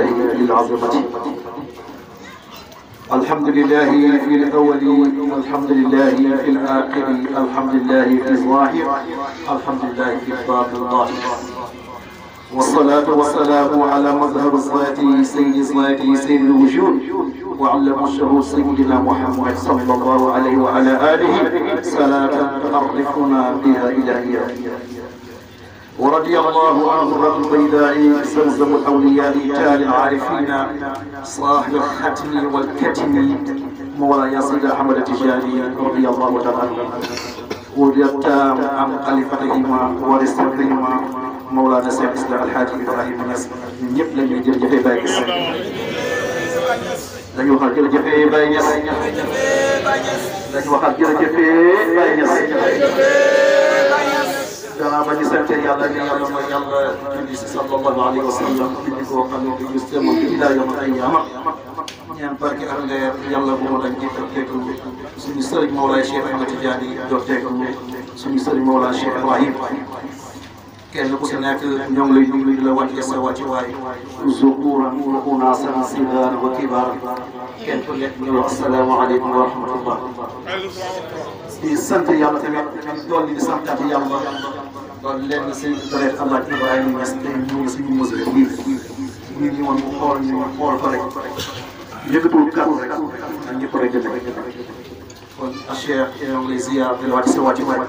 لله للعظمة. الحمد لله في الأول، الحمد لله في الآخر، الحمد لله في الظاهر، الحمد لله في الباطن الظاهر. والصلاة والسلام على مظهر الصلاة سيد الصلاة سيد الوجود وعلم الشهور سيدنا محمد صلى الله عليه وعلى آله صلاة تعرفنا بها إلهية. ورضي الله عن غرة البيداء زمزم الأولياء تاج العارفين صاحب الختم والكتم مولاي سيد أحمد التجاني رضي الله تعالى عنه وليتام عن خليفتهما ورسولهما مولانا سيد الإسلام الحاج إبراهيم الناس ñëpp la ñuy jërëjëfee Baye Niass dañu waxal jërëjëfee Baye Niass dañu waxal jërëjëfee Baye Niass danaa ba ñu sant yàlla ne yàlla mooy yàlla julli si sallallahu alayhi wa sallam julli koo xam ne ñu semoon bi ilaa yawm al-qiyaama ñaan barke ak leer yàlla bu ma lañ jiital teeku suñu sëriñ Mawlaay Cheikh Ahmed Tidiane doon teeku suñu sëriñ Mawlaay Cheikh Ibrahim kenn ku si nekk ñoo ngi lay nuyu di la wàcce sa wàccuwaay zukuran wa unaasan sigaar wa kibaar kenn ku nekk ñu wax asalaamaaleykum wa rahmatullah di sant yàlla tamit doon di santaat yàlla doon leen si deret Allah Ibrahima Niass tey ñu ngi suñu mosquée bii ñu ñëwoon mu xool ñu xool ko rek yëkkatul kàddu rek ak ñëpp rek kon Cheikh ñoo ngi lay ziar di la wàcce sa wàccuwaay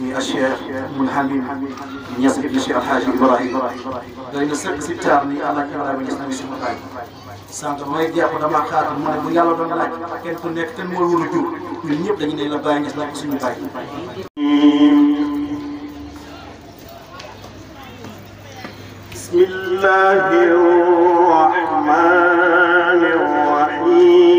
muy Cheikh Mouhamed Niass ibn Cheikh Alhaji Ibrahima day na sëkk si taar ni Allah Ibrahima Niass na si ma taay sant may jàpp dama xaaral mu ne bu yàlla doon laaj kenn ku nekk te moo wul a jur ñun ñëpp dañu ne la Baye Niass laaj ko suñu baay. Bismillahir Rahmanir Rahim.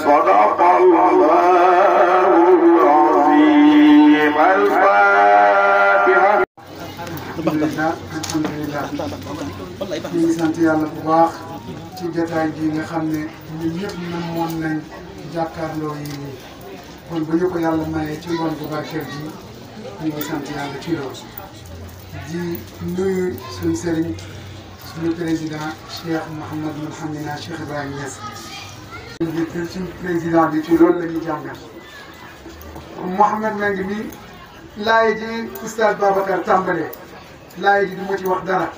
صدق الله العظيم. الفاتحة. président alhamdulilah ñu ngi sant yàlla bu baax ci jotaay bi nga xam ne ñun ñëpp namoon nañ jàkkaarloo yi nii kon bu ñu ko yàlla mayee ci ngoon bu barkeel ji ñu ngi sant yàlla ci loolu di nuyu suñu sëriñ suñu président Cheikh Mouhamadou Hamina Cheikh Ibrahima Niass suñu président bi ci loolu la ñuy jàngal Mouhamed Mbengue mi laay ji oustaz Babacar tàmbalee laay ji du ma ci wax dara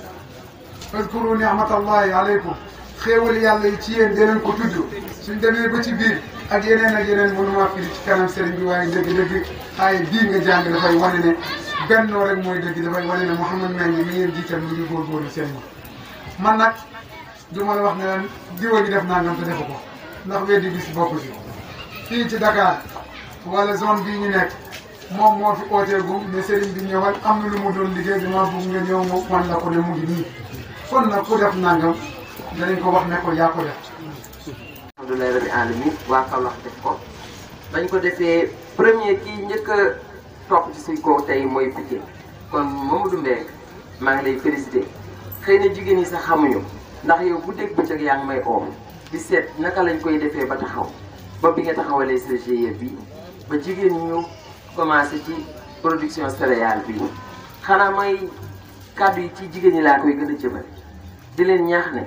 fazkuru ni'matallahi aleykum xéewal yàlla yi ci yéen dinañ ko tudd suñ demee ba ci biir ak yeneen mënuma firi ci kanam sëriñ bi waaye dëgg-dëgg ay bii nga jàng dafay wane ne bennoo rek mooy dëgg dafay wane ne Mouhamed Mbengue mi ngeen jiital mu ngi góorgóorlu sëriñ man nag du ma la wax ne leen diwa gi def nangam te defu ko ndax weddi bis bokk si fii ci Dakar wala zone bii ñu nekk moom moo fi ooteegum ne sëriñ bi ñëwal am na lu mu doon liggéey dama bëgg nga ñëw mu wan la ko ne mu ngi nii kon nag ku def nangam danañ ko wax ne ko yaa ko def. alhamdulilah rabbi alamin waa Kaolack def ko bañ ko defee premier kii njëkk a topp ci suñ ko tey mooy Pikine kon Mamadou Mbengue maa ngi lay félicité xëy na jigéen ñi sax xamuñu ndax yow bu dégg bëccëg yaa ngi may oom di seet naka lañ koy defee ba taxaw ba bi nga taxawalee sa GIE bi ba jigéen ñi ñu commencé ci production céréale bi xanaa may kàddu yi ci jigéen ñi laa koy gën a jëmale di leen ñaax ne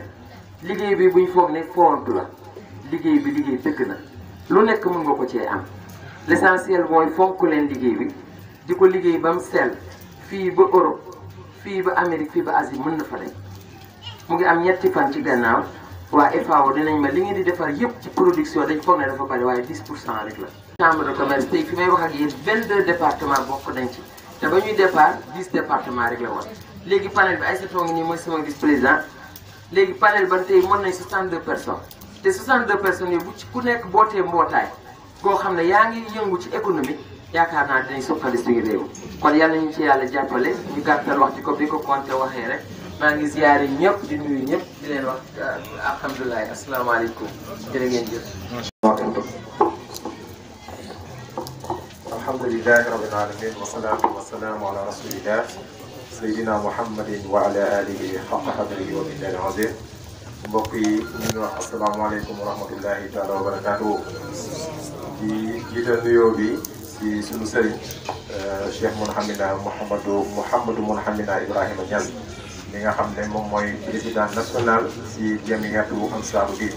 liggéey bi buñ foog ne foontu la liggéey bi liggéey dëgg na lu nekk mën nga ko cee am l'essentiel mooy fonk leen liggéey bi di ko liggéey ba mu sell fii ba Europe fii ba Amérique fii ba Asie mën na fa dem mu ngi am ñetti fan ci gannaaw waa FAO dinañ ma li ngeen di defar yëpp ci production dañ foog ne dafa bari waaye 10% rek la. chambre de commerce tey fi may wax ak yéen 22 départements bokk nañ ci te ba ñuy départ 10 départements rek la woon léegi panel bi ay sa toog nii mooy sama vice président léegi panel ban tey mën nañ 62 personnes te 62 personnes yi bu ci ku nekk bootee mbootaay koo xam ne yaa ngi yëngu ci économie yaakaar naa dinañ suqali suñu réew kon yàlla ñu ci yàlla jàppale ñu gàttal wax ci ko bi ko compté waxee rek maa ngi ziyaare ñëpp di nuyu ñëpp di leen wax alhamdulilah asalaamaaleykum jërë ngeen jëf. alhamdulilahi rabbil alamin wasalaatu wasalaamu ala rasulillah sayyidina muhammadin wa ala alihi haqqa qadrihi wa miqdaarihi al-azim mbokk yi ñu ngi wax asalaamaaleykum wa rahmatullahi taala wa barakaatuhu di jiital nuyoo bi ci sunu sëriñ Cheikh Mouhamadou Mounhamina Ibrahima Niass mi nga xam ne moom mooy président national ci jamiyatu Ansaaru Diin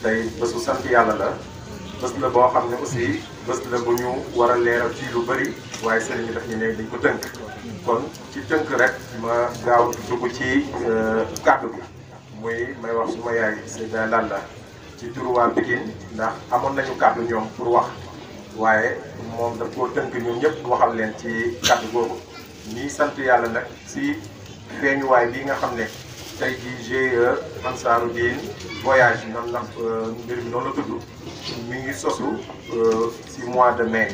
tey bésu sant yàlla la bés la boo xam ne aussi bés la bu ñu war a leeral ci lu bëri waaye sëriñ bi daf ñu ne dañ ko tënk kon ci tënk rek ma gaaw dugg ci kàddu bi muy may wax suma yaay Seyda Lalla ci turu waa Pikine ndax amoon nañu kàddu ñoom pour wax waaye moom daf koo tënk ñun ñëpp waxal leen ci kàddu googu ñii sant yàlla nag si feeñuwaay bii nga xam ne tey jii GIE Ansaaru Diin voyage noonu la mbir mi noonu la tudd mi ngi sosu si mois de mai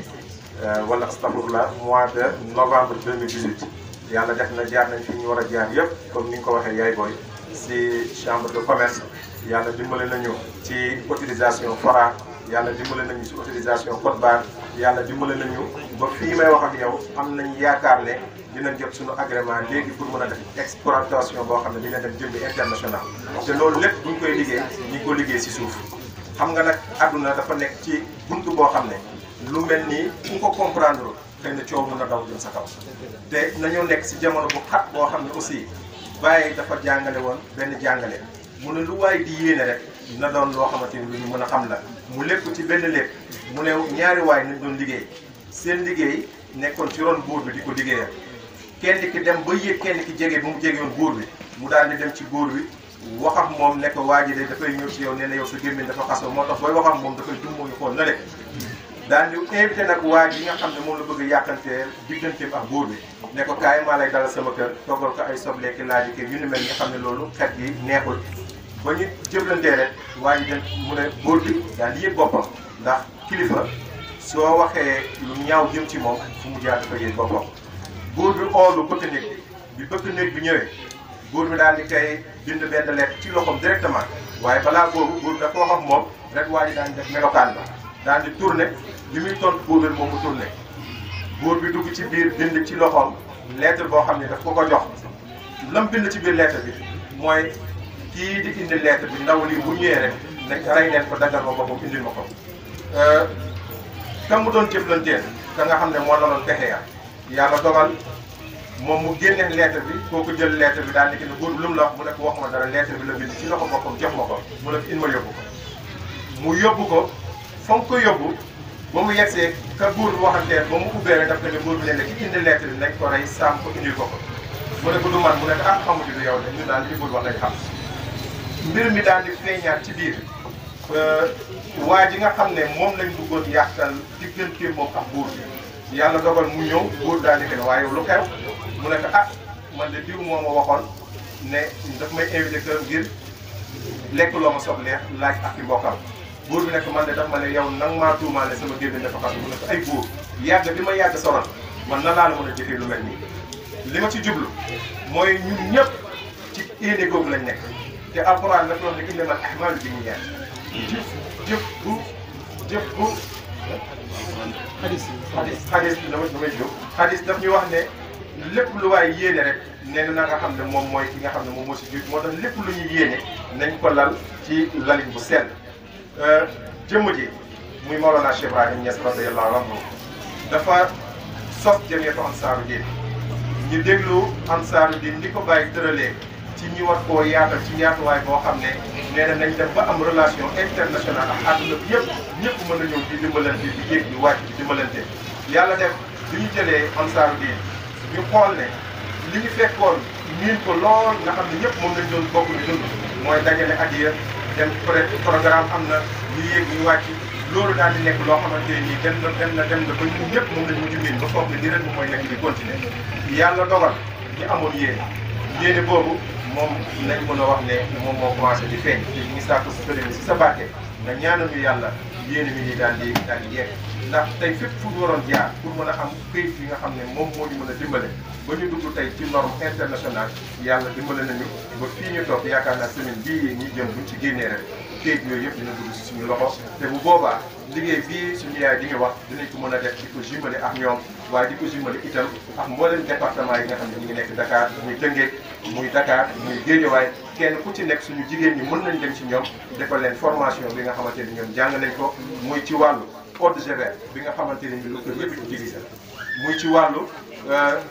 wala astafurlah mois de novembre 2018 yàlla def na jaar nañ fi ñu war a jaar yëpp comme ni nga ko waxee yaay booy si chambre de commerce yàlla dimbale nañu ci autorisation FORA yàlla dimbale nañu si autorisation code barre yàlla dimbale nañu ba fii may wax ak yow am nañ yaakaar ne dinañ jot suñu agrément léegi pour mën a def exploitation boo xam ne dina dem jëmbi international te loolu lépp buñ koy liggéey ñi ngi ko liggéey si suuf xam nga nag àdduna dafa nekk ci buntu boo xam ne lu mel nii ku ko comprendre xëy na coow mën na daw jëm sa kaw te nañoo nekk si jamono bu xat boo xam ne aussi Baye dafa jàngale woon benn jàngale mu ne lu waay di yéene rek na doon loo xamante ni lu ñu mën a xam la mu lépp ci benn lépp mu ne ñaari waay nañ doon liggéey seen liggéey nekkoon ci ron buur bi di ko liggéeyal kenn ki dem ba yéeg kenn ki jege bu mu jege woon buur bi mu daal di dem ci buur bi wax ak moom ne ko waa ji de dafay ñëw ci yow nee na yow sa gémmiñ dafa xasoo moo tax booy wax ak moom dafay dum mooñu xool na le daal di invité nag waa ji nga xam ne moom la bëgg a yàqanteel digganteem ak buur bi ne ko kaay maa lay dalal sama kër toggal ko ay sobleeki laaji kër yu ni mel nga xam ne loolu xet gi neexul ba ñu jëflantee rek waa ji dem mu ne buur bi daal di yëg boppam ndax kilifa soo waxee lu ñaaw jëm ci moom fu mu jaar dafa yëg boppam buur bi oolu bëkk néeg bi bëkk néeg bi ñëwee buur bi daal di koy bind benn lettre ci loxoom directement waaye balaa boobu buur bi dafa wax ak moom rek waa ji daan def melokaan ba daal di tourné li muy tontu buur bi moom mu tourné buur bi dugg ci biir bind ci loxoom lettre boo xam ne daf ko jox lam bind ci biir lettre bi mooy kii di indi lettre bi ndaw lii bu ñëwee rek nañ rey leen ko daggal ma boppam indil ma ko kam mu doon jëflanteel ka nga xam ne moo laloon pexe ya yàlla dogal moom mu génne lettre bi kooku jël lettre bi daal di ne buur lu mu la wax mu ne ko wax ma dara lettre bi la bind ci loxo boppam jox ma ko mu ne ko in ma yóbbu ko mu yóbbu ko fa nga ko yóbbu ba mu yegsee ka buur bi waxanteel ba mu ubbee rek daf ko ne buur bi ne la ki indi lettre bi nañ ko rey sàmm ko indil ko mu ne ko du man mu ne ko ah xamuñu du yow de ñu daal li buur wax nañ xam mbir mi daal di feeñaat ci biir waa ji nga xam ne moom lañ bëggoon yàqal diggante moom ak buur bi yàlla dogal mu ñëw buur daal di ko ne waaye yow lu xew mu ne ko ah man de diw moo ma waxoon ne daf may invité kër ngir lekk loo ma soxlee laaj ak i mbokkam buur bi nekk man de daf ma ne yow nang maa tuumaale sama gémmiñ dafa xam mu ne ko ay buur yàgg bi ma yàgg sonal man na laa la mën a jëfee lu mel nii li ma ci jublu mooy ñun ñëpp ci éene googu lañ nekk te alxuraan dafa wax ne innamal a'maalu binniyaat jëf bu xadis damay jóg xadis daf ñu wax ne lépp lu waay yéene rek nee na nga xam ne moom mooy ki nga xam ne moom moo si jiit moo tax lépp lu ñu yéene nañ ko lal ci lalin bu sell jëmm ji muy Mawlana Cheikh Ibrahim Niass radiyallahu anhu dafa sos jamiyatu ansaaru diin ñu déglu ansaaru diin ni ko bàyyi tëralee ci ñi war koo yaatal ci yaatuwaay boo xam ne nee na nañ dem ba am relation internationale ak àdduna bi ñëpp mën na ñëw di dimbalante di yéeg di wàcc di dimbalante yàlla def bi ñu jëlee ansaaru diin ñu xool ne li ñu fekkoon miin ko lool nga xam ne ñëpp moom lañ doon bokk di dund mooy dajale adiya dem programme am na ñu yéeg ñu wàcc loolu daal di nekk loo xamante nii dem na ba ñun ñëpp moom lañ mujj miin ba foog ne di ren moom mooy nekk di continuer yàlla dogal ñi amoon yéene boobu moom nañ mën a wax ne moom moo commencé di feeñ te ñu ngi sàkku si sëriñ si sa barke nga ñaanal ñu yàlla yéene mi nii daal di yegg ndax tey fépp fu ñu waroon jaar pour mën a am këyit yi nga xam ne moom moo ñu mën a dimbale ba ñu dugg tey ci norme internationale yàlla dimbale nañu ba fii ñu toog yaakaar naa semaine bii ñi jëm buñ ci génnee rek këyit yooyu yëpp dina dugg si suñu loxo te bu boobaa liggéey bii suñu yaay di ñu wax dinañ ko mën a def di ko jumelé ak ñoom waaye di ko jumelé itam ak mboolem département yi nga xam ne ñu ngi nekk Dakar muy Tëngéej muy Dakar muy Guédiawaye kenn ku ci nekk suñu jigéen ñi mën nañ dem ci ñoom defal leen formation bi nga xamante ni ñoom jàng nañ ko muy ci wàllu eau de javel bi nga xamante ne lu kër yëpp utilisé muy ci wàllu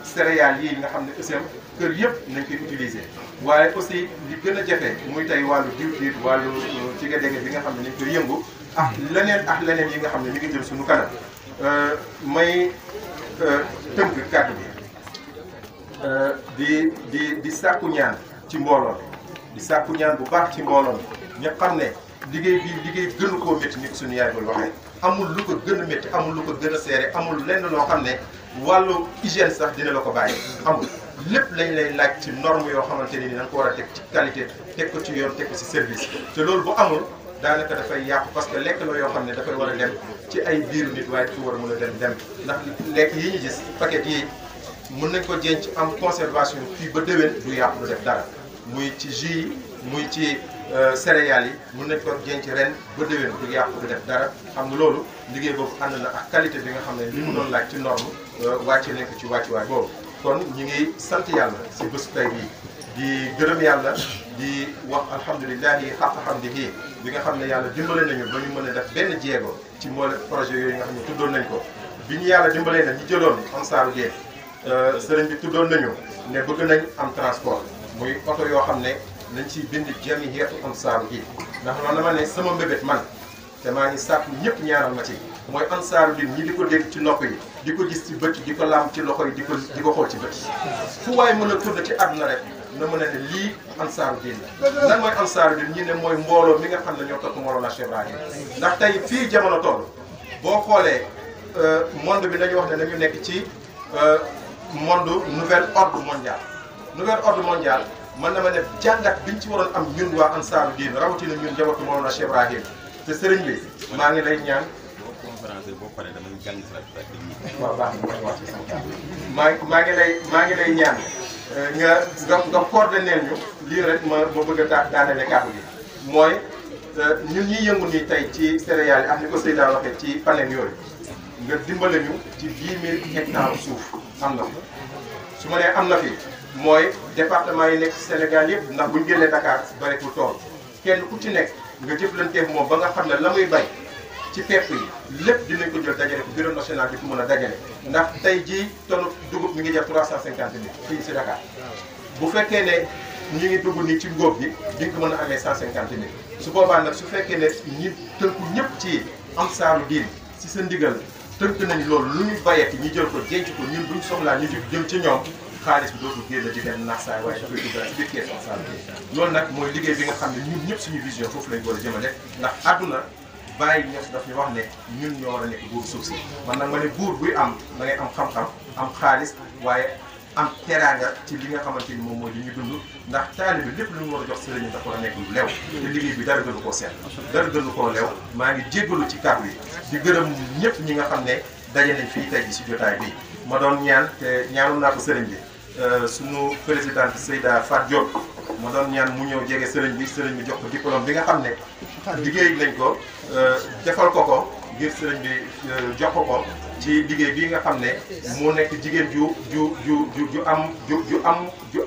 céréales yi nga xam ne ESM kër yëpp nañ koy utiliser waaye aussi li gën a jafe muy tey wàllu diwtiir wàllu ci dege bi nga xam ne nañ koy yëngu ak leneen yi nga xam ne ñu ngi jël suñu kanam may tënk kàddu bi di sàkku ñaan ci mbooloo bi di sàkku ñaan bu baax ci mbooloo bi ñëpp xam ne liggéey gënu koo métti ni ko suñu yaay bul waxee amul lu ko gën a métti amul lu ko gën a seere amul lenn loo xam ne wàllu hygiène sax dina la ko bàyyi amul lépp lañ lay laaj ci norme yoo xamante ne ni da nga ko war a teg ci qualité teg ko ci yoon teg ko ci service te loolu bu amul daanaka dafay yàqu parce que lekk la yoo xam ne dafay war a dem ci ay biiru nit waaye dafa war a mën a dem ndax lekk yi ñu gis paquet yi mën nañ ko jenc am conservation fii ba déwén du yàqu du def dara muy ci jus yi muy ci céréales yi mën nañ ko jenc ren ba déwén du yàqu du def dara xam nga loolu liggéey boobu ànd na ak qualité bi nga xam ne li mu doon laaj ci norme wàcce nañ ko ci wàccuwaay boobu kon ñu ngi sant yàlla si bésu tey bii di gërëm yàlla di wax alhamdulilahi xaq hamdihi bi nga xam ne yàlla dimbale nañu ba ñu mën a def benn jéego ci mboole projet yooyu nga xam ne tuddoon nañ ko bi ñu yàlla dimbalee na ñu jëloon Ansaaru Diin sëriñ bi tuddoon nañu ne bëgg nañ am transport muy oto yoo xam ne nañ ciy bind jamiyatu Ansaaru Diin ndax man dama ne sama mbébét man te maa ngi sàkku ñëpp ñaaral ma ci mooy Ansaaru Diin ñi di ko dégg ci nopp yi di ko gis ci bët yi di ko laam ci loxo yi di ko xool ci bët yi fu waay mën a tudd ci àdduna rek na mën a ne lii Ansaaru Diin la lan mooy Ansaaru Diin ñi ne mooy mbooloo mi nga xam ne ñoo topp Mawlana Cheikh Ibrahim ndax tey fii jamono toll boo xoolee monde bi dañuy wax ne dañu nekk ci monde nouvel ordre mondial man na ma ne jàngat biñ ci waroon am ñun waa Ansaaru Diin rawatina ñun njabootu Mawlana Cheikh Ibrahim te sëriñ bi maa ngi lay ñaan waaw baax na maa ngi lay ñaan nga coordonné ñu lii rek ma bëgg a daanele kàddu gi mooy ñun ñiy yëngu nii tey ci céréales yi am ni ko Seydina waxee ci panel yooyu nga dimbale ñu ci 10 000 hectares suuf am na su ma nee am na fi mooy département yi nekk Sénégal yëpp ndax buñ génnee Dakar bareetul tool kenn ku ci nekk nga jëflanteef moom ba nga xam ne la muy bay ci pepp yi lépp dinañ ko jël dajale ko bureau national bi ko mën a dajale ndax tey jii tonne dugub mi ngi jël 350 000 fii si Dakar bu fekkee ne ñi ngi dugg nii ci ngóob bi di nga ko mën a amee 150 000 su boobaa nag su fekkee ne ñi tënku ñëpp ci am saaru diin si sa ndigal tënk nañ loolu lu ñu bayati ñu jël ko denc ko ñun buñ soxlaa ñu jëm ci ñoom xaalis bi dootul génn di dem nax saay waaye dafay dugg ci biir kees am saaru diin loolu nag mooy liggéey bi nga xam ne ñun ñëpp suñu vision foofu lañ war a jëmale ndax àdduna bàyyi ñes daf ñu wax ne ñun ñoo war a nekk buur suuf si man nag ma ne buur buy am da ngay am xam-xam am xaalis waaye am teraanga ci li nga xamante ni moom mooy li ñu dund ndax taalibe bi lépp lu ñu war a jox sëriñ dafa war a nekk lu lew te liggéey bi dara gënu koo seet dara gënu koo lew maa ngi jéggalu ci kàddu yi di gërëm ñëpp ñi nga xam ne daje nañ fii tey ji si jotaay bi ma doon ñaan te ñaanul naa ko sëriñ bi suñu présidente Seyda Fat Diop ma doon ñaan mu ñëw jege sëriñ bi jox ko diplôme bi nga xam ne liggéey nañ ko defal ko ngir sëriñ bi jox ko ci liggéey bii nga xam ne moo nekk jigéen ju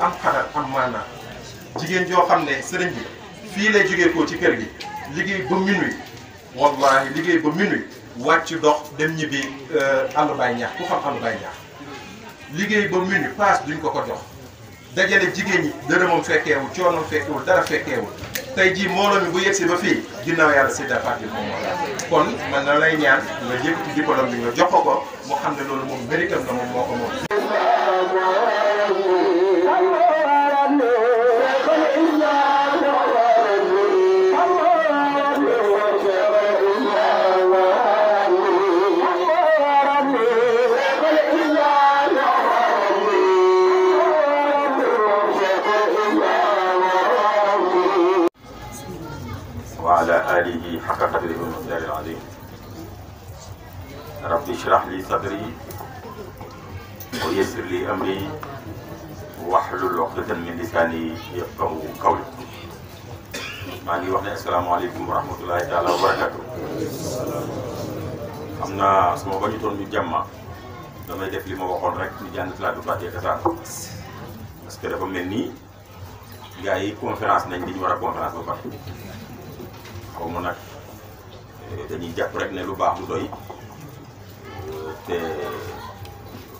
am xadar am maanaa jigéen joo xam ne sëriñ bi fii lay jógee ko ci kër gi liggéey ba minuit wallahi liggéey ba minuit wàcc dox dem ñibbi àllu bay ñaax ku xam àllu bay ñaax liggéey ba minuit paas duñ ko jox dajale jigéen ñi dërëmam fekkeewul coonam fekkeewul dara fekkeewul tey jii mbooloo mi bu yegsi ba fii ginnaaw yàlla Seyda Fatou moom kon man na lay ñaan nga yëkkati diplôme bi nga jox ko moo xam ne loolu moom méritam la moom moo ko moom. وعلى آله حق قدره ومقداره العظيم رب اشرح لي صدري ويسر لي أمري واحلل عقدة من لساني يفقهوا قولي maa ngi wax ne asalaamaaleykum wa rahmatulahi taala wa barakatu xam naa sama ba ñu toon ñu jàmma damay def li ma waxoon rek ñu jàng salaatu fatiha kasaan parce que dafa mel nii gars yi conférence nañ li ñu war a conférence ba pare xaw ma nag dañuy jàpp rek ne lu baax lu doy te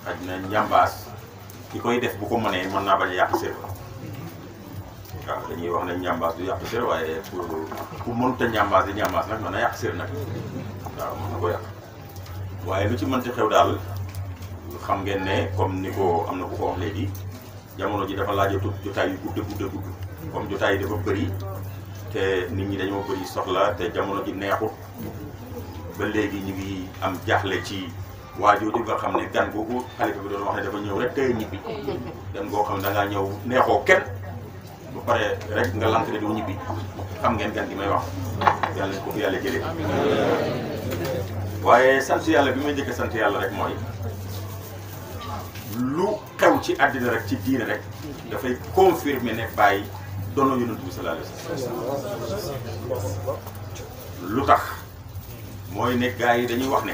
xaj na njàmbaas ki koy def bu ko mënee mën naa bañ a yàq sër waaw dañuy wax ne njàmbaas du yàq sër waaye pour mënta njàmbaas di njàmbaas nag mën na yàq sër nag waaw mën na ko yàq waaye lu ci mënti xew daal xam ngeen ne comme ni ko am na ku ko wax léegi jamono ji dafa laajatut jotaay yu gudd comme jotaay yi dafa bëri te nit ñi dañoo bëri soxla te jamono ji neexut ba léegi ñu ngi am jaaxle ci waajooju nga xam ne gan googu xalifa bi doon wax ne dafa ñëw rek tey ñibbi gan goo xam ne da ngaa ñëw neexoo kenn ba pare rek nga lank ne doo ñibbi xam ngeen gan gi may wax yàlla ko fi yàlla jëlee waaye sant yàlla bi may njëkk sant yàlla rek mooy lu xew ci àddina rek ci diine rek dafay confirmer ne bàyyi dono yonent bi sallallahu alayhi wasallam lu tax mooy ne gars yi dañuy wax ne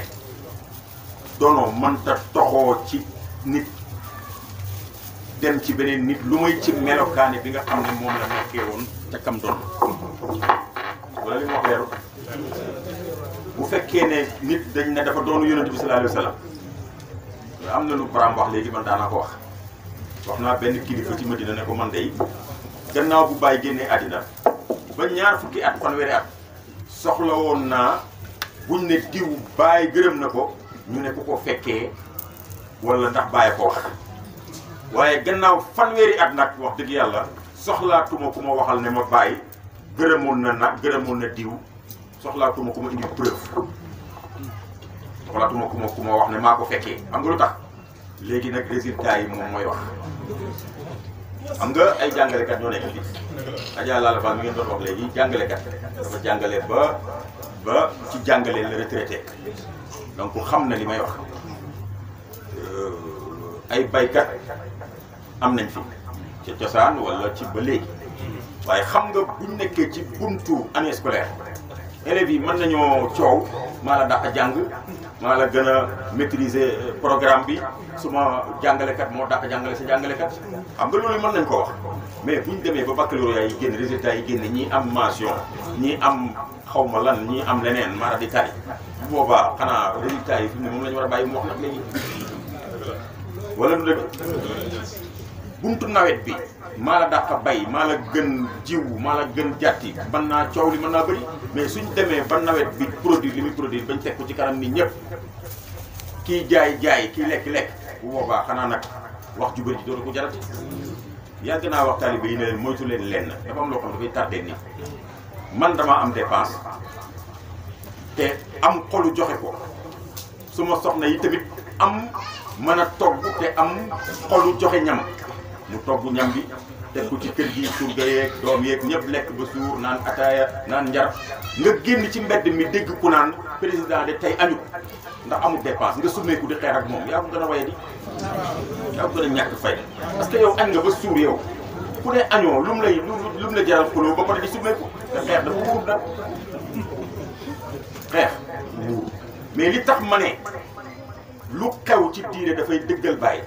dono mënta toxoo ci nit dem ci beneen nit lu muy ci melokaane bi nga xam ne moom la nekkee woon te kam doon wala li ma wax leeru bu fekkee ne nit dañ ne dafa doonu yonent bi sallallahu alayhi wasallam am na lu Baraam wax léegi man daanaa ko wax naa benn kilifa ci Madina ne ko man day gannaaw bu bàyyi génnee àddina ba ñaar fukki at fanweeri at soxla woon naa buñ ne diw bàyyi gërëm na ko ñu ne ku ko fekkee wala ndax bàyyi ko wax waaye gannaaw fanweeri at nag wax dëgg yàlla soxlaatuma ku ma waxal ne ma bàyyi gërëmoon na diw soxlaatuma ku ma indi preuve soxlaatuma ku ma wax ne maa ko fekkee xam nga lu tax léegi nag résultat yi moom mooy wax xam nga ay jàngalekat ñoo nekk fii Adja Lalla Fall mi ngeen doon wax léegi jàngalekat dafa jàngale ba ci jàngale la retraité donc xam na li may wax ay baykat am nañ fi ci cosaan wala ci ba léegi waaye xam nga buñ nekkee ci buntu année scolaire élèves yi mën nañoo coow maa la dàq jàng maa la gën a maîtriser programme bi suma jàngalekat moo dàq jàngale sa jàngalekat xam nga loolu mën nañ ko wax mais bu ñu demee ba baccalauréat yi génn résultat yi génn ñii am mention ñii am xawma lan ñii am leneen mara di tari bu boobaa xanaa résultat yi fi mu ne moom la ñu war a bàyyi mu wax nag léegi wala lu dëgg buntu nawet bi maa la dàq bay maa la gën jiw maa la gën jàtti mën naa coow li mën naa bëri mais suñ demee ba nawet bi produit li muy produit bañ teg ko ci kanam nit ñëpp kii jaay kii lekk bu boobaa xanaa nag wax ju bëri ji dootu ko jarati yàgg naa wax taalibe yi ne leen moytu leen lenn dafa am loo xam dafay tardé nit man damaa am dépense te am xolu joxe ko su ma soxna yi tamit am mën a togg te am xolu joxe ñam mu togg ñam bi teg ko ci kër gi surga yeeg doom yeeg ñëpp lekk ba suur naan ataaya naan njar nga génn ci mbedd mi dégg ku naan président de tey añu ndax amul dépense nga summeeku di xeex ak moom yaa ko gën a waye di yaa ko gën a ñàkk fayda parce que yow añ nga ba suur yow ku ne añoo lu mu la jaral xuloo ba pare di summeeku te xeex dafa wóor nag xeex wóor mais li tax ma ne lu xew ci diine dafay dëggal bàyyi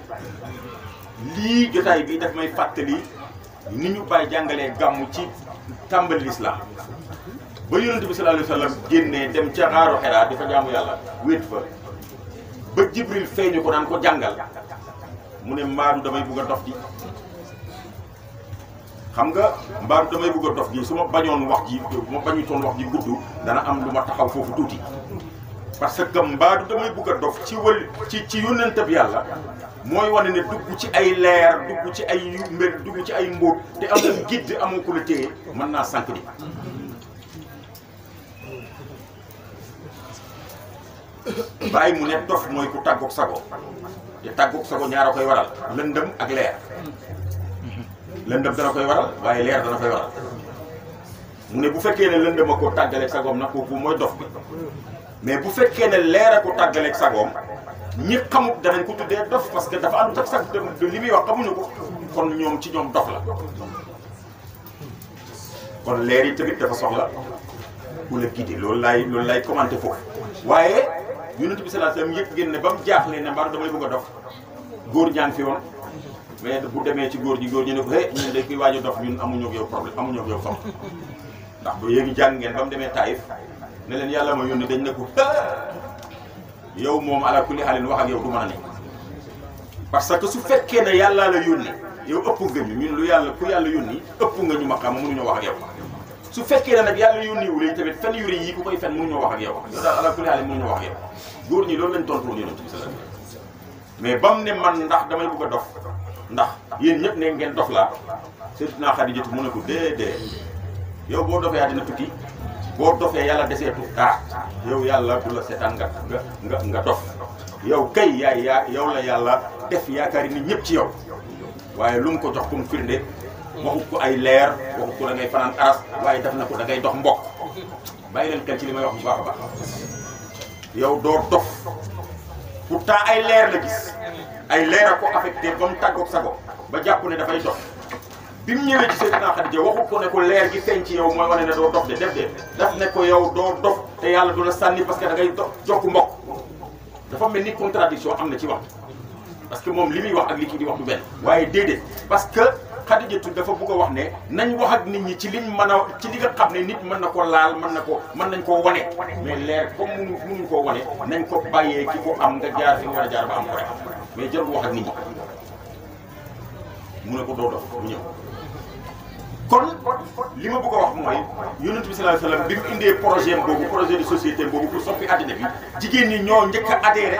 lii jotaay bi daf may fàttali ni ñu bàyyi jàngalee gàmmu ci tàmbali lislaam ba yonent bi sallallahu alayhi wa sallam génnee dem ca xaaru Xiraa di fa jaamu yàlla wéet fa ba Jibril feeñu ko naan ko jàngal mu ne mbaadu damay bugg a dof ji xam nga mbaadu damay bugg a dof ji su ma bañoon wax ji bu ma bañutoon wax ji gudd dana am lu ma taxaw foofu tuuti parce que mbaadu damay bugg a dof ci ci yonent bi yàlla mooy wane ne dugg ci ay leer dugg ci ay mbir dugg ci ay mbóot te amul gidd amul ku la téye mën naa sànq di bàyyi mu ne dof mooy ku tàggoog sago te tàggoog sago ñaara koy waral lëndëm ak leer lëndëm dana koy waral waaye leer dana koy waral mu ne bu fekkee ne lëndëm a ko tàggaleeg sagoom nag kooku mooy dof bi mais bu fekkee ne leer a ko tàggaleeg sagoom ñi xamut danañ ko tuddee dof parce que dafa àndut ak sag li muy wax xamuñu ko kon ñoom ci ñoom dof la kon leer yi tamit dafa soxla ku la guider loolu laay commenté foofu waaye yonent bi sallallahu alayhi wasallam yëpp ngeen ne ba mu jaaxlee ne mbaaru damay bëgg a dof góor ñaa ngi fi woon mais bu demee ci góor ñi ne ko ñun de kuy waaj a dof ñun amuñu ak yow problème amuñu ak yow soxla ndax ba yéegi jàng ngeen ba mu demee Taïf ne leen yàlla ma yónni dañ ne ko yow moom ala kulli xaalin wax ak yow du mën a ne parce que su fekkee ne yàllaa la yónni yow ëpp nga ñu ñun lu yàlla ku yàlla yónni ëpp nga ñu ma xam mënuñoo wax ak yow su fekkee ne nag yàlla yónni wu tamit fen yu rëy yi ku koy fen mënuñoo wax ak yow yow daal ala kulli xaalin mënuñoo wax ak yow góor ñi loolu lañ tontu woon yonent bi sallallahu alayhi wasallam mais bam ne man ndax damay bëgg a dof ndax yéen ñëpp ne ngeen dof laa Sayyidatuna Xadijatu mu ne ko déedéet yow boo dofee àddina tukki boo dofee yàlla deseetu dara yow yàlla du la seetaan nga dof yow kay yow la yàlla def yaakaari nit ñëpp ci yow waaye lu mu ko jox comme firnde waxut ko ay leer waxut ko da ngay fanaan aras waaye def na ko da ngay dox mbokk bàyyi leen xel ci li may wax bu baax a baax yow doo dof pourtant ay leer la gis ay leer a ko affecté ba mu tàggoog sago ba jàpp ne dafay dof bi mu ñëwee ci Sayyidatuna Xadija waxut ko ne ko leer gi feeñ ci yow mooy wane ne doo dof de daf ne ko yow doo dof te yàlla du la sànni parce que da ngay jokk mbokk dafa mel ni contradiction am na ci wax parce que moom li muy wax ak li kii di wax du benn waaye déedéet parce que Xadijatu dafa bëgg a wax ne nañ wax ak nit ñi ci liñ mën a ci li nga xam ne nit mën na ko laal mën nañ koo wane mais leer comme mënuñ koo wane nañ ko bàyyee ki ko am nga jaar fi nga war a jaar ba am ko rek mais jarul wax ak nit ñi mu ne ko doo dof bu ñëw kon li ma bëgg a wax mooy yonent bi sallallahu alayhi wasallam bi mu indee projet de société boobu pour soppi àddina bi jigéen ñi ñoo njëkk a adhéré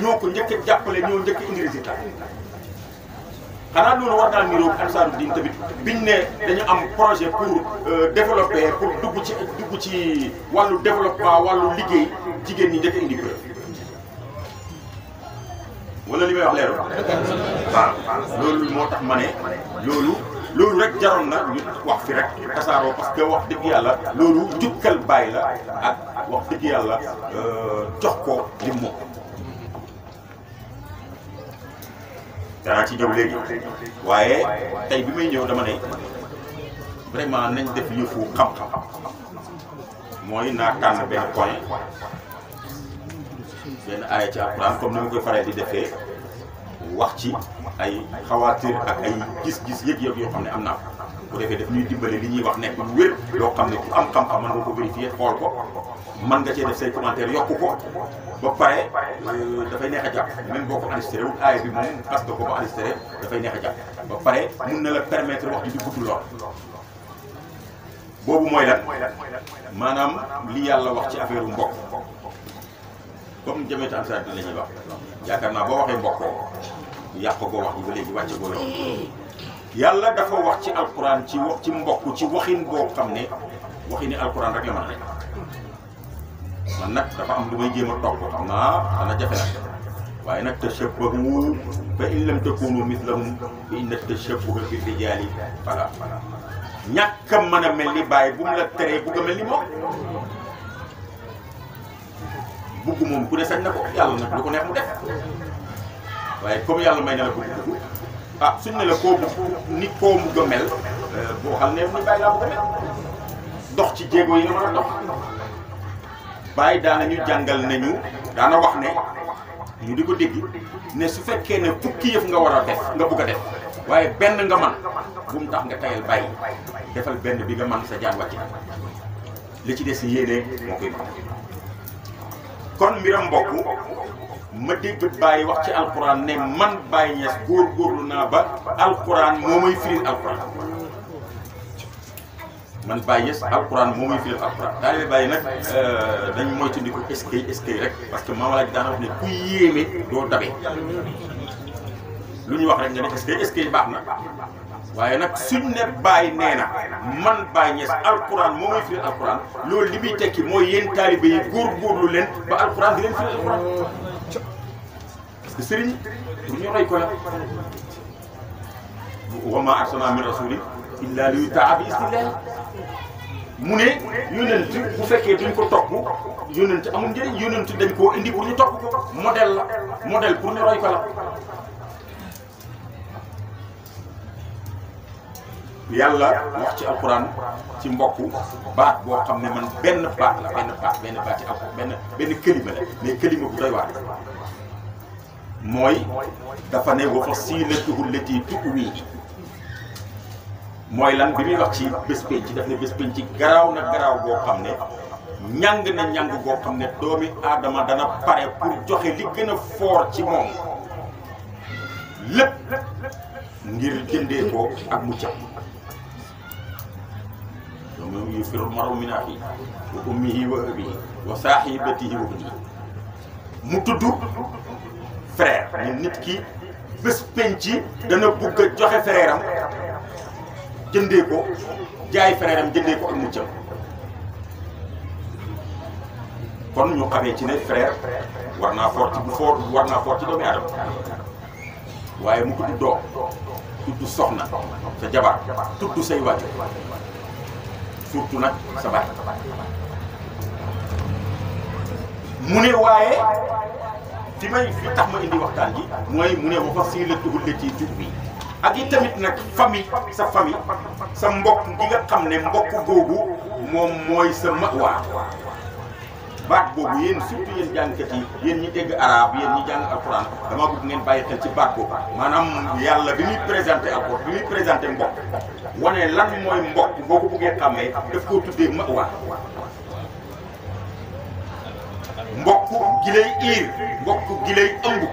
ñoo ko njëkk a jàppale ñoo njëkk a indi résultat xanaa loolu war naa niroog Ansaaru Diin tamit biñ ne dañu am projet pour développer pour dugg ci wàllu développement wàllu liggéey jigéen ñi njëkk a indi preuve wala li may wax leeru waaw loolu moo tax ma ne loolu rek jaroon na ñu wax fi rek tasaaroo parce que wax dëgg yàlla loolu jukkal bàyyi la ak wax dëgg yàlla jox ko lim moom danaa ci ñëw léegi waaye tey bi may ñëw dama ne vraiment nañ def yëfu xam-xam mooy naa tànn benn point benn aaya ci alquran comme ni ma koy faral di defee wax ci ay xawaatir ak ay gis-gis yëg-yëg yoo xam ne am naa ko bu defee daf ñuy dimbale li ñuy wax nekk lu wér loo xam ne ku am xam-xam mën nga ko vérifier xool ko mën nga cee def say commentaire yokku ko ba pare dafay neex a jàpp même boo ko enregistré wul aaya bi moom parce que ko ba enregistré dafay neex a jàpp ba pare mun na la permettre wax ji di gudd lool boobu mooy lan maanaam li yàlla wax ci affaire mbokk comme jamiyatu Ansar Din la ñuy wax yaakaar naa boo waxee mbokkoo yàq ko wax ji ba léegi wàcce goo yàlla dafa wax ci alquran ci wax ci mbokk ci waxin boo xam ne waxini alquran rek la mën a nekk man nag dafa am lu may jéem a topp xam naa dana jafe nag waaye nag tashabbahu fa in lam takunu mislahum fa inna tashabbuha bi rijaali voilà ñàkk a mën a mel ni bàyyi bu mu la teree bugg a mel ni moom bugg moom ku ne sañ na ko yàlla nag lu ko neex mu def waaye comme yàlla may na la bugg ah suñ ne la koo nit koo bugg a mel boo xam ne ni bàyyi laa bugg a mel dox ci jéego yi nga mën a dox bàyyi daana ñu jàngal nañu daana wax ne ñu di ko dégg ne su fekkee ne fukki yëf nga war a def nga bugg a def waaye benn nga man bu mu tax nga tayal bàyyi defal benn bi nga man sa jaan wàcc li ci des yéene moo koy man kon mbiram mbokk ma dégg bàyyi wax ci alquran ne man Baye Niass góorgóorlu naa ba alquran moo may firil alquran man Baye Niass alquran moo may firil alquran daal bàyyi nag dañ moytandiku eskay rek parce que maama laaj daana wax ne ku yéeme doo dabe lu ñu wax rek nga ne eskay baax na waaye nag suñ ne Baye nee na man Baye Niass alquran moo may firil alquran loolu li muy tekki mooy yéen taalibe yi góorgóorlu leen ba alquran di leen firil alquran parce que sëriñ pour ñu roy ko la wa maa arsalnaa min rasuulin illaa liyutaa'a bi iznillah mu ne yónent bu fekkee duñ ko topp yónent amul njëriñ yónent dañ koo indi pour ñu topp ko modèle la modèle pour ñu roy ko la yàlla wax ci alquran ci mbokk baat boo xam ne man benn baat la benn baat ci alquran benn këlima la mais këlima bu doy waar mooy dafa ne wa fasiilatuhu llatii tu'wiihi mooy lan bi muy wax ci bés penc daf ne bés penc ci garaaw na garaaw boo xam ne ñàng na ñàng boo xam ne doomi aadama dana pare pour joxe li gën a foor ci moom lépp ngir jëndee ko ak muccam yawma yafirru l-mar'u min axiihi wa ummihi wa abiihi wa saahibatihi wa baniihi mu tudd frère ni nit ki bés penc dana bugg a joxe frère am jëndee ko jaay frère am jëndee ko ak muccam kon ñu xamee ci ne frère war naa fort ci doomi aadama waaye mu tudd doom tudd soxna sa jabar tudd say waajur surtout nag sa baay mu ne waaye fi tax ma indi waxtaan ji mooy mu ne wa fasiilatuhu llatii tu'wiihi ak i tamit nag famille sa mbokk gi nga xam ne mbokk googu moom mooy sa ma'waa baat boobu yéen surtout yéen jàngkat yi yéen ñi dégg arabe yéen ñi jàng alquran dama bëgg ngeen bàyyi xel ci baat boobu maanaam yàlla bi muy présenté alquran bi muy présenté mbokk wane lan mooy mbokk boo ko bëggee xàmmee daf koo tuddee ma'waa mbokk gi lay iir mbokk gi lay ëmb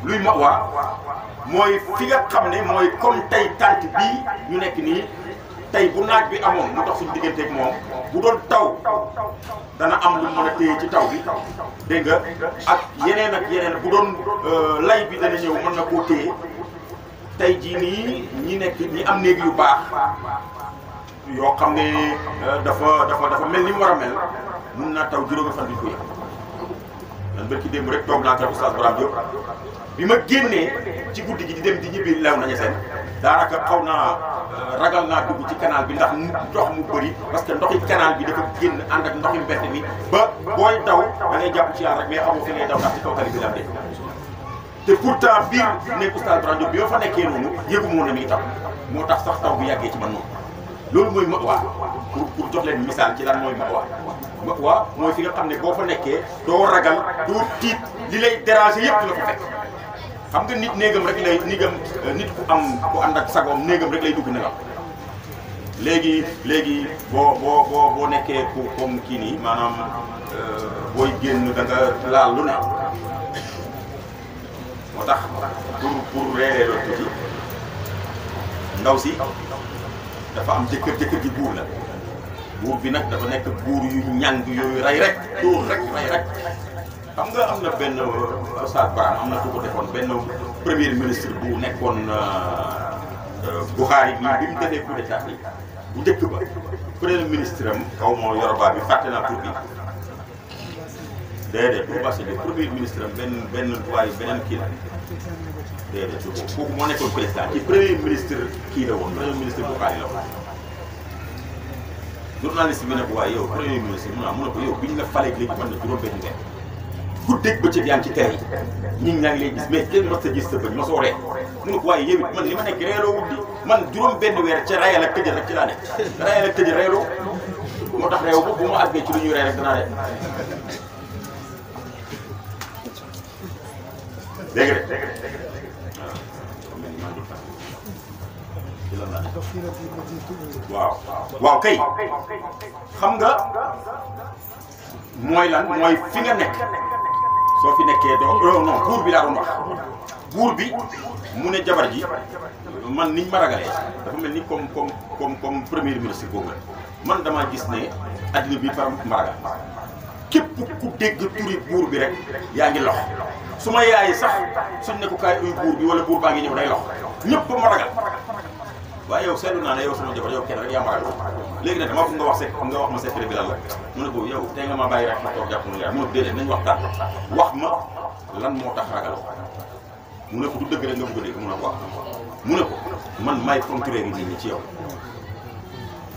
luy ma'waa mooy fi nga xam ne mooy comme tey tànt bii ñu nekk nii tey bu naaj bi amoon mu tax suñu digganteeg moom bu doon taw dana am lu mën a téye ci taw bi dégg nga ak yeneen bu doon lay bi dana ñëw mën na koo téye tey jii nii ñi am néeg yu baax yoo xam ne dafa mel ni mu war a mel mun naa taw juróomi fan bi ko yëg man barki démb rek toog naa kër Oustaz Braham Diop bi ma génnee ci guddi gi di dem di ñibbi lew nañu seen daanaka xaw naa ragal naa dugg ci canal bi ndax ndox mu bëri parce que ndoxi canal bi dafa génn ànd ak ndoxi mbedd mi ba booy daw da ngay jàpp ci yàlla rek mais xamoo fi ngay daw ndax ci kaw tali bi la de te pourtant biir nekk Oustaz Braham Diop bi ma fa nekkee noonu yëgu moo na mi ngi taw moo tax sax taw bi yàggee ci man noonu loolu mooy ma'wa pour jox leen misaal ci lan mooy ma'wa mooy fi nga xam ne boo fa nekkee doo ragal doo tiit li lay déranger yëpp la ko fekk xam nga nit néegam rek lay nit ku ànd ak sagoom néegam rek lay dugg nelaw léegi boo nekkee ku comme kii nii maanaam booy génn da nga laal lu ne moo tax pour reeree loolu tuuti ndaw si dafa am jëkkër ji buur la buur bi nag dafa nekk buur yu ñàng yooyu rey rek dóor rek rey rek xam nga am na benn Oustaz Barham am na ku ko defoon benn premier ministre bu nekkoon Buhari bi mu defee coup d'état bi bu njëkk ba premier ministre am xaw ma Yoruba bi fàtte naa tur bi déedéet bu passé le premier ministre am benn waaye beneen kii la déedéet du boobu kooku moo nekkoon président ci premier ministre kii la woon premier ministre Buhari la woon journaliste bi nag waaye yow premier ministre mun na ko yow biñ la falee léegi mën na juróom-benn weer guddeeg bëccëg yaa ngi ci tere yi ñi ñaa ngi lay gis mais kenn mos a gis sa bët mosoo ree mu ne ko waaye yow it man li ma nekk reeloo wut di man juróom-benn weer ca rayal ak tëjal rek ci laa nekk rayal ak tëjal reeloo moo tax reew bu ma àggee ci lu ñuy rey rek danaa ree dégg nga waaw kay xam nga mooy lan mooy fi nga nekk soo fi nekkee doo non buur bi laa doon wax buur bi mu ne jabar ji man niñ ma ragalee dafa mel ni comme premier ministre boobu la man damaa gis ne adduna bi par ma ragal képp ku dégg turi buur bi rek yaa ngi lox su ma yaay sax suñ ne ko kaay uy buur bi wala buur baa ngi ñëw day lox ñëpp ma ragal waaye yow seetlu naa ne yow sama jabar yow kenn rek yaa ma ragal léegi nag dama bëgg nga wax ma secret bi lan la mu ne ko yow tey nga ma bàyyi rek ma toog jàpp mu yaay mu ne ko déedéet nañ waxtaan wax ma lan moo tax ragaloo mu ne ko du dëgg rek nga bëgg a dégg mu ne ko wax mu ne ko man maay contrôler nit ñi ci yow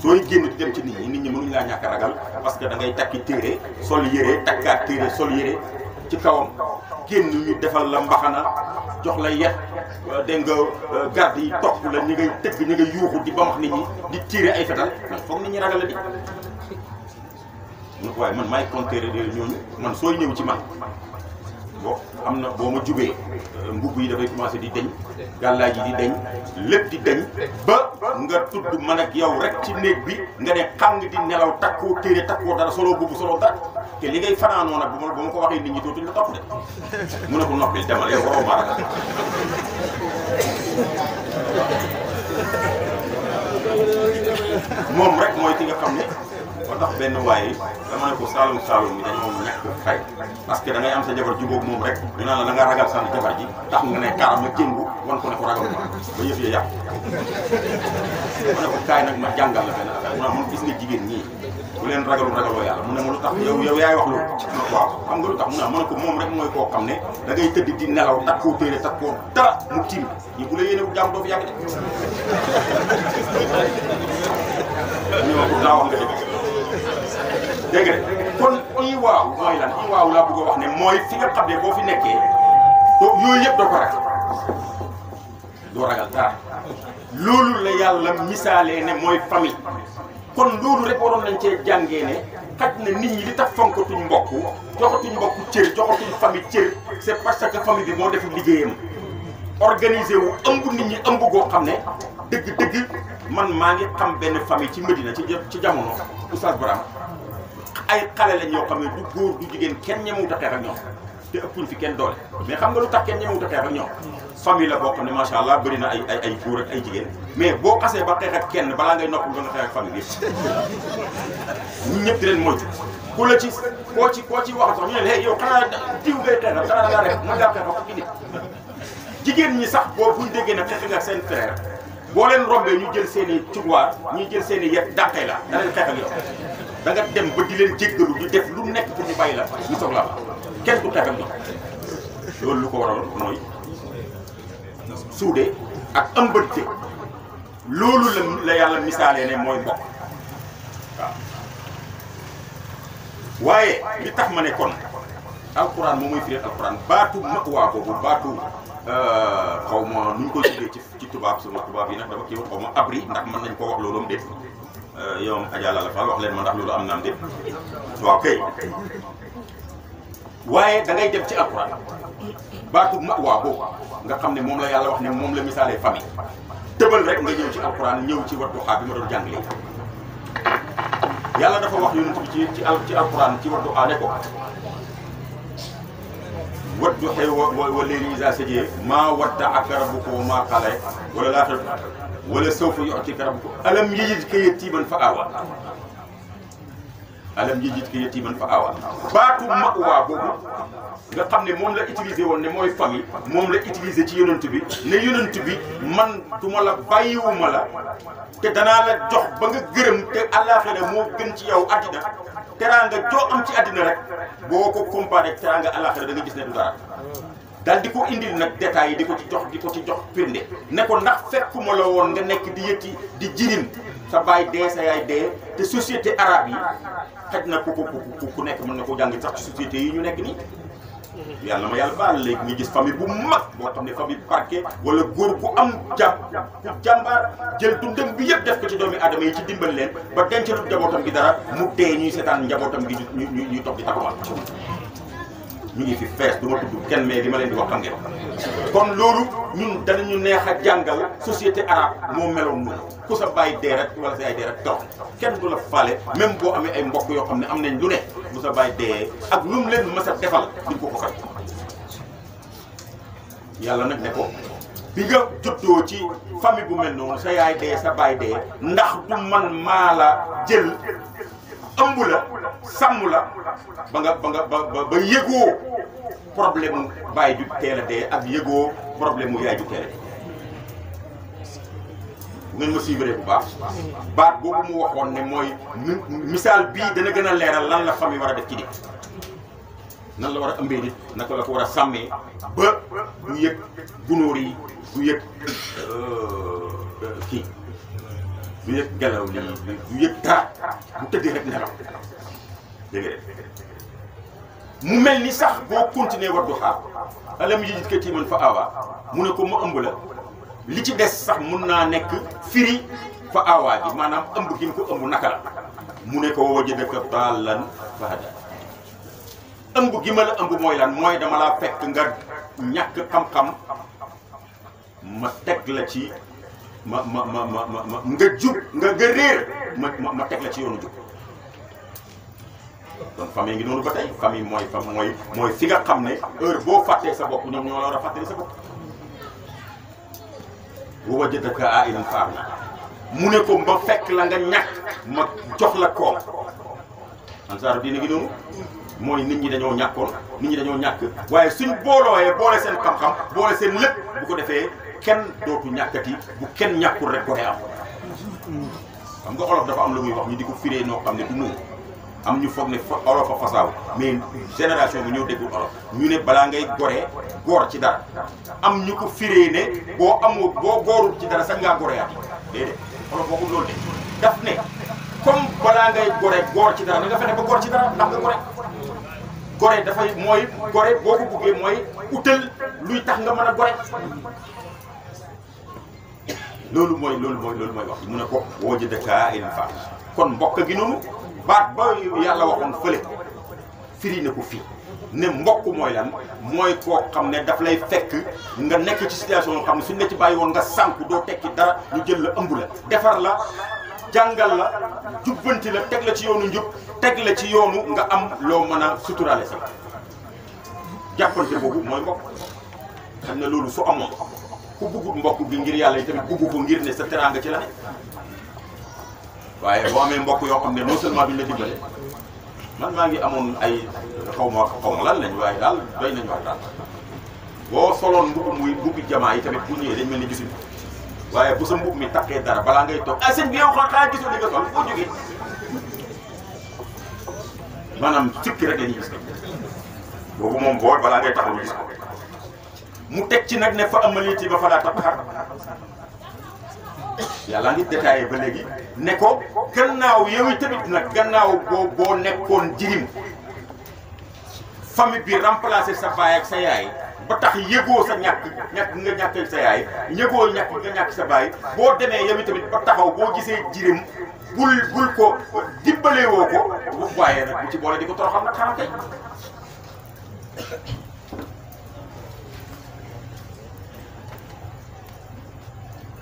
sooy génn di dem ci nit ñi mënuñu laa ñàkk a ragal parce que da ngay takki téere sol yére takkaat téere sol yére ci kawam génn ñu defal la mbaxana jox la yet dégg nga garde yi topp la ñi ngay tëgg ñi ngay yuuxu di ba wax nit ñi di tiire ay fetal foog nit ñi ragal la di mu ne ko waaye man maay contrôler ñooñu man sooy ñëw ci man am na boo ma jubee mbubb yi dafay commencé di deñ gàllaaj yi di deñ lépp di deñ ba nga tudd man ak yow rek ci néeg bi nga ne xam nga di nelaw takkoo téere takkoo dara solo mbubb solo dara te li ngay fanaanoo nag ba ma ko waxee nit ñi dootuñ la topp de mu ne ko noppi demal yow waroo ma ragal moom rek mooy ki nga xam ne ba tax benn waaye dama ne ko Saalum mi dañoo ñàkk fay parce que da ngay am sa jabar jubóog moom rek ñu naan la da nga ragal sa jabar ji tax nga ne kaaram ma jéngu wan ko ne ko ragal ma ba yëf yi yàqu ma ne ko kaay nag ma jàngal la benn affaire mu ne man gis nga jigéen ñii bu leen ragaloo yàlla mu ne ma lu tax yow yaay wax loolu waaw xam nga lu tax mu ne ma ne ko moom rek mooy koo xam ne da ngay tëdd di nelaw takkoo téere takkoo dara mu tiim ñi bu la yéene bu jàmm doo fi yàgg de ñu ma ko daa wax nga dégg nga kon iwaaw mooy lan iwaaw laa bëgg a wax ne mooy fi nga xam ne boo fi nekkee yooyu yëpp doo ko ragal doo ragal dara loolu la yàlla misaalee ne mooy famille kon loolu rek waroon nañ cee jàngee ne xaj na nit ñi li tax fonkatuñ mbokk joxatuñ mbokk cër joxatuñ famille cër c'est parce que famille bi moo def liggéeyam organisé wu ëmb nit ñi ëmb goo xam ne dëgg-dëgg man maa ngi xam benn famille ci Medina ci jamono Oustaz Barham ay xale lañ yoo xam ne du góor du jigéen kenn ñemewut a xeex ak ñoom te ëppuñ fi kenn doole mais xam nga lu tax kenn ñemewut a xeex ak ñoom famille la boo xam ne macha allah bëri na ay góor ak ay jigéen mais boo xasee ba xeex ak kenn balaa ngay nopp nga xeex ak famille yëpp ñun ñëpp di leen moytu ku la ci koo ci wax sax ñu ne hey yow xanaa diw ngay xeexal xanaa da ngaa rek mën ngaa xeexal ak nit jigéen ñi sax boo buñ déggee ne xeex nga seen frère boo leen rombee ñu jël seen i cuguwaar ñuy jël seen i yet dàqee la da leen xeex ak yow da nga dem ba di leen jéggalu di def lu nekk pour ñu bàyyi la ñu soog la kenn du xeex ak ñoom loolu lu ko waral mooy suude ak ëmbëtte loolu la yàlla misaalee ne mooy mbokk waaw waaye li tax ma ne kon alquran moom mooy firi alquran baatu ma'wa boobu baatu xaw ma nu ñu koy tuddee ci tubaab sama tubaab yi nag dafa kii xaw ma abri ndax mën nañ ko wax loolu am déet yow Adja Lalla Fall wax leen ma ndax loolu am na am déet waaw kay waaye da ngay dem ci alquran baatu ma waa boobu nga xam ne moom la yàlla wax ne moom la misaalee famille tëbal rek nga ñëw ci alquran ñëw ci Wadduha bi ma doon jàngale yàlla dafa wax yonent bi ci alquran ci Wadduha ne ko Wadduha wa layli izaa sajaa maa wadda'aka rabbuka wa maa qalaa wala laaxiratu wala sawfa yu'tika rabbuka alam yajidka yatiiman fa aawaa alam yajidka yatiiman fa aawaa baatu ma'waa boobu nga xam ne moom la utilisé woon ne mooy famille moom la utilisé ci yonent bi ne yonent bi man duma la bàyyiwuma la te danaa la jox ba nga gërëm te àllaaxira moo gën ci yow àddina teraanga joo am ci àddina rek boo ko comparé teraanga àllaaxira da nga gis ne du dara daal di ko indil nag détails yi di ko ci jox firnde ne ko ndax fekkuma la woon nga nekk di yëtti di jirim sa baay dee sa yaay dee te société arabe yi xaj na ku nekk mën na ko jàng sax ci société yi ñu nekk nii yàlla ma yàlla baal léegi nga gis famille bu mag boo xam ne famille barke wala góor gu am jàmbaar jël dundam bi yëpp def ko ci doomi aadama yi ci dimbal leen ba dencalu njabootam gi dara mu dee ñuy seetaan njabootam gi ñuy toog di taxawal ñu ngi fi fees du ma tudd kenn mais li ma leen di wax xam ngeen kon loolu ñun danañu neex a jàngal société arabe moo meloon noonu ku sa bàyyi dee rek wala sa yaay dee rek taw kenn du la faale même boo amee ay mbokk yoo xam ne am nañ lu ne bu sa bàyyi dee ak lu mu leen mës a defal duñ ko fay yàlla nag ne ko bi nga juddoo ci famille bu mel noonu sa yaay dee sa baay dee ndax du man maa la jël ëmb la sàmm la ba yëgoo problème mu baay ju teel a dee ak yëgoo problème mu yaay ju teel a dee bu ngeen ma suivre bu baax baat boobu mu waxoon ne mooy misaal bii dana gën a leeral lan la famille war a def ci nit nan la war a ëmbee nit naka la ko war a sàmmee ba du yëg gunóor yi du yëg kii du yëg gelaw li du yëg dara bu tëddee rek nelaw dégg nga mu mel ni sax boo continuer Wadduha alam yajidka yatiiman fa aawaa mu ne ko ma ëmb la li ci des sax mun naa nekk firi fa aawaa ji maanaam ëmb gi mu ko ëmb naka la mu ne ko wajadaka daallan fa hadaa ëmb gi ma la ëmb mooy lan mooy dama laa fekk nga ñàkk xam-xam ma teg la ci nga jub nga réer ma teg la ci yoonu jub donc famille ngi noonu ba tey famille mooy fi nga xam ne heure boo fàttee sa bopp ñoom ñoo la war a fàttali sa bopp wa wajadaka aa'ilan fa aghnaa mu ne ko ma fekk la nga ñàkk ma jox la koom ansaaru diine ngi noonu mooy nit ñi dañoo ñàkkoon nit ñi dañoo ñàkk waaye suñ boolooyee boole seen xam-xam boole seen lépp bu ko defee kenn dootu ñàkkati bu kenn ñàkkul rek ko am xam nga olof dafa am lu muy wax ñu di ko firee noo xam ne du noonu am ñu foog ne olof a fasaaw mais génération bi ñëw déggul olof ñu ne balaa ngay goree góor ci dara am ñu ko firee ne boo góorul ci dara sax ngaa goreyaat déedéet olof waxul loolu de daf ne comme balaa ngay gore góor ci dara da nga fexe ba góor ci dara ndax nga gore dafay mooy gore boo ko buggee mooy utal luy tax nga mën a gore loolu mooy wax mu ne ko wajadaka aa'ilan fa aghnaa kon mbokk gi noonu baat ba yàlla waxoon fële firi na ko fii ne mbokk mooy lan mooy koo xam ne daf lay fekk nga nekk ci situation yoo xam ne suñ la ci bàyyi woon nga sànku doo tekki dara ñu jël la ëmb la defar la jàngal la jubbanti la teg la ci yoonu njub teg la ci yoonu nga am loo mën a suturaale sa jàppante boobu mooy mbokk xam ne loolu su amoon ku buggut mbokk bi ngir yàlla yi tamit bugg ko ngir ne sa teraanga ci la ne waaye boo amee mbokk yoo xam ne non seulement duñ la dimbale man maa ngi amoon ay xaw ma lan lañ waaye daal doy nañu wax daal boo soloon mbubbi jamaa yi tamit bu ñëwee dañ mel ni gisuñu waaye bu sa mbub mi takkee dara balaa ngay toog ah sëñ bi yow xanaa gisoo li nga sol foo jógee maanaam sikki rek la ñuy gis boobu moom bool balaa ngay taxaw ñu gis ko mu teg ci nag ne fa amal yatiima falaa taqhar yàlla ngi détaillé ba léegi ne ko gannaaw yow tamit nag gannaaw boo nekkoon jirim famille bi remplacé sa baay ak sa yaay ba tax yëgoo sa ñàkk nga ñàkk sa yaay yëgoo ñàkk nga ñàkk sa baay boo demee yow tamit ba taxaw boo gisee jirim bul ko dimbalee woo ko waaye nag bu ci boole di ko toroxal nag xanaa kay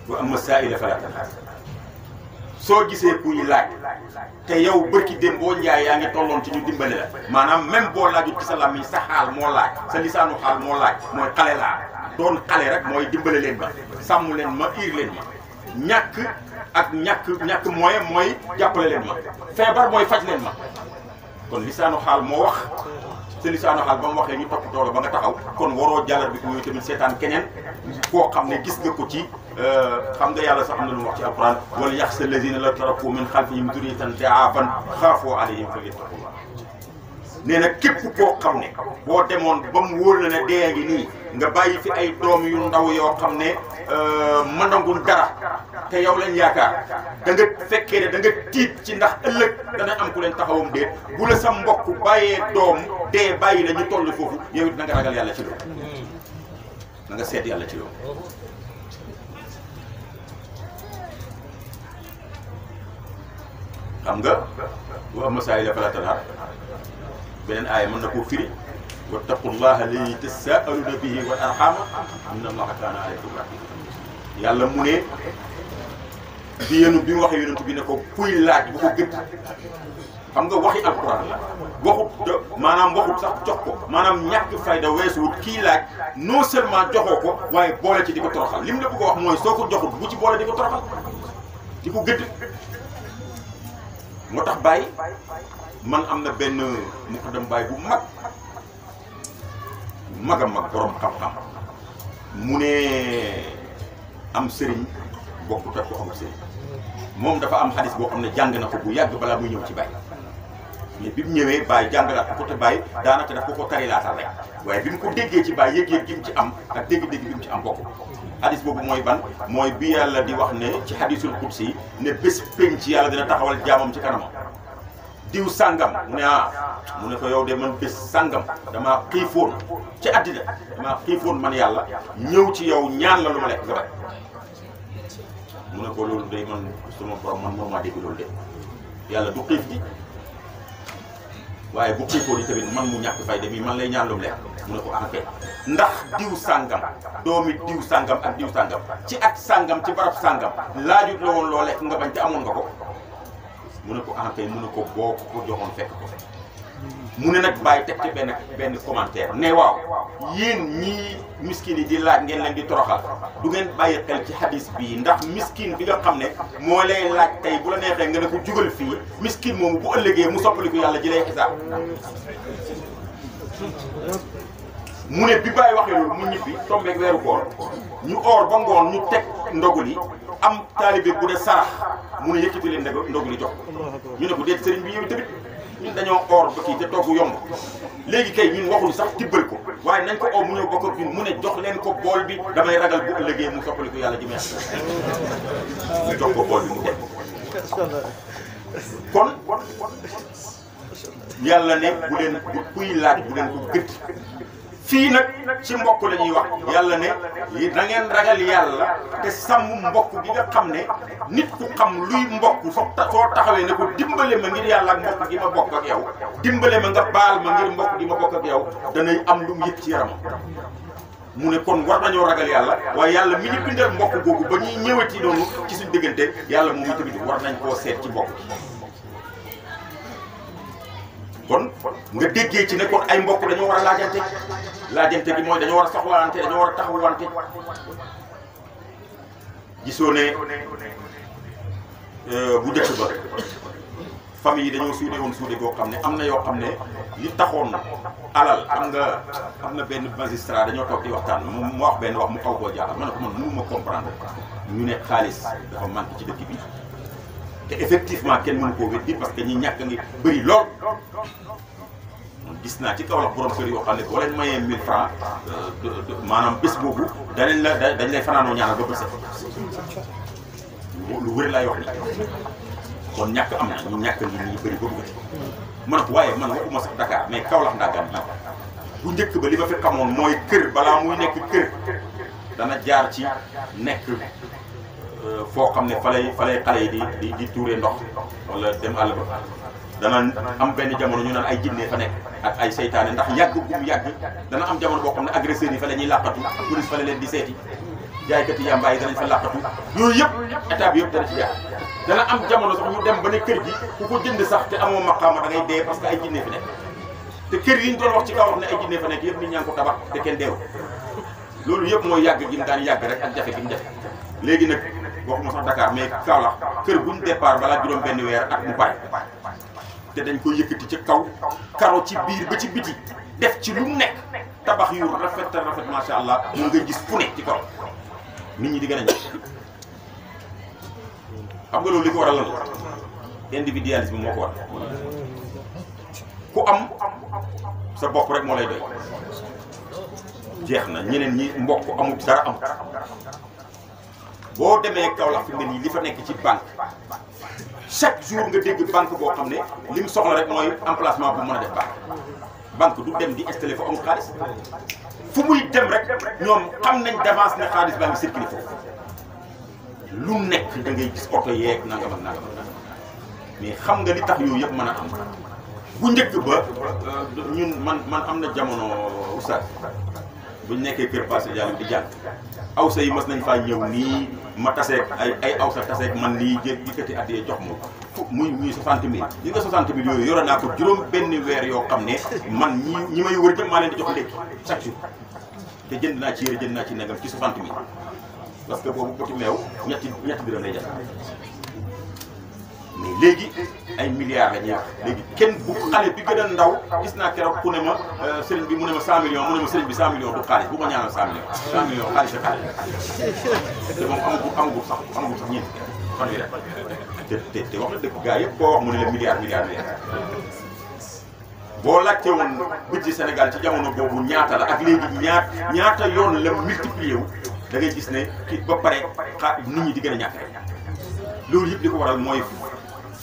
wa amma saa'ila falaa tanhar soo gisee kuy laaj te yow bërki dem boo njaay yaa ngi tolloon ci ñu dimbale la maanaam même boo laajut ci sa làmmiñ sa xaal moo laaj sa lisaanu xaal moo laaj mooy xale laa doon xale rek mooy dimbale leen ma sàmm leen ma iir leen ma ñàkk moyen mooy jàppale leen ma feebar mooy faj leen ma kon lisaanu xaal moo wax sa lisaanu xaal ba mu waxee ñu topp toolo ba nga taxaw kon waroo jàllar bi ko yooyu tamit seetaan keneen koo xam ne gis nga ko ci xam nga yàlla sax am na lu mu wax ci alquran wala yaxsha allazina la taraku min xalfihim durriyatan di'afan xaafu alayhim falyattaqullah nee na képp koo xam ne boo demoon ba mu wóor la ne dee ngi nii nga bàyyi fi ay doom yu ndaw yoo xam ne mënagul dara te yow lañ yaakaar da nga fekkee ne da nga tiit ci ndax ëllëg dana am ku leen taxawam déet bu la sa mbokk bàyyee doom dee bàyyi la ñu toll foofu yow it na nga ragal yàlla ci loolu na nga seet yàlla ci loolu xam nga wa amma saa'ila falaa tanhar beneen aaya mën na koo firi wattaqullaha allazii tasaaluuna bihi wal arhama inna allaha kaana alaykum raqiiba yàlla mu ne bi mu waxee yonent bi ne ko kuy laaj bu ko gëdd xam nga waxi alquran la waxut maanaam waxut sax jox ko maanaam ñàkk fayda weesuwut kii laaj non seulement joxoo ko waaye boole ci di ko toroxal lim la bëgg a wax mooy soo ko joxut bu ci boole di ko toroxal di ko gëdd moo tax Baye man am na benn muqaddam Baye bu mag a mag borom xam-xam mu ne am sëriñ bokkut ak ko amul sëriñ moom dafa am xadis boo xam ne jàng na ko bu yàgg balaa muy ñëw ci Baye mais bi mu ñëwee Baye jàngalaat ko te Baye daanaka daf ko tarilaatal rek waaye bi mu ko déggee ci Baye yëg-yëg gi mu ci am ak dégg-dégg bi mu ci am bokk xadis boobu mooy ban mooy bi yàlla di wax ne ci xadisul qudsi ne bés penc ci yàlla dina taxawal jaamam ci kanamam diw sàngam mu ne mu ne ko yow de man bés sàngam damaa xiifoon ci àddina damaa xiifoon man yàlla ñëw ci yow ñaan la lu ma lekk nga bay mu ne ko loolu day man sama borom man moo maa dégg loolu de yàlla du xiif ji waaye bu xiifoon yi tamit man mu ñàkk fay de mi man lay ñaan lu mu lekk mu ne ko enquête ndax diw sàngam doomi diw sàngam ak diw sàngam ci at sàngam ci barab sàngam laajut la woon loo lekk nga bañ te amoon nga ko mu ne ko enquête mu ne ko boo ko joxoon fekk ko mu ne nag bàyyi teg ci benn commentaire ne waaw yéen ñii miskin yi di laaj ngeen leen di toroxal du ngeen bàyyi xel ci hadis bii ndax miskin bi nga xam ne moo lay laaj tey bu la neexee nga ne ko jugal fii miskin moomu bu ëllëgee mu soppaliku yàlla ji lay xisaab mu ne bi bàyyi waxee loolu mu ñibbi tombeeg weeru koor ñu oor ba ngoon ñu teg ndogu li am taalibe bu de sarax mu ne yëkkati leen ndogu li jox ñu ne ko déet sëriñ bi yow tamit ñun dañoo oor ba kii te togg yomb léegi kay ñun waxuñu sax tibbal ko waaye nañ ko oo mu ñëw bokk ak ñun mu ne jox leen ko bool bi damay ragal bu ëllëgee mu soppali ko yàlla ji meex ñu jox ko bool bi mu teg kon yàlla ne bu leen kuy laaj bu leen ko gëdd fii nag ci mbokk la ñuy wax yàlla ne na ngeen ragal yàlla te sàmm mbokk gi nga xam ne nit ku xam luy mbokk soo taxawee ne ko dimbale ma ngir yàlla ak mbokk gi ma bokk ak yow dimbale ma nga baal ma ngir mbokk gi ma bokk ak yow danay am lu mu yëg ci yaramam mu ne kon war nañoo ragal yàlla waaye yàlla mi ñu bindal mbokk googu ba ñuy ñëwati noonu ci suñ diggante yàlla moom tamit war nañ koo seet ci mbokk kon nga déggee ci ne kon ay mbokk dañoo war a laajante gi mooy dañoo war a soxlawante dañoo war a taxawante gisoo ne bu njëkk ba famille yi dañoo suude woon suude goo xam ne am na yoo xam ne li taxoon alal am na benn magistrat dañoo toog di waxtaan mu wax benn wax mu xaw koo jaaxal ma ne ko man mënu ma comprendre ñu ne xaalis dafa manqué ci dëkk bi te effectivement kenn mënu koo weddi parce que ñi ñàkk ngi bëri lool gis naa ci kaw la borom kër yoo xam ne boo leen mayee 1000 francs maanaam bés boobu dañ lay fanaanoo ñaanal ba bés lu wér laay wax ni kon ñàkk am na ñu ñàkk ngi ñu bëri ba bëgg ma ne ko waaye man waxuma sax Dakar mais Kaolack ndàggaan bi bu njëkk ba li ma fi xamoon mooy kër balaa muy nekk kër dana jaar ci nekk foo xam ne fa lay xale yi di tuuree ndox wala dem àll ba dana am benn jamono ñu naan ay jinne fa nekk ak ay seytaane ndax yàgg gum yàgg dana am jamono boo xam ne agresseurs yi fa la ñuy làqatu police fa la leen di seeti jaaykati yàmbaay yi danañ fa làqatu yooyu yëpp état bi yëpp dana ci jaar dana am jamono sax ñu dem ba ne kër gi ku ko jënd sax te amoo maqaama da ngay dee parce que ay jinne fi nekk te kër yi ñu doon wax ci kaw wax ne ay jinne fa nekk yëpp nit ñaa ngi ko tabax te kenn deew loolu yëpp mooy yàgg gi mu daan yàgg rek ak jafe gi mu jafe léegi nag waxuma sax Dakar mais Kaolack kër buñ départ balaa juróom benn weer ak mu pare te dañ ko yëkkati ci kaw karo ci biir ba ci biti def ci lu mu nekk tabax yu rafet macha allah mun nga gis fu nekk ci kaw nit ñi di gën a ñëw xam nga loolu li ko waral lan la individualisme moo ko war ku am sa bopp rek moo lay doy jeex na ñeneen ñi mbokk amul dara am boo demee Kaolack fi mu ne nii li fa nekk ci banque chaque jour nga dégg banque boo xam ne li mu soxla rek mooy emplacement bu mën a def banque du dem di installé fa amul xaalis fu muy dem rek ñoom xam nañ d'avance ne xaalis baa ngi circulé foofu lu nekk da ngay gis oto yeeg nangam ak nangam mais xam nga li tax yooyu yëpp mën a am bu njëkk ba ñun man am na jamono oustaz buñ nekkee kër passé yàlla di jàng awsa yi mas nañ faa ñëw nii ma taseeg ay awsa taseeg man nii jël dikkati addiyee jox ma muy 60 000 li nga 60 000 yooyu yore naa ko juróom benn weer yoo xam ne man ñi may wër jëm maa leen di jox ndékki chaque jour te jënd naa ci yére jënd naa ci nagam ci 60 000 parce que boobu poti meew ñetti dërëm lay def mais léegi ay milliards la ñuy wax léegi kenn bu xale bi gën a ndaw gis naa keroog ku ne ma sëriñ bi mu ne ma 100 millions mu ne ma sëriñ bi 100 millions du xaalis bu ma ñaanal 100 millions 100 millions xaalis ak xaalis te moom amagul sax ñeent fanweeri te wax na dëgg gaa yëpp koo wax mu ne la milliard boo laajte woon budget Sénégal ci jamono boobu ñaata la ak léegi ñaata yoon la multiplier wu da ngay gis ne kii ba pare nit ñi di gën a ñàkk rek loolu yëpp li ko waral mooy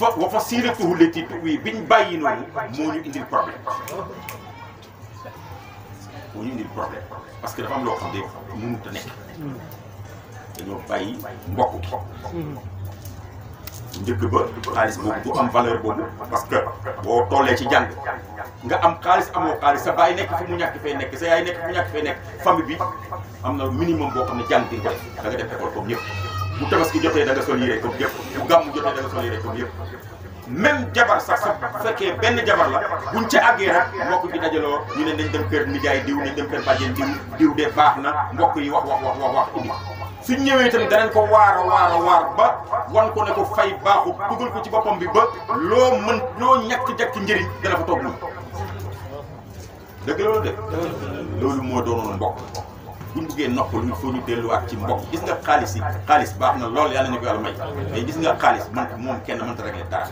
wa fasilatuhu llati tuwi biñ bàyyi noonu moo ñu indil problème parce que dafa am loo xam ne mënut a nekk dañoo bàyyi mbokk gi njëkk ba xaalis boobu du am valeur boobu parce que boo tollee ci jàng nga am xaalis amoo xaalis sa baay nekk fi mu ñàkk fay nekk sa yaay nekk fi mu ñàkk fay nekk famille bi am na minimum boo xam ne jàng di nga def da nga def école comme ñëpp bu tabaski jotee da nga sol yére comme yëpp bu gàmmu jotee da nga sol yére comme yëpp même jabar sax sa fekkee benn jabar la buñ ca àggee rek mbokk bi dajaloo ñu ne nañ dem kër nijaay diw nañ dem kër bàjjen diw de baax na mbokk yi wax indi suñ ñëwee itam danañ ko waar ba wan ko ne ko fay baaxut dugal ko ci boppam bi ba loo ñàkk-jàkk njëriñ dana fa toog lu dëgg loolu de loolu moo doonoon mbokk buñ buggee noppalu il faut ñu delluwaat ci mbokk gis nga xaalis baax na lool yàlla ñu ko yàlla may mais gis nga xaalis moom kenn mënta régler dara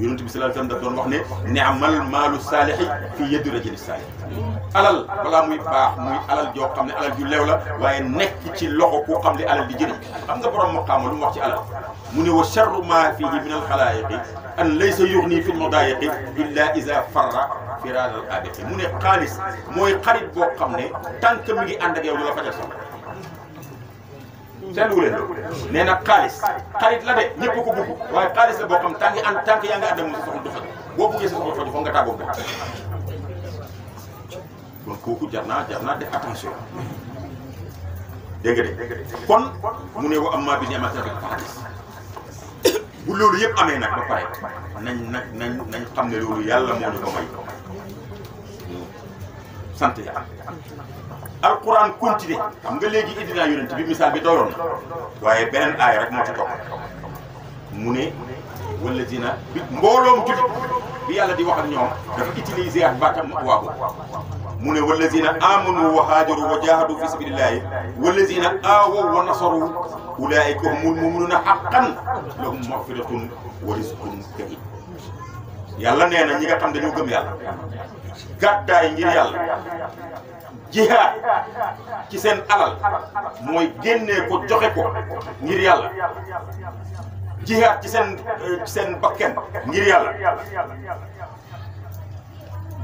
yonent bi sallallahu alayhi wasallam daf doon wax ne ni'mal maalu saalihi fii yadi rajuli saalih alal balaa muy baax muy alal joo xam ne alal ju leew la waaye nekk ci loxo koo xam ne alal di jëriñ xam nga borom maqaama lu mu wax ci alal mu ne wa sharru ma fihi min al xalaayiqi an laysa yughni fi l mudaayiqi illa iza farra firaar al aabiqi mu ne xaalis mooy xarit boo xam ne tànk mi ngi ànd ak yow lu la fajal soxla seetlu leen nee na xarit la de ñëpp ko bëgg waaye xaalis la boo xam tànk yaa ngi ànd ak moom sa soxla du faj boo bëggee sa soxla faju foog nga tàggoo ko kon kooku jar naa def attention dégg nga de kon mu ne wa amma bi ni'mati rabbika fahaddis bu loolu yëpp amee nag ba pare nañ xam ne loolu yàlla moo ñu ko may sant yàlla alquran continué xam nga léegi indi naa yonent bi misaal bi doyoon na waaye beneen aaya rek moo ci topp mu ne wallazina bi mbooloom jullit bi yàlla di wax ak ñoom dafa utiliser ak baatam waabu mu ne wallazina amanu wa haajaru wa jahadu fi sabilillahi wallazina aawaw wa nasaru ulaika humul mu'minuna haqqan lahum maghfiratun wa rizqun karim yàlla nee na ñi nga xam dañoo gëm yàlla gàddaay ngir yàlla jihaad ci seen alal mooy génnee ko joxe ko ngir yàlla jihaad ci seen bakken ngir yàlla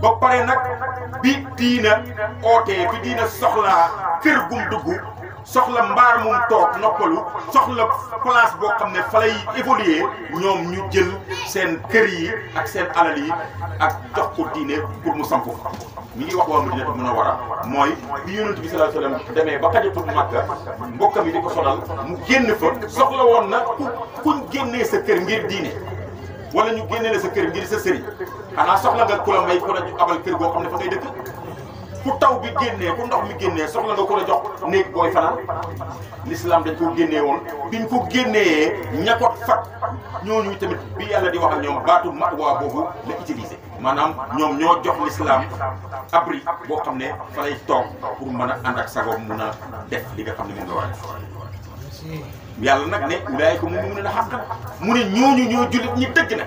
ba pare nag bi diina ootee bi diina soxlaa kër gum dugg soxla mbaar mum toog noppalu soxla place boo xam ne fa lay évoluer ñoom ñu jël seen kër yi ak seen alal yi ak jox ko diine pour mu samp fa mi ngi wax waa Madinatu Munawwara mooy bi yonent bi sallallahu alayhi wasallam demee ba xajatul Makka mbokkam yi di ko sonal mu génn fa soxla woon na kuñ génnee sa kër ngir diine wala ñu génnee la sa kër ngir sa sëriñ xanaa soxla nga ku la may ku la abal kër goo xam ne fa ngay dëkk ku taw bi génnee ku ndox mi génnee soxla nga ku la jox néeg booy fanaan l'islam dañ ko génnee woon biñ ko génnee ñakot fat ñooñu tamit bi yàlla di wax ak ñoom baatu ma'wa boobu la utilisé maanaam ñoom ñoo jox l'islam abri boo xam ne fa lay toog pour mën a ànd ak sagoom mun a def li nga xam ne moom la war a def yàlla nag ne ulaayika hum mu'minuuna haqqan mu ne ñooñu ñoo jullit ñi dëgg na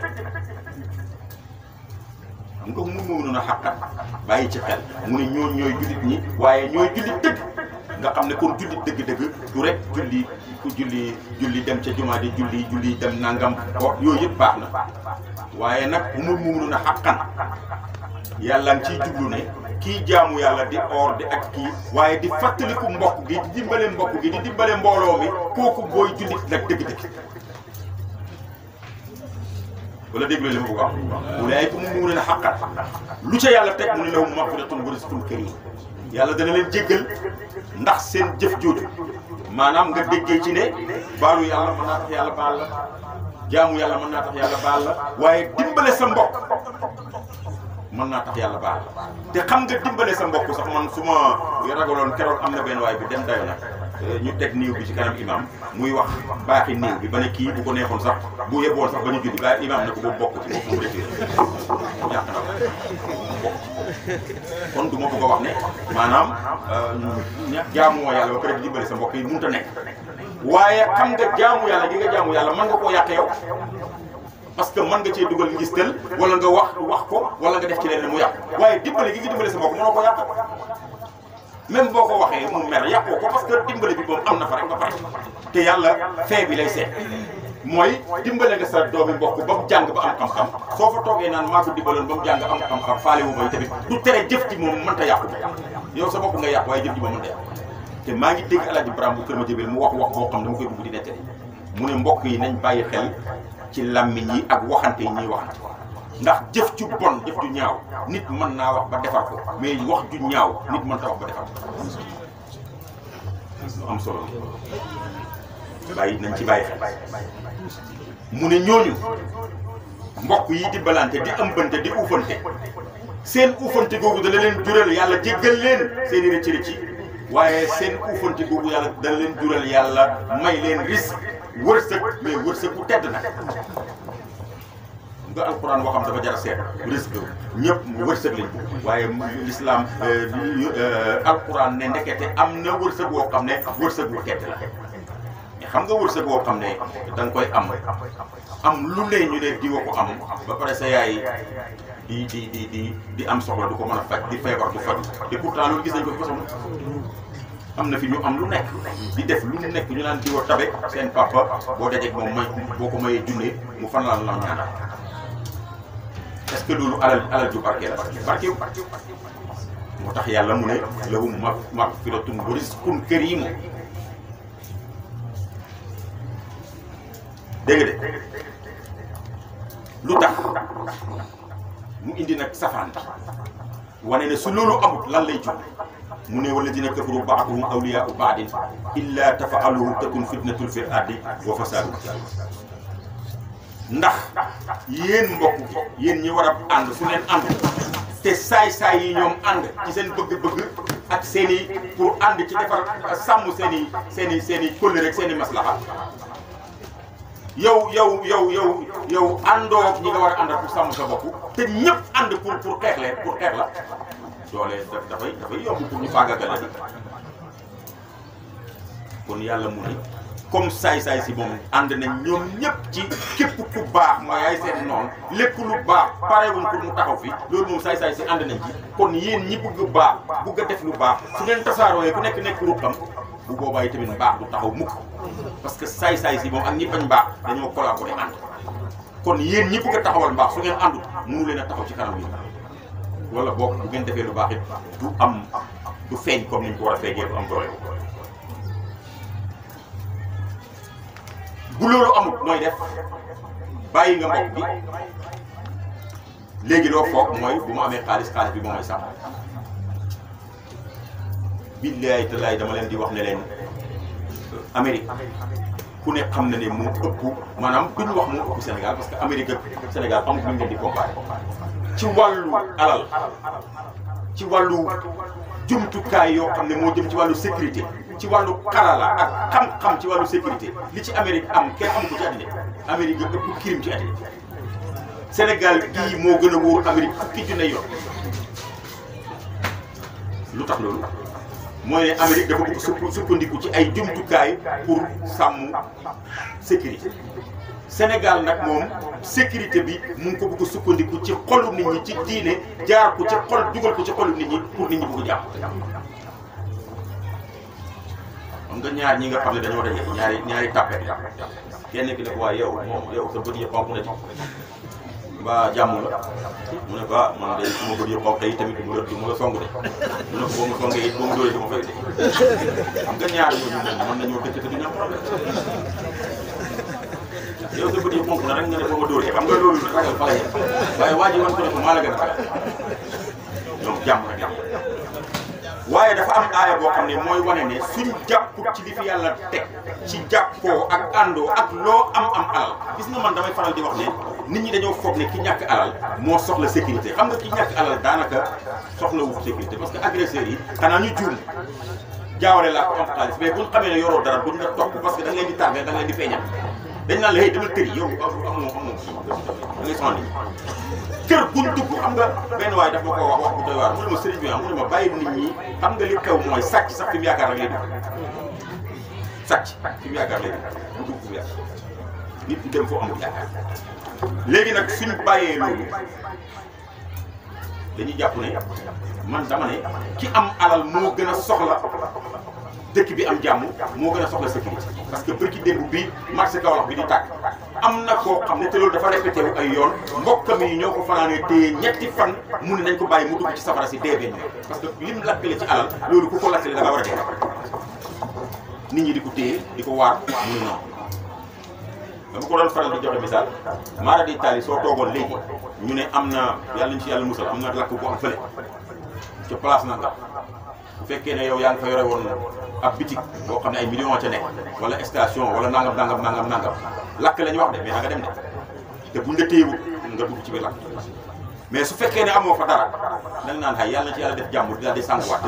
mu ko mu'minuuna haqqan bàyyi ci xel mu ne ñooñu ñooy jullit ñi waaye ñooy jullit dëgg nga xam ne kon jullit dëgg-dëgg du rek julli ku julli dem ca jumaa di julli dem nangam ko yooyu yëpp baax na waaye nag humul mu'minuuna haqqan yàlla ngi ciy jublu ne kii jaamu yàlla di or di ak kii waaye di fàttaliku mbokk gi di dimbale mbokk gi di dimbale mbooloo mi kooku booy jullit nag dëgg-dëgg wala déglu li ma bëgg a wax ulaa'ika humul mu'minuuna haqqan lu ca yàlla teg mu ne lahum maghfiratun wa rizqun kariim yàlla dana leen jéggal ndax seen jëf jooju maanaam nga déggee ci ne baalu yàlla mën naa tax yàlla baal la jaamu yàlla mën naa tax yàlla baal la waaye dimbale sa mbokk mën naa tax yàlla baal la te xam nga dimbale sa mbokk sax man su ma ragaloon keroog am na benn waay bi dem dayo nag ñu teg néew bi ci kanam imam muy wax baaxi néew bi ba ne kii bu ko neexoon sax bu yeboon sax ba ñu julli ba imam ne ko boobu bokk ci moom fu mu retiré ñàkk na bokk kon du ma bëgg a wax ne maanaam jaamoo yàlla ba pare di dimbale sa mbokk yi mënut a nekk waaye xam nga jaamu yàlla gi nga jaamu yàlla mën nga koo yàq yow parce que mën nga cee dugal ngistal wala nga wax ko wala nga def ci leneen mu yàq waaye dimbale gi nga dimbale sa mbokk mënoo ko yàq même boo ko waxee mu mer yàqoo ko parce que dimbale bi moom am na fa rek ba pare te yàlla fee bi lay seet mooy dimbale nga sa doomi mbokk ba mu jàng ba am xam-xam soo fa toogee naan maa ko dimbaloon ba mu jàng am xam-xam faale wu may tamit du tere jëf ci moom mënta yàqu yow sa bopp nga yàqu waaye jëf ji moom mënta yàqu te maa ngi dégg Alaaji Ibrahima bu Kër Madiabel mu wax boo xam dama koy dugg di nettali mu ne mbokk yi nañ bàyyi xel ci làmmiñ yi ak waxante yi ñuy waxante ndax jëf ju bon jëf ju ñaaw nit mën naa wax ba defar ko mais wax ju ñaaw nit mën ta wax ba defar ko am solo bàyyi nañ ci bàyyi xel mu ne ñooñu mbokk yi di balante di ëmbante di uufante seen uufante googu dana leen jural yàlla jéggal leen seen i rëcc waaye seen uufante googu yàlla dana leen jural yàlla may leen risque wërsëg mais wërsëg bu tedd nag nga alquran waxam dafa jar a seet risque ñëpp wërsëg lañ waaye l'islam alquran ne ndekete am na wërsëg boo xam ne wërsëg bu tedd la mais xam nga wërsëg boo xam ne da nga koy am lu ne ñu ne diwa ko am ba pare sa yaay di am soxla du ko mën a faj di feebar du faj te pourtant loolu gis nañ ko fi soxla am na fi ñu am lu nekk di def lu nekk ñu naan diwa tabe seen papa boo dajeeg moom may boo ko mayee junne mu fan la ñaanal est-ce que loolu alal ju barke la barkeewu moo tax yàlla mu ne lahum maghfiratun wa rizqun kariim dégg nga de lu tax mu indi nag safaan wane ne su loolu amut lan lay jur mu ne walladina kafaru ba'duhum awliyaa'u ba'din illa tafa'aluhu takun fitnatun fil ardi wa fasadun ndax yéen mbokk gi yéen ñi war a ànd su leen ànd te saay-saay yi ñoom ànd ci seen bëgg-bëgg ak seen i pour ànd ci defar sàmm seen i kóllëre rek seen i maslaha yow àndoo ñi nga war a àndal pour sàmm sa bopp te ñëpp ànd pour xeex la doole dafay yomb pour ñu faagagal la di kon yàlla mu ne comme saay-saay si moom ànd nañ ñoom ñëpp ci képp ku baax mooy ay seen noonu lépp lu baax parewuñ pour mu taxaw fi loolu moom saay-saay si ànd nañ ci kon yéen ñi bëgg baax bëgg a def lu baax su ngeen tasaarooyee ku nekk ruqam bu boobaa yi tamit baax du taxaw mukk parce que saay-saay si moom ak ñi bañ baax dañoo collaborer ànd kon yéen ñi bëgg a taxawal baax su ngeen àndut mënu leen a taxaw ci kanam yi wala boog bu ngeen defee lu baax it du feeñ comme ni ñu ko war a feeñee du am doole. bu loolu amul nooy def bàyyi nga mbokk bi léegi loo foog mooy bu ma amee xaalis bi moom mooy sàmm. billaay talaay dama leen di wax ne leen Amérique ku ne xam na ne moo ëpp maanaam du ñu wax moo ëpp Sénégal parce que Amérique ak Sénégal amul lu ñu leen di comparé ci wàllu alal ci wàllu jumtukaay yoo xam ne moo jëm ci wàllu sécurité ci wàllu xarala ak xam-xam ci wàllu sécurité li ci Amérique am kenn amu ko ci àddina Amérique nga ëpp crime ci àddina Sénégal gii moo gën a wóor Amérique fukki junne yoon lu tax loolu mooy ne Amérique dafa bëgg sukkandiku ci ay jumtukaay pour sàmm sécurité Sénégal nag moom sécurité bi mu ngi ko bëgg sukkandiku ci xolu nit ñi ci diine jaar ko ci xol dugal ko ci xolu nit ñi pour nit ñi bëgg jàpp. xam nga ñaar ñi nga xam ne dañoo daje ñaari tàppet kenn ki ne ko waaye yow sa bët yi xonk na ci mbaa jàmm la mu ne ko ah man de su ma bët yi xonk tey tamit mu la song de mu ne ko boo ma songee it boo ma dóoree dama fay de xam nga ñaar ñooñu mën nañoo dëkk te du ñu am problème yow sa bët yi xonk na rek nga ne boo ma dóoree xam nga loolu ragal fa la yem waaye waa ji wan ko ne ko maa la gën a ragal ñoom jàmm rek jàmm waaye dafa am aaya boo xam ne mooy wane ne suñ jàpput ci li fi yàlla teg ci jàppoo ak àndoo ak loo am alal gis nga man damay faral di wax ne nit ñi dañoo foog ne ki ñàkk alal moo soxla sécurité xam nga ki ñàkk alal daanaka soxla wu sécurité parce que agresseurs yi xanaa ñu juum jaawale laa ko am xaalis mais buñ xamee ne yoroo dara buñ la topp parce que da nga leen di tardé da nga leen di feeñal dañ naan la hey dama tëri yow amoo da ngay sonal nit ñi kër guñ dugg xam nga benn waaye daf ma ko wax bu doy waar mu ne ma sëriñ bi mu ne ma bàyyi nit ñi xam nga li xew mooy sàcc sax fi mu yaakaar rek lay dugg sàcc fi mu yaakaar lay dugg bu dugg fi mu yaakaar nit ñi dem foo amul yaakaar léegi nag suñu bàyyee loolu dañuy jàpp ne man dama ne ki am alal moo gën a soxla dëkk bi am jàmm moo gën a soxla sécurité parce que bërki démb bi marché Kaolack bi di tàkk am na koo xam ne te loolu dafa répété wu ay yoon mbokkam yi ñoo ko fanaanee téye ñetti fan mu ne nañ ko bàyyi mu dugg ci safara si dee benn parce que lim lakkale ci alal loolu ku ko lakkale da nga war a dee nit ñi di ko téye di ko waar mu ne noonu dama ko doon faral di joxe misaal maara di taali soo toogoon léegi ñu ne am na yàlla ñu ci yàlla musal am na lakk bu am fële ca place na nga bu fekkee ne yow yaa ngi fa yore woon ab bitik boo xam ne ay millions ca nekk wala station wala nangam lakk la ñu wax de mais da nga dem de te buñ la téyewu nga dugg ci biir lakk mais su fekkee ne amoo fa dara da nga naan xay yàlla na ci yàlla def jàmm daal di sànguwaat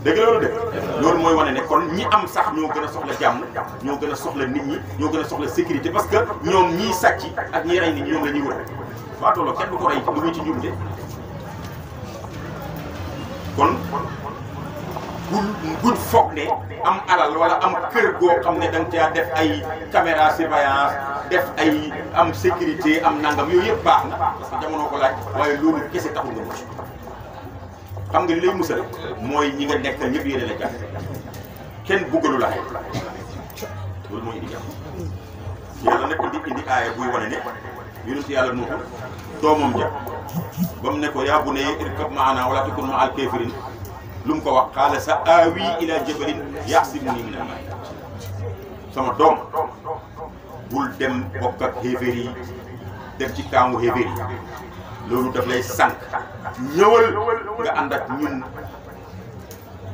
dëgg loolu de loolu mooy wane ne kon ñi am sax ñoo gën a soxla jàmm ñoo gën a soxla nit ñi ñoo gën a soxla sécurité parce que ñoom ñii sàcc ak ñi rey nit ñi ñoom la ñuy wër faatoloo kenn du ko rey lu muy ci njumte kon buñ foog ne am alal wala am kër goo xam ne da nga caa def ay caméra surveillance def ay am sécurité am nangam yooyu yëpp baax na parce que jamono ko laaj waaye loolu kese taxul nga mucc xam nga li lay musal mooy ñi nga nekkal ñëpp yéene la jàpp kenn bëggalu la xëy loolu mooy indi jàpp yàlla nag indi aaya buy wane ne yonent yàlla Nuuhu doomam ja ba mu ne ko yaa bunayya irkab ma'anaa wala takun ma'al kaafiriin lu mu ko wax qaala sa aawi ila jabalin ya'simunii minal maa sama doom bul dem bokk ak xéeféer yi dem ci kaamu xéeféer yi loolu daf lay sànq ñëwal nga ànd ak ñun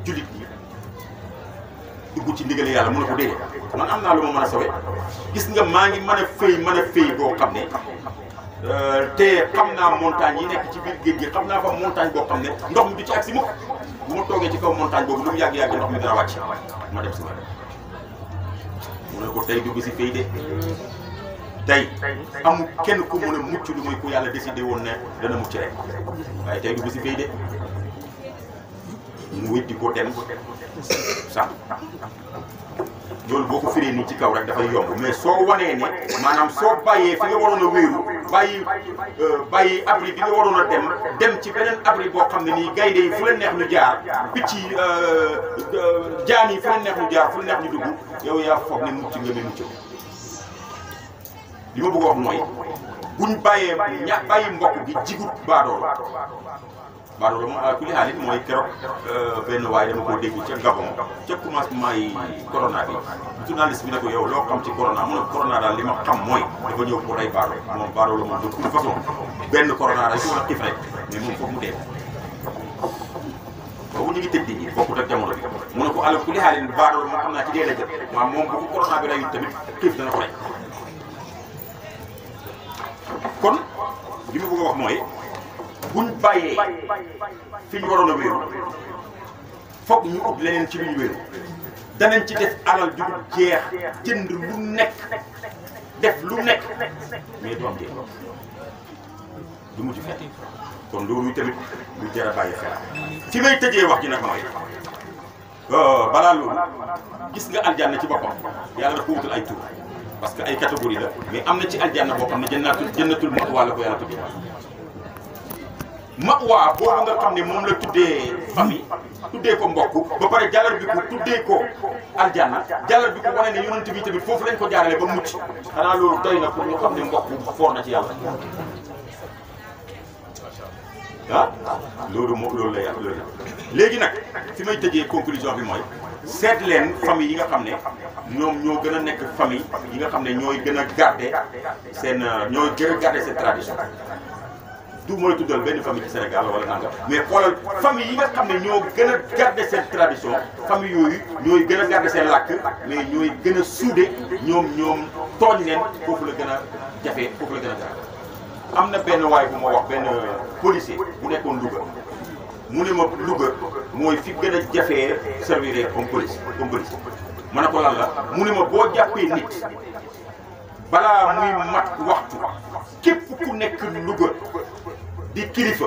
jullit yi dugg ci ndigal yàlla mun na ko déedéet man am naa lu ma mën a sawe gis nga maa ngi mën a fay boo xam ne te xam naa montagne yi nekk ci biir géej gi xam naa fa montagne boo xam ne ndox mi du ci agsi mukk bu ma toogee ci kaw montagne boobu lu mu yàgg-yàgg ndox mi dana wàcc ma dem si ma mu ne ko tey dugg si fay de tey amul kenn ku mën a mucc lu muy ku yàlla décidé woon ne dana mucc rek waaye tey dugg si fay de mu wéddi ko dem sax loolu boo ko firee nii ci kaw rek dafay yomb mais soo wanee ne maanaam soo bàyyee fi nga waroon a wéeru bàyyi abri bi nga waroon a dem ci beneen abri boo xam ne nii gaynde yi fu leen neex ñu jaar picc yi jaan yi fu leen neex ñu jaar fu leen neex ñu dugg yow yaa foog ne mucc nga mais mucc li ma bëgg a wax mooy buñ bàyyee bàyyi mbokk gi jigut baadoolo baadoolo moom ku li xaalit mooy keroog benn waaye dama ko dégg ca Gabon ca commencement yi corona bi journaliste bi ne ko yow loo xam ci corona mu ne corona daal li ma xam mooy dafa ñëw pour rey baadoolo moom baadoolo moom de toute façon benn corona rek wala xiif rek mais moom foog mu dee boobu ñu ngi tëj nit ñi bokkut ak jamono bi mu ne ko alors ku li xaalit baadoolo moom xam naa ci dee la jëm waaw moom bu ko corona bi reyut tamit xiif dana ko rey kon li ma bëgg a wax mooy buñ bàyyee fi ñu waroon a wéeru foog ñu ut leneen ci lu ñu wéeru danañ ci def alal ju jeex jënd lu nekk def lu nekk mais du am jeex du mujj fekk kon loolu tamit lu jar a bàyyi xel ci may tëjee wax ji nag mooy balaa loolu gis nga aljanna ci boppam yàlla dafa wutal ay tur parce que ay catégorie la mais am na ci aljanna boo xam ne jannatul ma'wa la ko yàlla tuddee ma'wa boobu nga xam ne moom la tuddee famille tuddee ko mbokk ba pare jàllar bi ko tuddee ko aljanna jàllar bi ko wane ne yonent bi tamit foofu lañ ko jaarale ba mucc xanaa loolu doy na pour ñu xam ne mbokk foor na ci yàlla ah loolu moom loolu la yàlla loolu léegi nag fi may tëjee conclusion bi mooy seet leen famille yi nga xam ne ñoom ñoo gën a nekk famille yi nga xam ne ñooy gën a garder seen ñooy gën a garder seen tradition du mooy tuddal benn famille ci Sénégal wala nangam mais xoolal famille yi nga xam ne ñoo gën a garder seen tradition famille yooyu ñooy gën a garder seen làkk mais ñooy gën a soudé ñoom tooñ leen foofu la gën a jafe foofu la gën a garder. am na benn waay bu ma wax benn policier bu nekkoon Louga mu ne ma Louga mooy fi gën a jafee servir comme police ma ne ko lan la mu ne ma boo jàppee nit balaa muy mat waxtu képp ku nekk Louga di kilifa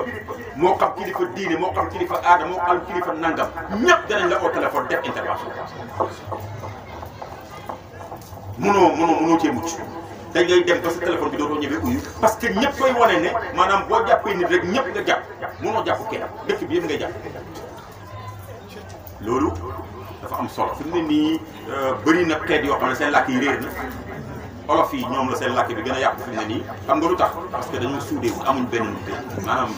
moo xam kilifa diine moo xam kilifa aada moo xam kilifa nangam ñëpp danañ la au téléphone def intervention mënoo cee mucc da ngay dem ba sa téléphone bi dootoo ñëwee uyu parce que ñëpp koy wane ne maanaam boo jàppee nit rek ñëpp nga jàpp mënoo jàpp kenn dëkk bi yëpp ngay jàpp loolu dafa am solo fi mu ne nii bëri na xeet yoo xam ne seen làkk yi réer na olof yi ñoom la seen làkk bi gën a yàqu fi mu ne nii xam nga lu tax parce que dañoo suudee amuñ benn nit maanaam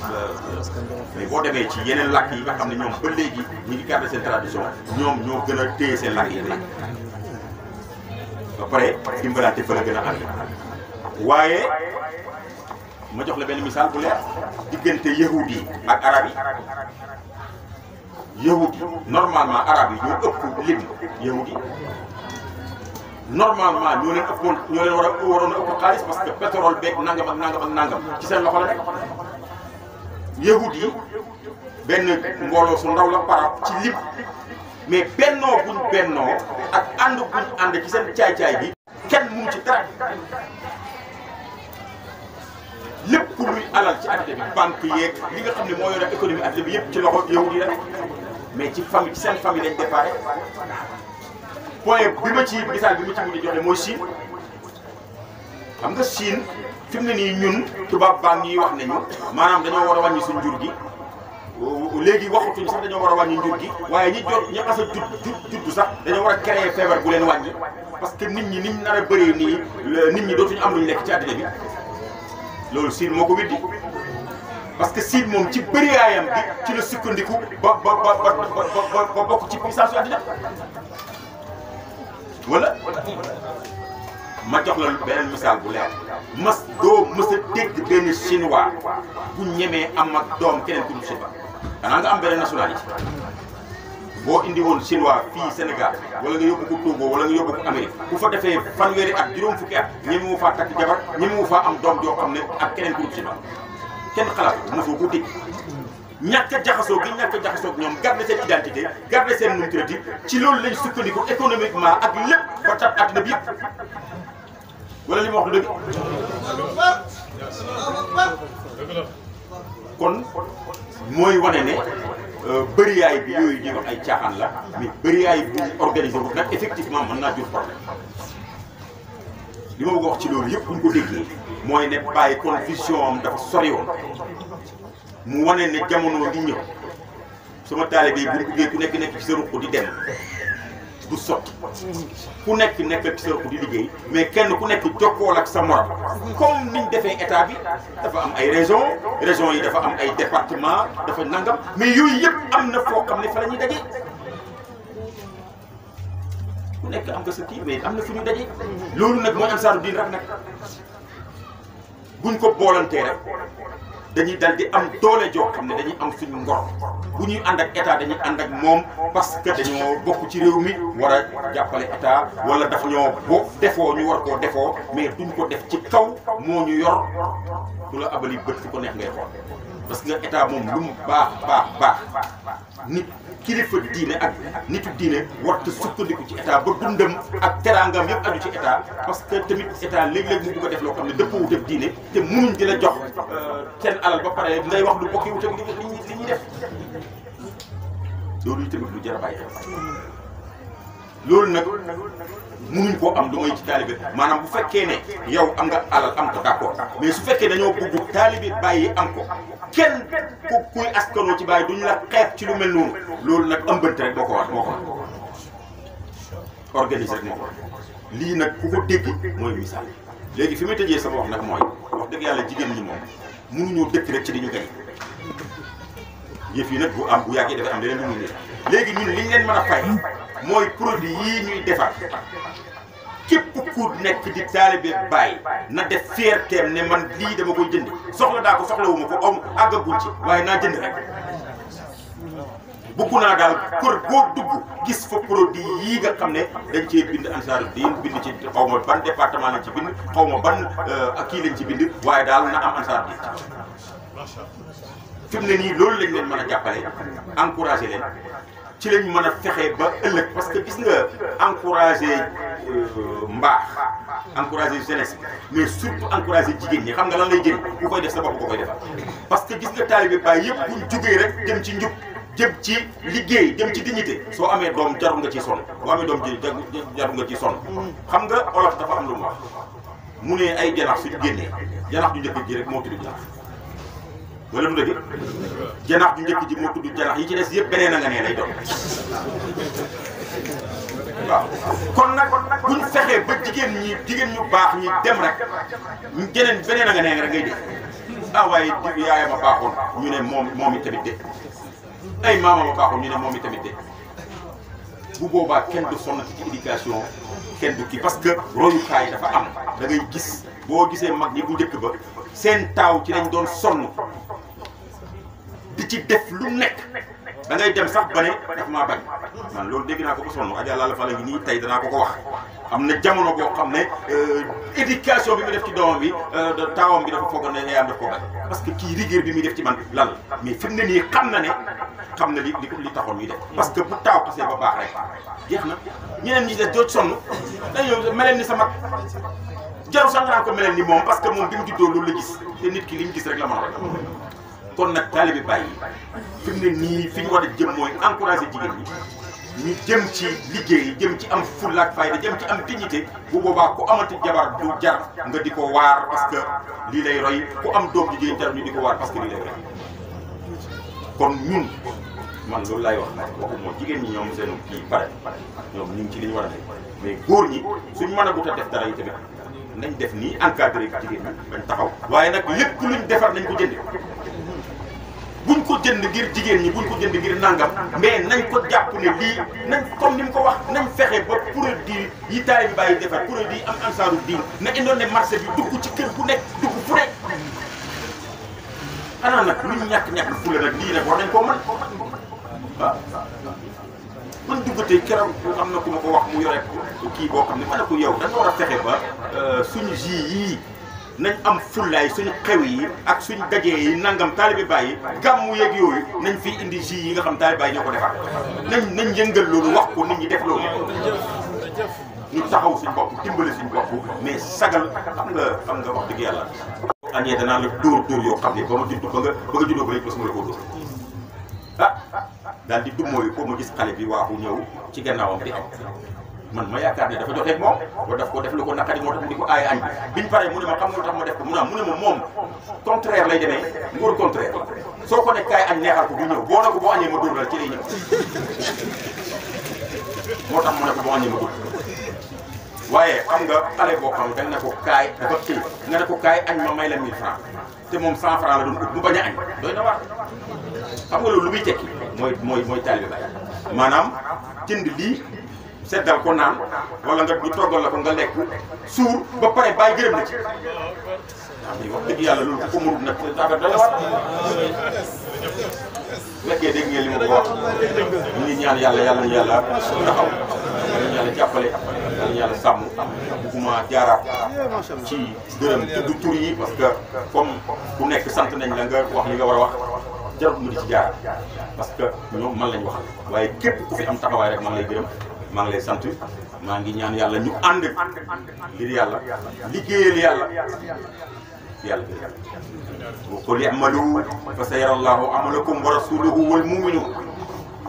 mais boo demee ci yeneen làkk yi nga xam ne ñoom ba léegi ñu ngi garder seen tradition ñoom ñoo gën a téye seen làkk yi léegi ba pare dimbalante fa la gën a ànd waaye ma jox la benn misaal bu leer diggante yahud yi ak arab yi yahud yi normalement arab yi ñoo ëpp lim yahud yi normalement ñoo leen waroon a ëpp xaalis parce que pétrole beeg nangam ak nangam ak nangam ci seen loxo la nekk yahud yi benn mbooloo su ndaw la par ci lim mais bennoo buñ ak ànd buñ ànd ci seen caay-caay bi kenn mënu ci dara lépp luy alal ci àddina bi banque yeeg li nga xam ne moo yore économie àddina bi yëpp ci loxo yahud yi la mais ci famille ci seen famille lañ déparé point bi ma ci misaal bi ma ci mën a joxe mooy Chine xam nga Chine fi mu ne nii ñun tubaab baa ngi wax nañu maanaam dañoo war a wàññi suñ njur gi léegi waxatuñ sax dañoo war a wàññi njur gi waaye ñi xas a judd sax dañoo war a créer feebar bu leen wàññi parce que nit ñi niñ nar a bëree nii nit ñi dootuñu am luñ lekk ci àddina bi loolu Chine moo ko weddi parce que Chine moom ci bëriwaayam bi ci la sukkandiku ba bokk ci puissance yu àddina wala ma jox la beneen misaal bu leer doo mës a dégg benn chinois bu ñemee am ak doom keneen ku dul chinois xanaa nga am beneen nationalité boo indi woon chinois fii Sénégal wala nga yóbbu ko Togo wala nga yóbbu ko Amérique bu fa defee fanweeri at juróom fukki at ñemewu faa takk jabar ñemewu faa am doom joo xam ne ak keneen ku dul chinois kenn xalaat mosoo ko dégg ñàkk a jaxasoo gi ñàkk a jaxasoo ak ñoom garder seen identité garder seen numéroté ci loolu lañ sukkandiku économiquement ak lépp ba tax àddina bi yëpp wala li ma wax du dëgg kon mooy wane ne bëriyaay bi yooyu ñuy wax ay caaxaan la mais bëriyaay bu organisé wu nag effectivement mën naa jur problème li ma bëgg a wax ci loolu yëpp bu ñu ko déggee mooy ne bàyyi kon vision am dafa sori woon mu wane ne jamono ngi ñëw sama taalibe yi bu ñu buggee ku nekk ci sa ruq di dem du sotti ku nekk nekkal ci sa ruq di liggéey mais kenn ku nekk jokkool ak sa morom comme niñ defee état bi dafa am ay régions yi dafa am ay département dafa nangam mais yooyu yëpp am na foo xam ne fa la ñuy daje ku nekk am nga sa kii mais am na fu ñu daje loolu nag mooy ansaaru diin rek nag buñ ko boolantee rek dañuy dal di am doole joo xam ne dañuy am suñu ngor bu ñuy ànd ak état dañuy ànd ak moom parce que dañoo bokk ci réew mi war a jàppale état wala dafa ñoo defoo ñu war koo defoo mais duñ ko def ci kaw moo ñu yor du la abali bët fu ko neex ngay xool parce que état moom lu mu baax nit kilifa diine ak nitu diine warta sukkandiku ci état ba dundam ak teraangam yëpp aju ci état parce que tamit état léeg-léeg mu bugg a def loo xam ne dëppoo wut ak diine te munuñ di la jox seen alal ba pare ngay wax lu bokki wut ak li ñuy def loolu tamit lu jar a bàyyi xel loolu nag munuñ koo am du may ci taalibe maanaam bu fekkee ne yow am nga alal am ko d'accord mais su fekkee dañoo bëgg taalibe bàyyi am ko kenn kuy askanoo ci bàyyi duñ la xeeb ci lu mel noonu loolu nag ëmbante rek moo ko war organiser rek moo ko war lii nag ku ko dégg mooy misaal léegi fi may tëjee sama wax nag mooy wax dëgg yàlla jigéen ñi moom mënuñoo dëkk rek ci di ñu gañ yëf yi nag bu yàggee dafay am leneen lu muy léegi ñun liñ leen mën a fay mooy produit yii ñuy defar képp ku nekk di taalibe bàyyi na def fierteem ne man lii dama koy jënd soxla daa ko soxlawuma ko am àggaguñ ci waaye naa jënd rek bëgg naa daal kër boo dugg gis fa produit yii nga xam ne dañ cee bind Ansaaru Diin bind ci xaw ma ban département lañ ci bind xaw ma ban kii lañ ci bind waaye daal na am Ansaaru Diin fi mu ne nii loolu lañ leen mën a jàppale encouragé leen ci lañ mën a fexe ba ëllëg parce que gis nga encouragé mbaax encouragé jeunesse mais surtout encouragé jigéen ñi xam nga lan lay jëriñ ku koy def sa bopp ko koy defal parce que gis nga taalibe Baay yëpp buñ jugee rek jëm ci njub jëm ci liggéey jëm ci dignité soo amee doom jarul nga ci sonn boo amee doom jarul nga ci sonn xam nga olof dafa am lu mu wax mu ne ay janax suñu génnee janax ju njëkk ji rek moo tudd janax wala du dëgg janax ju njëkk ji moo tudd janax yi ci des yëpp beneen a nga nee lay doon waaw kon nag buñ fexee ba jigéen ñu baax ñi dem rek beneen a nga nee rek ngay def ah waaye yaayam a baaxoon ñu ne moom it tamit de ay maamam a baaxoon ñu ne moom it tamit de bu boobaa kenn du sonn ci éducation kenn du kii parce que royukaay dafa am da ngay gis boo gisee mag ñi bu njëkk ba seen taaw ci lañ doon sonn di ci def lu nekk da ngay dem sax ba ne daf maa bañ man loolu dégg naa ko sonn Adja Lalla Fall ngi nii tey danaa ko wax am na jamono boo xam ne éducation bi muy def ci doomam bi taawam bi dafa foog ne yaayam daf ko bañ parce que kii rigueur bi muy def ci man lan mais fi mu ne nii xam na li taxoon muy def parce que bu taaw xasee ba baax rek jeex na ñeneen ñi des doo sonn dañoo meleen ni sa mag jaru sax nga ko meleen ni moom parce que moom bi mu juddoo loolu la gis te nit ki li mu gis rek la mën a kon nag taalibe Baay fi mu ne nii fi ñu war a jëm mooy encouragé jigéen ñi ñu jëm ci liggéey jëm ci am fulla ak fayda jëm ci am dignité bu boobaa ku amati jabar du jar nga di ko waar parce que lii lay roy ku am doom jigéen jar ñu di ko waar parce que lii lay roy kon ñun man loolu laay wax nag waxu moo jigéen ñi ñoom seen kii pare ñoom ñu ngi ci li ñu war a def mais góor ñi suñ mën a gut a def dara yi tamit nañ def nii encadré jigéen ñi bañ taxaw waaye nag lépp luñ defar nañ ko jënd buñ ko jënd ngir jigéen ñi buñ ko jënd ngir nangam mais nañ ko jàpp ne lii nañ comme ni mu ko wax nañ fexe ba produit yi taalibe Baay defar produit yi am Ansaaru Diin na indoon ne marché bi dugg ci kër bu nekk dugg fu nekk xanaa nag luñ ñàkk fula nag lii nag war nañ koo mën waaw buñ duggatee keroog am na ku ma ko wax mu yore kii boo xam ne ma ne ko yow da nga war a fexe ba suñu jus yii nañ am fullaay suñu xew yi ak suñu dajee yi nangam taalibe Baay yi gàmmu yeeg yooyu nañ fi indi jus yi nga xam taalibe Baay ñoo ko defar nañ yëngal loolu wax ko nit ñi def loolu ñu taxaw suñu bopp dimbale suñu bopp mais sagal xam nga wax dëgg yàlla añee danaa la dóor yoo xam ne ba nga juddoo ba léegi basuma la koo dóor daal di dummóoyu ko ma gis xale bi waaxu ñëw ci gannaawam di añ man ma yaakaar ne dafa joteeg moom ba daf ko def lu ko naqari moo tax mu di ko aay añ bi biñ paree mu ne ma xam nga lu tax ma def ko mu ne ma moom contraire lay demee ngóor contraire soo ko nekk kaay añ neexal ko bu ñëw boo na ko boo añee ma dóor la ci lay ñëw moo tax mu ne ko boo añee ma gudd waaye xam nga xale boo xam ne danga ne ko kaay dafa kii nga ne ko kaay añ ma may la 1000 francs te moom 100 francs la doon ut mu bañ a añ doy na waar xam nga loolu lu muy tekki mooy taalibe Baay maanaam jënd lii seddal ko naan wala nga ñu toggal la ko nga lekk suur ba pare Baay gërëm na ci waaw wax dëgg yàlla loolu ku ko mënut nag affaire doy na waar fekkee dégg ngeen li ma ko wax ñu ngi ñaan yàlla ñu yàlla taxaw yàlla ñu yàlla jàppale yàlla ñu yàlla sàmm bugguma jaaraat ci gërëm tudd tur yi parce que comme ku nekk sant nañ la nga wax li nga war a wax jarut mu di ci jaaraat parce que ñoom man lañ waxal waaye képp ku fi am taxawaay rek maa ngi lay gërëm maa ngi lay sant maa ngi ñaan yàlla ñu ànd ngir yàlla liggéeyal yàlla wa qul i'malu fa sayara Allahu amalakum wa rasuluhu wal mu'minun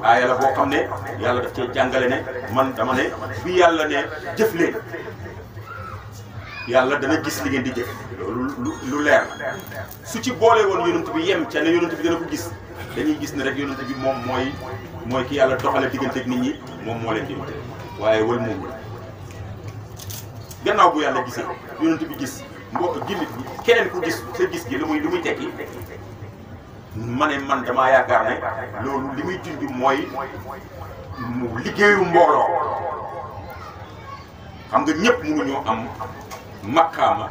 aaya la boo xam ne yàlla daf cee jàngale ne man dama ne bi yàlla ne jëf leen yàlla dana gis li ngeen di jëf loolu lu leer su ci boole woon yonent bi yem ca ne yonent bi dana ko gis dañuy gis ne rek yonent bi moom mooy ki yàlla doxale diggante ak nit ñi moom moo leen di wute waaye wal mu'min gannaaw bu yàlla gisee yonent bi gis mbokk jullit bi keneen ku gis sa gis gi lu muy tekki ma ne man damaa yaakaar ne loolu li muy junj mooy liggéeyu mbooloo xam nga ñëpp mënuñoo am maqaama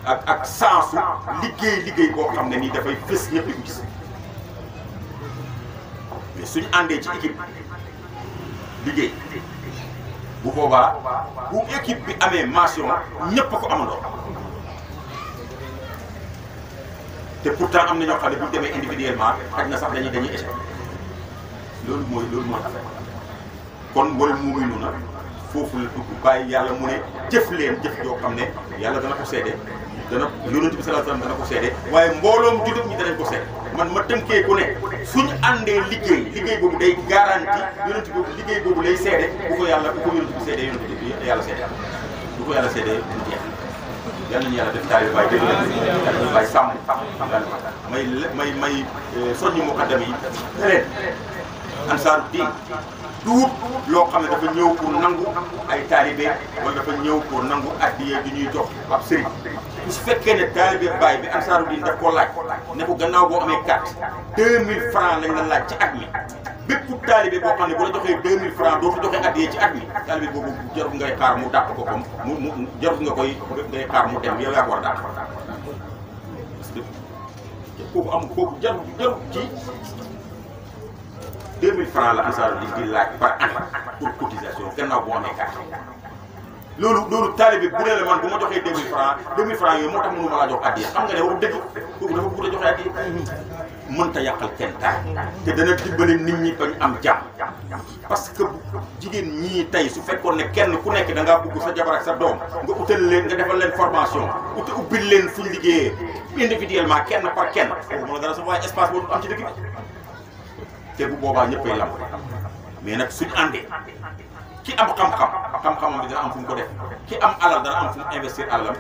ak sensu liggéey boo xam ne nii dafay fës ñëpp di ko gis mais suñu àndee ci équipe liggéey bu boobaa bu équipe bi amee mention ñëpp ko amandoo te pourtant am na ñoo xam ne bu ñu demee individuellement xaj na sax dañuy échec loolu mooy affaire kon wal mu'minuuna foofu la dugg bàyyi yàlla mu ne jëf leen jëf joo xam ne yàlla dana ko seede dana yonent bi sallallahu alayhi wasallam dana ko seede waaye mbooloom jullit ñi danañ ko seede man ma tënkee ku ne suñu àndee liggéey boobu day garanti yonent bi liggéey boobu lay seede bu ko yonent bi seede yonent bi yàlla seede bu ko yàlla seede du jeex yal nañu yàlla def taalibe Baay dégg yàlla nañu Baay sàmm may soññu muqaddam yi leen ansaaru diin duut loo xam ne dafa ñëw pour nangu ay taalibe wala dafa ñëw pour nangu addiye di ñuy jox ab sëriñ su fekkee ne taalibe Baay bi ansaaru diin daf koo laaj ne ko gannaaw boo amee carte 2000 francs lañ la laaj ci at mi bépp taalibe boo xam ne bu la joxee 2000 francs doo ko joxee addiye ci at mi taalibe boobu jarul ngay xaar mu dàq ko comme mu jarul ngay xaar mu dem yow yaa ko war a dàq parce que kooku jarul ci 2000 francs la ansaaru di laaj par an pour cotisation gannaaw boo amee carte loolu taalibe bu ne la man bu ma joxee 2000 francs yooyu moo tax mënu ma laa jox addiya xam nga ne wax dëgg kooku dafa bëgg a joxe addiya mënta yàqal kenn taal te dana dimbale nit ñi bañ am jàmm parce que jigéen ñii tey su fekkoon ne kenn ku nekk da ngaa bëgg sa jabar ak sa doom nga utal leen nga defal leen formation ubbil leen fuñ liggéeyee individuellement kenn par kenn mën a dara sa waaye espace boobu am ci dëkk bi te bu boobaa ñëppay lamb mais nag suñu àndee ki am xam-xamam bi dana am fu mu ko def ki am alal dana am fu mu investir alalam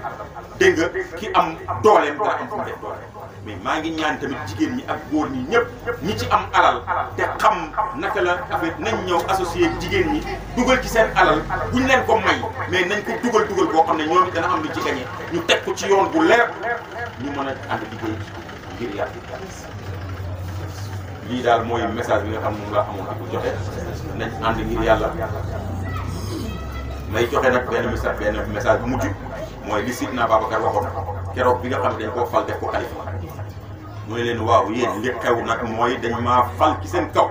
dégg nga ki am dooleem dana am fu mu def dooleem mais maa ngi ñaan tamit jigéen ñi ak góor ñi ñëpp ñi ci am alal te xam naka la affaire nañ ñëw associé ak jigéen ñi dugal ci seen alal buñ leen ko may mais nañ ko dugal boo xam ne ñoom it dana am lu ci gañe ñu teg ko ci yoon bu leer ñu mën a ànd liggéey ngir yàlla. lii daal mooy message bi nga xam moom laa amoon ak joxe nañ ànd ngir yàlla may joxe nag benn message bu mujj mooy li Sidna Babacar waxoon keroog bi nga xam ne dañ koo fal def ko xalifa mu ne leen waaw yéen li xew nag mooy dañ maa fal ci seen kaw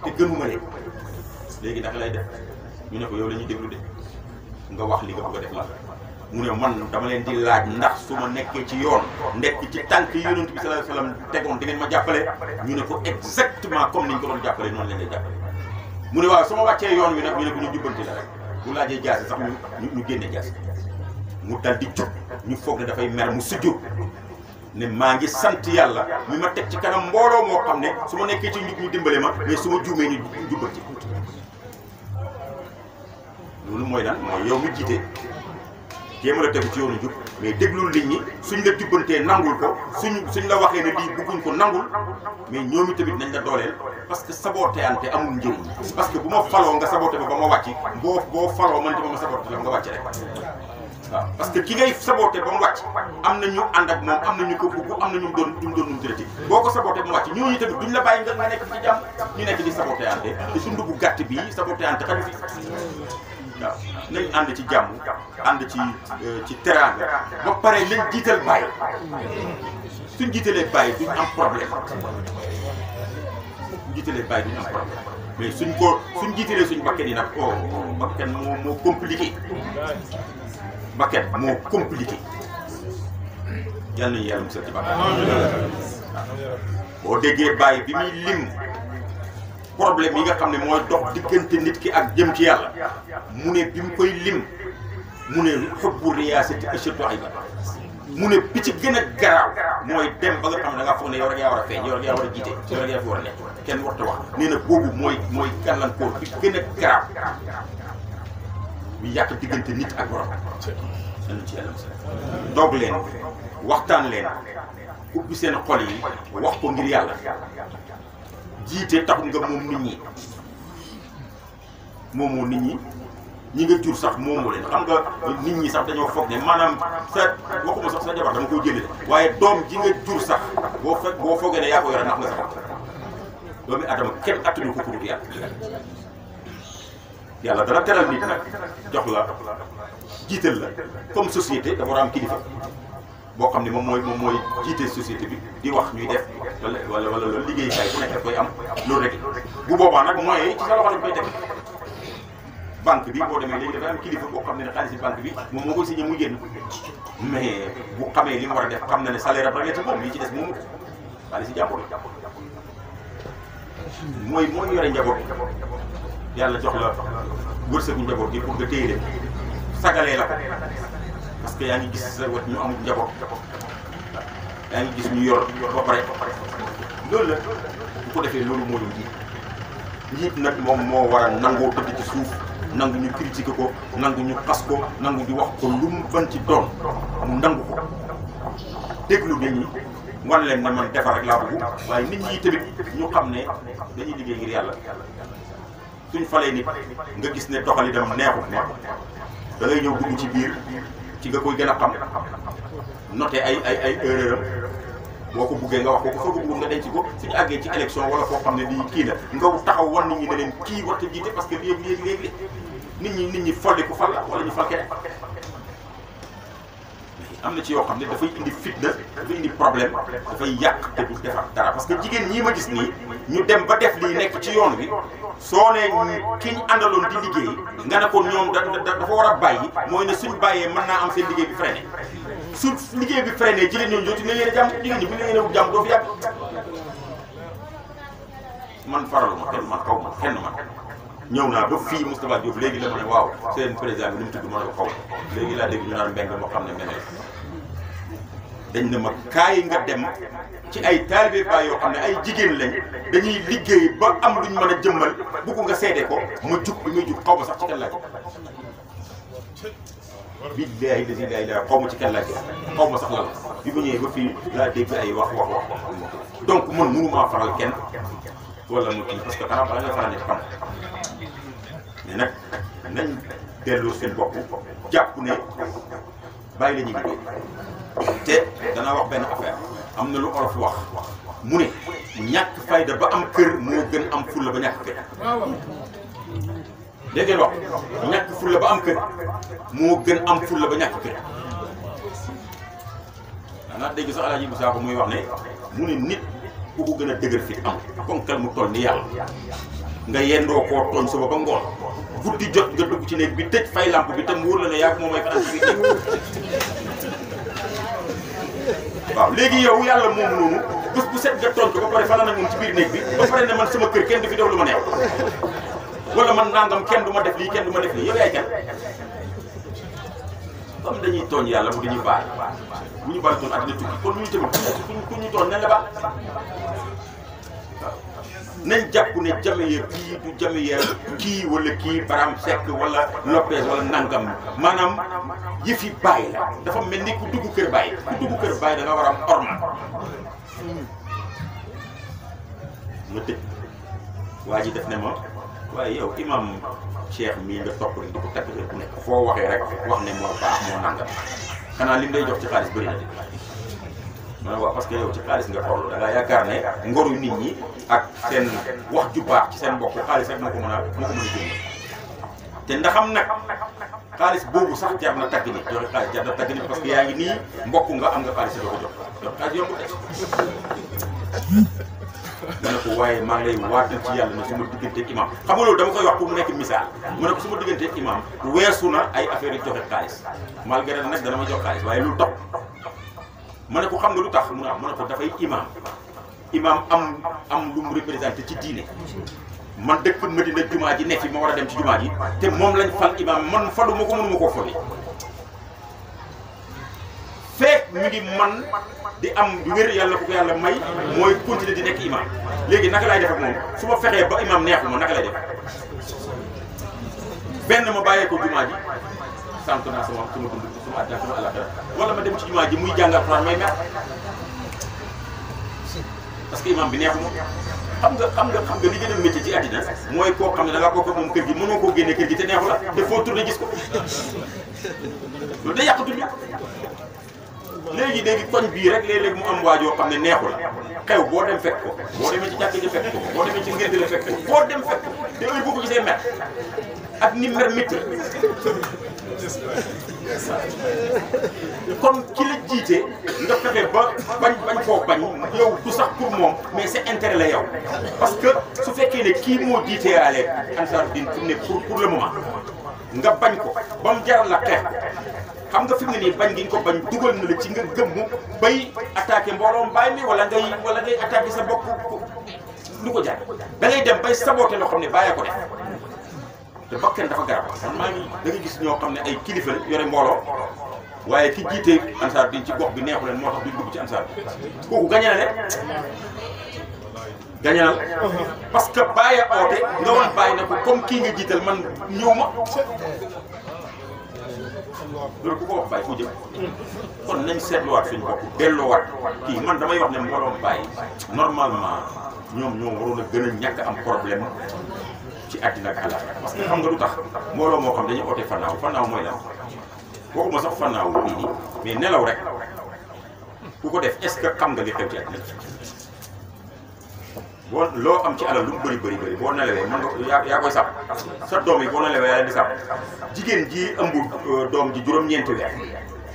te gënuma leen léegi naka lay def ñu ne ko yow la ñuy déglu de nga wax li nga bëgg a def la mu ne man dama leen di laaj ndax su ma nekkee ci yoon nekk ci tànk yi yonent bi sallallahu alayhi wasallam tegoon di ngeen ma jàppale ñu ne ko exactement comme niñ ko doon jàppale noonu lañ lay jàppale mu ne waaw su ma wàccee yoon wi nag ñu ne ko ñu jubbanti la rek bu laajee jaasi sax ñu génne jaasi mu dal di jub ñu foog ne dafay mer mu sujjóot ne maa ngi sant yàlla mi ma teg ci kanam mbooloo moo xam ne su ma nekkee ci njub ñu dimbale ma mais su ma juumee ñu jubbanti loolu mooy lan mooy yow mi jiite jéem a la tegu ci yoonu jub mais déglul nit ñi suñ la jubbantee nangul ko suñ la waxee ne lii bëgguñ ko nangul mais ñoomi tamit nañ la dooleel parce que saboteante amul njëriñ parce que bu ma faloo nga saboté ba ma wàcc boo faloo man ci ma saboté la nga wàcc rek waaw parce que ki ngay saboté ba mu wàcc am na ñu ànd ak moom am na ñu ko bëgg am na ñu doon nu mu tërati boo ko saboté ba mu wàcc ñooñu tamit duñ la bàyyi nga nekk ci jàmm ñu nekk di saboté ante te dund bu gàtt bii saboté ante xaju fi waaw nañ ànd ci jàmm ànd ci teraanga ba pare nañ jiital bàyyi suñ jiitalee bàyyi duñ am problème suñ jiitalee bàyyi duñ am problème mais suñ jiitalee suñ bakken yi nag oh bakken moo compliqué bakken moo compliqué yàlla nañu yàlla musal ci bakken boo déggee bàyyi bi muy lim problème yi nga xam ne mooy dox diggante nit ki ak jëm ci yàlla mu ne bi mu koy lim mu ne xubbu riyaasati ashaddu ayba mu ne bi ci gën a garaaw mooy dem ba nga xam ne da ngaa foog ne yow rek yaa war a feeñ yow rek yaa war a jiite yow rek yaa fi war a nekk kenn warta wax nee na boobu mooy gàllankoor bi gën a garaaw bi yàq diggante nit ak borom nañu ci yàlla musal doog leen waxtaan leen ubbi seen xol yi wax ko ngir yàlla jiite taxul nga moom nit ñi moomoo nit ñi ñi nga jur sax moomoo leen xam nga nit ñi sax dañoo foog ne maanaam sa waxuma sax sa jabar dama koy jëlee waaye doom ji nga jur sax boo foogee ne yaa ko yore nax nga sax doomi adama kenn attanu ko pour yàlla dana teral nit nag jox la jiital la comme société dafa war a am kilifa boo xam ne moom mooy jiite société bi di wax ñuy def wala loolu liggéeykaay bu nekk daf koy am loolu rek bu boobaa nag moyens yi ci sa loxo lañ koy teg banque bi boo demee léegi dafay am kilifa boo xam ne xaalis banque bi moom moo koy signé muy génn mais bu xamee li mu war a def xam na ne salaire am rek la ci moom lii ci des moomu xaalis yi jàmbur mooy yore njaboot yàlla jox la wërsëgu njaboot gi pour nga téye leen sagalee la ko parce que yaa ngi gis sa wet ñu amul njaboot yaa ngi gis ñu yor ba pare loolu la bu ko defee loolu moo doon njiit nag moom moo war a nangoo tëdd ci suuf nangu ñu critiquer ko nangu ñu xas ko nangu di wax ko lu mu ban ci doon mu nangu ko déglu nit ñi wan leen ne man defar rek laa bëgg waaye nit ñi tamit ñu xam ne dañuy liggéey ngir yàlla suñ falee nit nga gis ne doxalinam neexut da ngay ñëw dugg ci biir ci nga koy gën a xam noté ay erreur am boo ko buggee nga wax ko soo ko bëggul nga denc ko suñu àggee ci élection wala foo xam ne lii kii la nga taxaw wan nit ñi ne leen kii warta jiite parce que léegi nit ñi folli ko fal la wala ñu fal keneen am na ci yoo xam ne dafay indi fitna dafay indi problème dafay yàq te du defar dara parce que jigéen ñii ma gis nii ñu dem ba def lii nekk ci yoon bi soo nee ki ñu àndaloon di liggéey nga ne ko ñoom dafa war a bàyyi mooy ne suñ bàyyee mën naa am seen liggéey bi freiné su liggéey bi freiné jigéen ñooñu joti ne leen a jàmm jigéen ñi bu ñu leen a jàmm doo fi yàgg man faraluma kenn man xaw ma kenn man ñëw naa ba fii Moustapha Diop léegi la ma ne waaw seen président bi nu mu tudd ma ne ko xaw léegi laa dégg ñu naan mbeng moo xam ne mene dañ ne ma kaay nga dem ci ay taalibe baay yoo xam ne ay jigéen lañ dañuy liggéey ba am luñ mën a jëmmal bugg nga seede ko ma jug bi muy jug xaw ma sax ci kan laa billaahi lazi laa ilaaha xaw ma ci kan laa xaw ma sax lan bi mu ñëwee ba fii laa dégg ay wax donc man mënumaa faral kenn wala mu kii parce que xanaa bala nga faral di xam mais nag nañ delloo seen bopp jàpp ne bàyyi la ñuy liggéey te danaa wax benn affaire am na lu olof wax mu ne ñàkk fayda ba am kër moo gën am fulla ba ñàkk kër dégg ngeen wax ñàkk fulla ba am kër moo gën am fulla ba ñàkk kër danaa dégg sax Alaaji Musaa Ko muy wax ne mu ne nit ku ko gën a dëgër fit am ponkal mu toll ni yàlla nga yendoo koo tooñ suba ba ngoon guddi jot nga dugg ci néeg bi tëj fay lamp bi te mu wóor la ne yaa moom mooy fanaan ci biir waaw léegi yow yàlla moomu noonu bés bu set nga tooñ ko ba pare fanaan ak moom ci biir néeg bi ba pare ne man sama kër kenn du fi def lu ma neex wala man nangam kenn du ma def lii kenn du ma def lii yow yaay kenn comme dañuy tooñ yàlla mu dañuy baal bu ñu baal toon àddina tukki kon ñu tamit ku ñu tooñ nañ la baal waaw nañ jàpp ne jamiya bii du jamiya kii wala kii Baram Seck wala Lopez wala nangam maanaam yëfi bàyyi la dafa mel ni ku dugg kër bàyyi da nga war a am orma ma tëj waa ji def ne ma waaye yow imam Cheikh mii nga topp rek di ko takk ku nekk foo waxee rek wax ne moo baax moo nangam xanaa lim lay jox ci xaalis bëri na de ma ne waaw parce que yow ci xaalis nga xool da ngaa yaakaar ne ngoru nit ñi ak seen wax ju baax ci seen mbokk xaalis rek moo ko mën a jënd te ndaxam nag xaalis boobu sax jar na tagg nit joxe xaalis jar na tagg nit parce que yaa ngi nii mbokk nga am nga xaalis doo ko jox xaalis yombut ma ne ko waaye maa ngi lay waatal ci yàlla ne suma digganteeg imam xam nga loolu dama koy wax pour mu nekk misaal ma ne ko suma digganteeg imam weesu na ay affaire yu joxe xaalis malgré nag dana ma jox xaalis waaye lu tax ma ne ko xam nga lu tax mu ne ma ne ko dafay imam am lu mu représenté ci diine man dëkk Medina jumaa ji nekk fi ma war a dem ci jumaa ji te moom lañ fal imam man falu ma ko mënuma koo fali fekk mi ngi man di am wér yàlla ko yàlla may mooy continuer di nekk imam léegi naka laay def ak moom su ma fexee ba imam neexu ma naka lay def benn ma bàyyee ko jumaa ji sant naa sama dund sama àddina sama àllaxira wala ma dem ci jumaa ji muy jàngal Alxuraan may mer parce que imam bi neexu ma xam nga li gën a métier ci àddina mooy koo xam ne da ngaa bokk moom kër gi mënoo koo génne kër gi te neexu la te foo tourné gis ko loolu day yàq dund léegi koñ bii rek léeg-léeg mu am waajoo xam ne neexu la xew boo dem fekk ko boo demee ci jàkk ji fekk ko boo demee ci ngénte la fekk ko boo dem fekk ko te heure boo ko gisee mer ak ni mer métti kon ki la jiite nga fexe ba bañ koo bañ yow du sax pour moom mais c'est intérêt la yow parce que su fekkee ne kii moo jiitee ale Ansaarud-Din fu ne pour le moment nga bañ ko ba mu jaral la xeex xam nga fi mu ne nii bañ gi nga ko bañ dugal na la ci nga gëmmu bay attaqué mbooloom bàyyi mi wala ngay attaqué sa bopp lu ko jar da ngay dem bay saboté loo xam ne bàyyee ko def te bakkan dafa garab man maa ngi da nga gis ñoo xam ne ay kilifa yore mbooloo waaye ki jiite Ansaarud-Din ci gox bi neexu leen moo tax duñ dugg ci Ansaarud-Din kooku gañe na gañal parce que bàyyi oote nga woon bàyyi na ko comme kii nga jiital man ñëw ma loolu ku ko wax bàyyi fu jëm kon nañ seetluwaat suñu bopp delloowaat kii man damay wax ne mbooloom bàyyi normalement ñoom ñoo waroon a gën a ñàkk am problème ci àddina ak àllaaxira parce que xam nga lu tax mbooloo moo xam dañuy oote fannaaw mooy lan waxuma sax fannaaw bii nii mais nelaw rek ku ko def est-ce que xam nga li xew ci àddina boo loo am ci alal lu mu bëri boo nelawee mën nga yaa koy sàpp sa doom yi boo nelawee yaa di sàpp jigéen ji ëmb doom ji juróom-ñeenti weer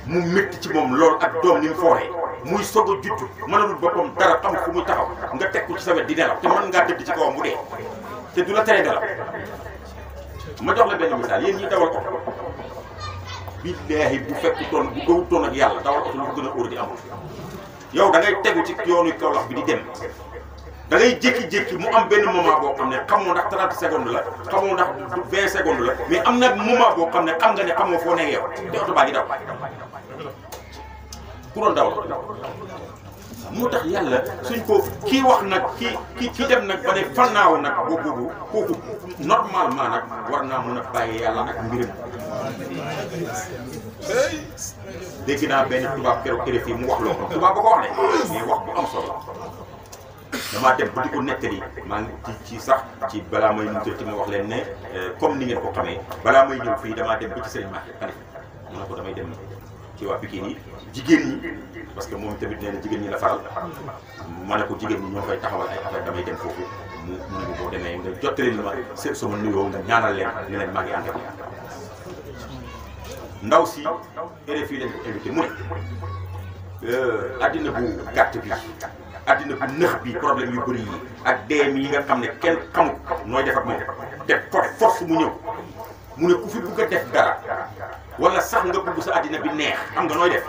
mu métti ci moom lool ak doom ni mu fooree muy soog a juddu mënalul boppam dara xam fu muy taxaw nga teg ko ci sa wet di nelaw te mën ngaa tëdd ci kawam bu dee te du la tere nelaw ma jox la benn misaal yéen ñi dawal oto billaahi bu fekkutoon bu gëwutoon ak yàlla dawal oto lu ko gën a óor di amul yow da ngay tegu ci yoonu Kaolack bi di dem da ngay jékki-jékki mu am benn moment boo xam ne xamoo ndax 30 secondes la xamoo ndax 20 secondes la mais am na moment boo xam ne xam nga ne xamoo foo nekk yow te oto baa ngi daw ku doon dawal moo tax yàlla suñ ko kii wax nag ki dem nag ba ne fannaaw nag boobu kooku normalement nag war naa mën a bàyyi yàlla ak mbiram dégg naa benn tubaab keroog RFI mu wax loo ko tubaab ba ko wax ne mais wax bu am solo damaa dem ba di ko nettali maa ngi ci sax ci balaa may nuyu ci ma wax leen ne comme ni ngeen ko xamee balaa may ñëw fii damaa dem ba ci sëriñ Mate Khalifa mu ne ko damay dem ci waa Pikine yi jigéen ñi parce que moom tamit nee na jigéen ñi la faral ma ne ko jigéen ñi ñoo koy taxawal ay affaire damay dem foofu mu ne ko boo demee nga jottali ma sama nuyoo nga ñaanal leen ne leen maa ngi ànd ak ndaw si RFI lañ ko invité mu ne addina bu gàtt bi addina bu nëx bi problème yu bëri yi ak deem yi nga xam ne kenn xamu nooy def ak moom te force mu ñëw mu ne ku fi bugg a def dara wala sax nga bugg sa addina bi neex xam nga nooy def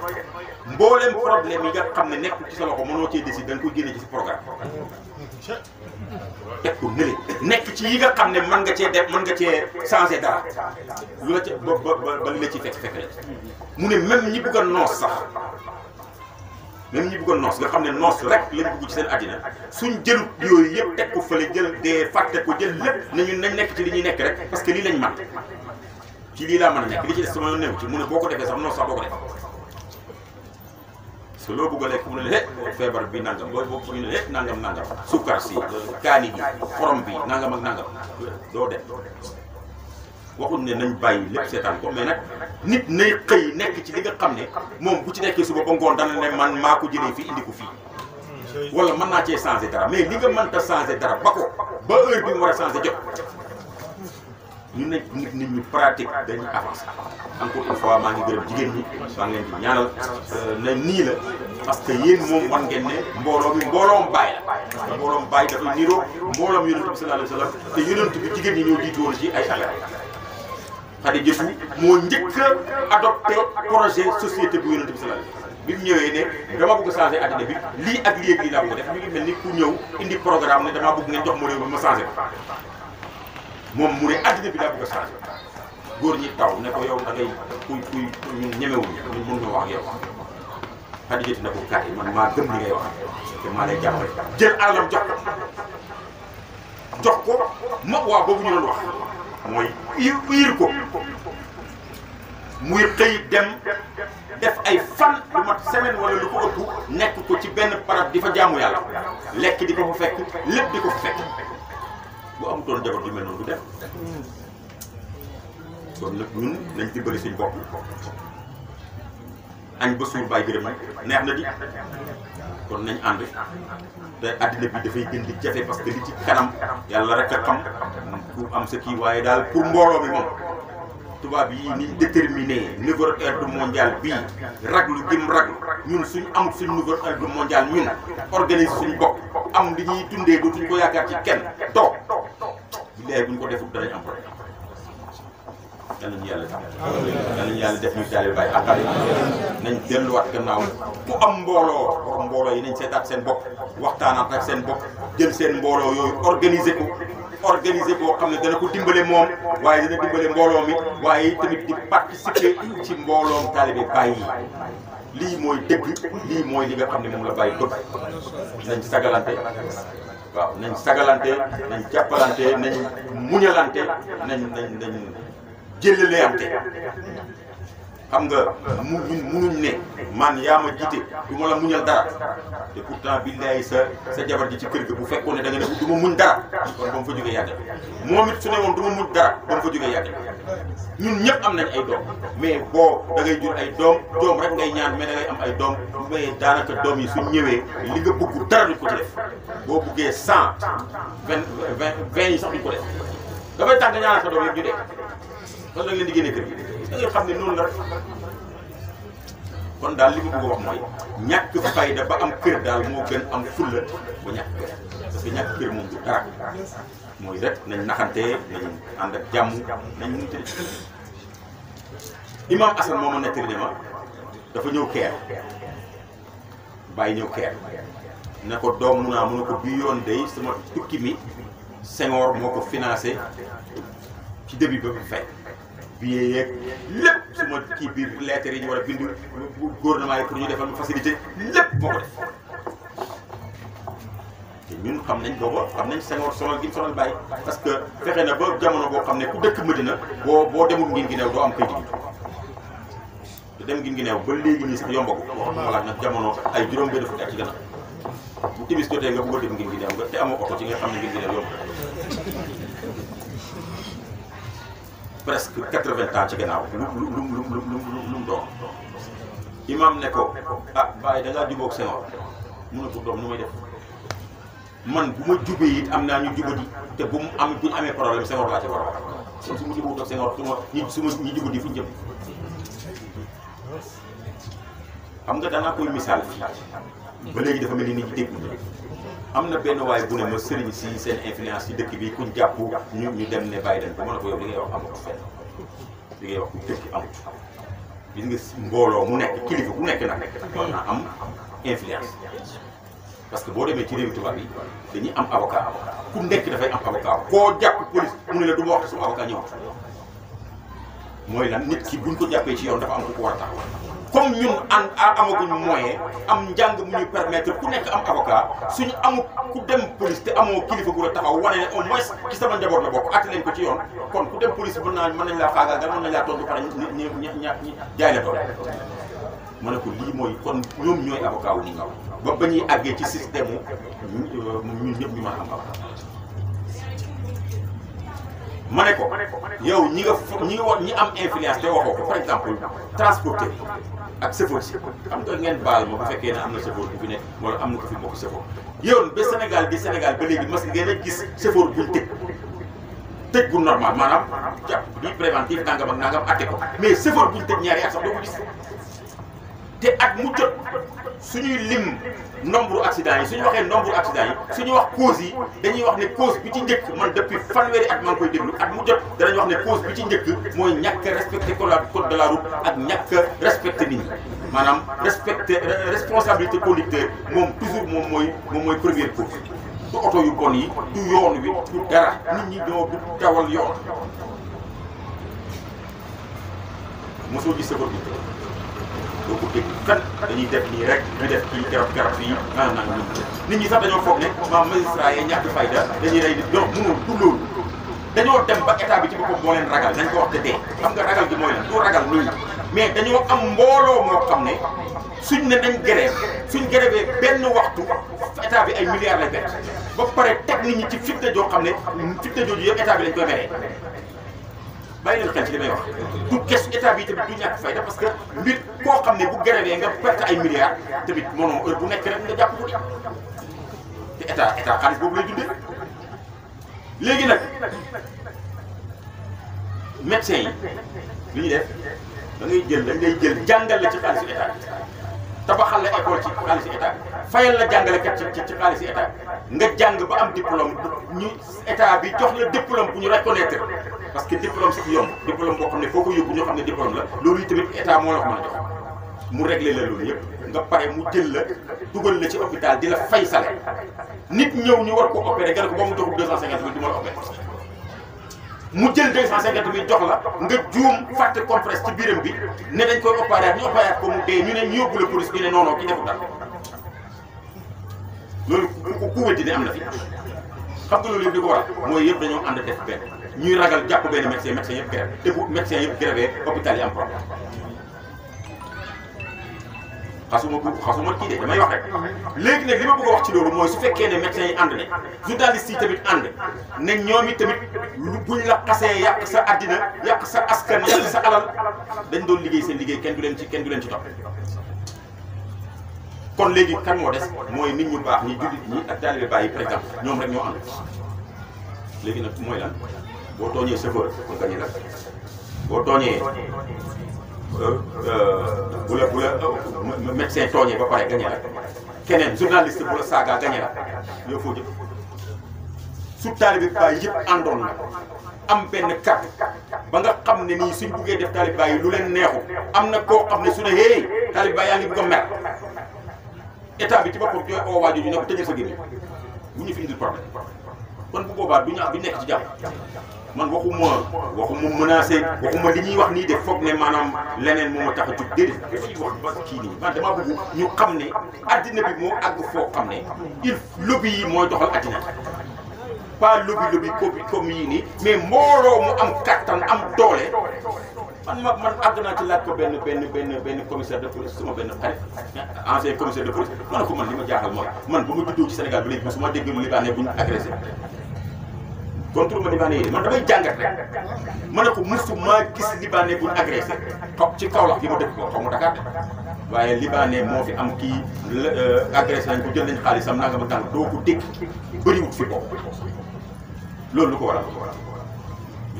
mboolem problème yi nga xam ne nekkul ci sa loxo mënoo cee décider da nga koy génne ci sa programme teg ko nële nekk ci yi nga xam ne mën nga cee def mën nga cee changer dara lu la ca ba li la ci fekk la mu ne même ñi bugg a noos sax même ñi bëggoon noos nga xam ne noos rek lañ bëgg ci seen àddina suñ jëlut yooyu yëpp teg ko fële jël dee fàtte ko jël lépp nañu nañ nekk ci li ñuy nekk rek parce que lii lañ mat ci lii laa mën a nekk li ci des sama néew ci mu ne boo ko defee sax noos sax boo ko def parce que loo bëgg a lekk mu ne la feebar bi nangam boo boo ñu ne nangam nangam sukkar si kaani gi xorom bi nangam ak nangam doo dem waxuñ ne nañ bàyyi lépp seetaan ko mais nag nit nay xëy nekk ci li nga xam ne moom bu ci nekkee suba ba ngoon dana ne man maa ko jëlee fii indi ko fii wala mën naa cee changé dara mais li nga mënta changé dara ba ko ba heure bi mu war a changé jot ñu nekk nit ñu pratique dañuy avancé encore une fois maa ngi gërëm jigéen ñi maa ngi leen di ñaanal na nii la parce que yéen moom wan ngeen ne mbooloo mi mbooloom baay la mbooloom baay dafay niroo mbooloom yonent bi sallallahu alayhi wa sallam te yonent bi jigéen ñi ñoo jiitu woon ci ay affaire Xadijatu moo njëkk a adopté projet société bu yonent bi sallallahu alayhi wa sallam bi mu ñëwee ne dama bëgg changé addina bi lii ak lii ak lii laa bëgg def mi ngi mel ni ku ñëw indi programme ne damaa bëgg ngeen jox ma réew mi ma changé ko moom mu ne addina bi laa bëgg a changé góor ñi taw ne ko yow da ngay kuy ñun ñemewuñu ñun mënuñoo wax ak yow Xadijatu ne ko kat yi man maa gëm li ngay wax te maa lay jàppale jël alalam jox ko ma waa boobu ñu doon wax mooy iir ko muy xëy dem def ay fan lu mat semaine wala lu ko ëpp nekk ko ci benn barab di fa jaamu yàlla lekk di ko fa fekk lépp di ko fa fekk bu amutoon jabar ju mel noonu du dem kon nag ñun nañ dimbali suñ bopp añ ba suur bàyyi gërëm neex na di kon nañ ànd te addina bi dafay gën di jafe parce que li ci kanam yàlla rek a xam ku am sa kii waaye daal pour mbooloo mi moom tubaab yi niñ déterminé nouvel ordre mondial bii raglu gim raglu ñun suñ amul suñ nouvel ordre mondial ñun organise suñ bopp am li ñuy dundee dootuñ ko yaakaar ci kenn toog billahi buñ ko defut danañ am problème yal nañu yàlla def yal nañu yàlla def ñu taalibe Baay akale nañ delluwaat gannaaw ku am mbooloo yi nañ seetaat seen bopp waxtaanaat ak seen bopp jël seen mbooloo yooyu organiser boo xam ne dana ko dimbale moom waaye dana dimbale mbooloo mi waaye tamit di participer ci mbooloom taalibe Baay yi lii mooy dëgg lii mooy li nga xam ne moom la Baay bëgg nañ sagalante waaw nañ sagalante nañ jàppalante nañ muñalante nañ jëlaleante xam nga ñun munuñ ne man yaa ma jiite du ma la muñal dara te pourtant billahi sa jabar ji ci kër ga bu fekkoon ne da nga ne du ma muñ dara kon ba mu fa jógee yàgg moom it su ne woon du ma muñ dara ba mu fa jógee yàgg ñun ñëpp am nañ ay doom mais boo da ngay jur ay doom rek ngay ñaan mais da ngay am ay doom mais daanaka doom yi suñ ñëwee li nga bëgg dara duñ ko ci def boo bëggee 100 20 yi sax duñ ko def dafay tax nga ñaanal sa doom yëpp ñu dee kon nag leen di génne kër gi da ngay xam ne noonu la rek kon daal li ma bëgg a wax mooy ñàkk fayda ba am kër daal moo gën am fulla ba ñàkk kër parce que ñàkk kër moom du dara mooy rek nañ naxante nañ ànd ak jàmm nañ mun tëdd imam Assane moo ma nettali ne ma dafa ñëw keer bàyyi ñëw keer ne ko doom mun a ko bii yoon day sama tukki mi Senghor moo ko financé ci début ba fay billet yeeg lépp suma kii biir lettres yi ñu war a bind gouvernement yi pour ñu defal facilité lépp moo ko def te ñun xam nañ booba xam nañ Senghor sonal gi mu sonal Baye parce que fexe na ba jamono boo xam ne ku dëkk Medina boo demul ngin gi neew doo am kayit gi te dem ngin gi neew ba léegi nii sax yombagu waxuma laaj nag jamono ay juróom benn fukki at ci gannaaw bu timis jotee nga bëgg a dem ngin gi neew nga te amoo oto ci nga xam ne ngin gi neew yomb presque 80 ans ci gannaaw lu mu doon imam ne ko ah Baye da ngaa jubóog Senghor mu ne ko doom nu may def man bu ma jubee it am naa ñu jubadi te bu ñu amee problème Senghor laa ci war a wax kon su ma jubóog ak Senghor ñi jubadi fu ñu jëm xam nga danaa koy misaal fii ba léegi dafa mel ni nit ñi dégg am na benn waay bu ne ma sëriñ si seen influence ci dëkk bi kuñ jàpp ñu dem ne bàyyi dañ ko mën a ko yow li ngay wax amut fenn li ngay wax ku dëkk amut gis nga mbooloo mu nekk kilifa bu nekk nag war naa am influence parce que boo demee ci réew tubaab yi dañuy am avocat ku nekk dafay am avocat koo jàpp police mu ne la du ma wax te suma avocat ñëw mooy lan nit ki buñ ko jàppee ci yoon dafa am ku ko war a taxaw comme ñun amaguñ moyen am njàng mu ñu permettre ku nekk am avocat suñu amul ku dem police te amoo kilifa gu la taxaw wane ne au moins ci sama njaboot la bokk àtte leen ko ci yoon kon ku dem police mën nañ laa faagaagal mën nañ laa tontu pare ñi jaay la doole. ma ne ko lii mooy kon ñoom ñooy avocat wu nit ñi ba ñuy àggee ci système ñun ñëpp ñu mën a am avocat. ma ne ko yow ñi am influence te waxoo ko par exemple transporteur ak chauffeur si xam nga ngeen baal ma bu fekkee ne am na chauffeur bu fi nekk wala am na ko fi mbokk chauffeur yow ba Sénégal ba léegi mas ngeen a gis chauffeur buñ tëj bu normal maanaam jàpp bi préventif nangam ak nangam atte ko mais chauffeur buñ tëj ñaari at sax doo ko gis te at mu jot suñuy lim nombre accident yi suñu waxee nombre accident yi suñu wax cause yi dañuy wax ne cause bi ci njëkk man depuis fanweeri at maa ngi koy déglu at mu jot danañ wax ne cause bi ci njëkk mooy ñàkk respecté code de la route ak ñàkk respecté nit ñi maanaam respecté responsabilité conducteur moom toujours moom mooy première cause du oto yu bon yi du yoon wi du dara nit ñi ñoo du dawal yoon mosoo gis sa bopp doo ko dégg fenn dañuy def nii rek ñu def kii garab fii nit ñi sax dañoo foog ne ma magistrat yi ñàkk fayda dañuy rey nit donc mënul du loolu dañoo dem ba état bi ci boppam moo leen ragal nañ ko wax te dee xam nga ragal gi mooy lan du ragal nii mais dañoo am mbooloo moo xam ne suñ ne nañ grève suñ grève benn waxtu état bi ay milliards lay bett ba pare teg nit ñi ci fitna joo xam ne fitna jooju yëpp état bi lañ koy meree bàyyi leen xel ci li may wax du kes état bi tamit du ñàkk fayda parce que mbir koo xam ne bu grévé nga perte ay milliards tamit moom heure bu nekk rek nga jàpp ko te état xaalis boobu lay dundee léegi nag médecins yi li ñuy def da ngay jël jàngal la ci xaalisu état bi tabaxal la école ci xaalisu état bi fayal la jàngalekat ci xaalisu état bi nga jàng ba am diplôme ñu état bi jox la diplôme bu ñu reconnaître parce que diplôme sax yomb diplôme boo xam ne foo ko yóbbu ñoo xam ne diplôme la loolu tamit état moo la ko mën a jox mu réglé la loolu yëpp nga pare mu jël la dugal la ci hôpital di la fay salaire nit ñëw ñu war ko opéré nga ne ko ba mu joxul 250 000 du ma la opéré mu jël 250 000 jox la nga juum fàtte compresse ci biiram bi ne dañ koy opéré ñu opéré ko mu dee ñu ne ñu yóbbu la police ñu ne non non ki deful dara loolu ku wéddi ne am na fi xam nga loolu yëpp li ko waral mooy yëpp dañoo ànd def benn ñuy ragal jàpp benn médecin yëpp grève te bu médecin yëpp grévé hôpital yi am problème xasuma kii de damay wax rek léegi nag li ma bëgg a wax ci loolu mooy su fekkee ne médecins yi ànd ne journalistes yi tamit ànd ne ñoom it tamit buñ la xasee yàq sa àddina yàq sa askan yàq sa alal dañ doon liggéey seen liggéey kenn du leen ci topp kon léegi kan moo des mooy nit ñu baax ñi jullit ñi ak taalibe Baay yi par exemple ñoom rek ñoo ànd léegi nag mooy lan boo tooñee chauffeur ko gañe la boo tooñee bu la médecin tooñee ba pare gañe la keneen journaliste bu la saaga gañe la yow foo jëm su taalibe Baay yëpp àndoon na am benn carte ba nga xam ne nii suñ buggee def taalibe Baay yi lu leen neexu am na koo xam ne su ne hey taalibe Baay yaa ngi bëgg a mer état bi ci boppam jooy oo waaju ñu ne ko tëjal sa gémmiñ bu ñu fi indil problème kon bu boobaa du nekk ci jàmm man waxuma menacé waxuma li ñuy wax nii de foog ne maanaam leneen moo ma tax a jóg déedéet dafay wax ba kii nii man dama bëgg ñu xam ne addina bi moo àgg foo xam ne lobby yi mooy doxal addina pas lobby comme yii nii mais mbooloo mu am kattan am doole man àgg naa ci laaj ko benn commissaire de police sama benn xarit ancien commissaire de police ma ne ko man li ma jaaxal mooy man ba ma juddoo ci Sénégal ba léegi man su ma déggee lu libanais bu ñu agressé contre ma libanais yi man damay jàngat rek ma ne ko musuma gis libanais bu ñu agressé toog ci Kaolack gi ma dëkk ko xaw ma Dakar de waaye libanais moo fi am kii agressé nañ ko jël nañ xaalisam nangam ak nangam doo ko dégg bëriwut fi boobu loolu lu ko waral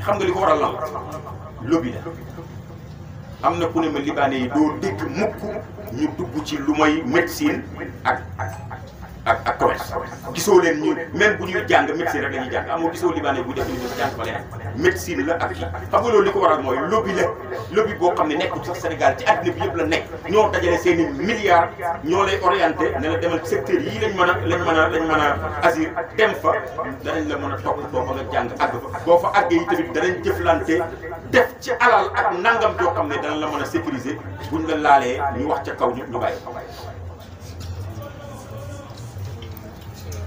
xam nga li ko waral lan lobby la am na ku ne ma libanais yi doo dégg mukk ñu dugg ci lu mooy médecine ak commerce gisoo leen ñu même bu ñuy jàng médecine rek la ñuy jàng amoo gisoo libanais bu def ñu jàng fa leneen médecine la ak kii xam nga loolu li ko waral mooy lobby boo xam ne nekkul sax Sénégal ci àddina bi yëpp la nekk ñoo dajale seen i milliards ñoo lay orienté ne la demal secteur yii lañ mën a agir dem fa danañ la mën a topp boo fa nga jàng àgg fa boo fa àggee yi tamit danañ jëflante def ci alal ak nangam joo xam ne dana la mën a sécuriser buñ la laalee ñu wax ca kaw ñu bàyyi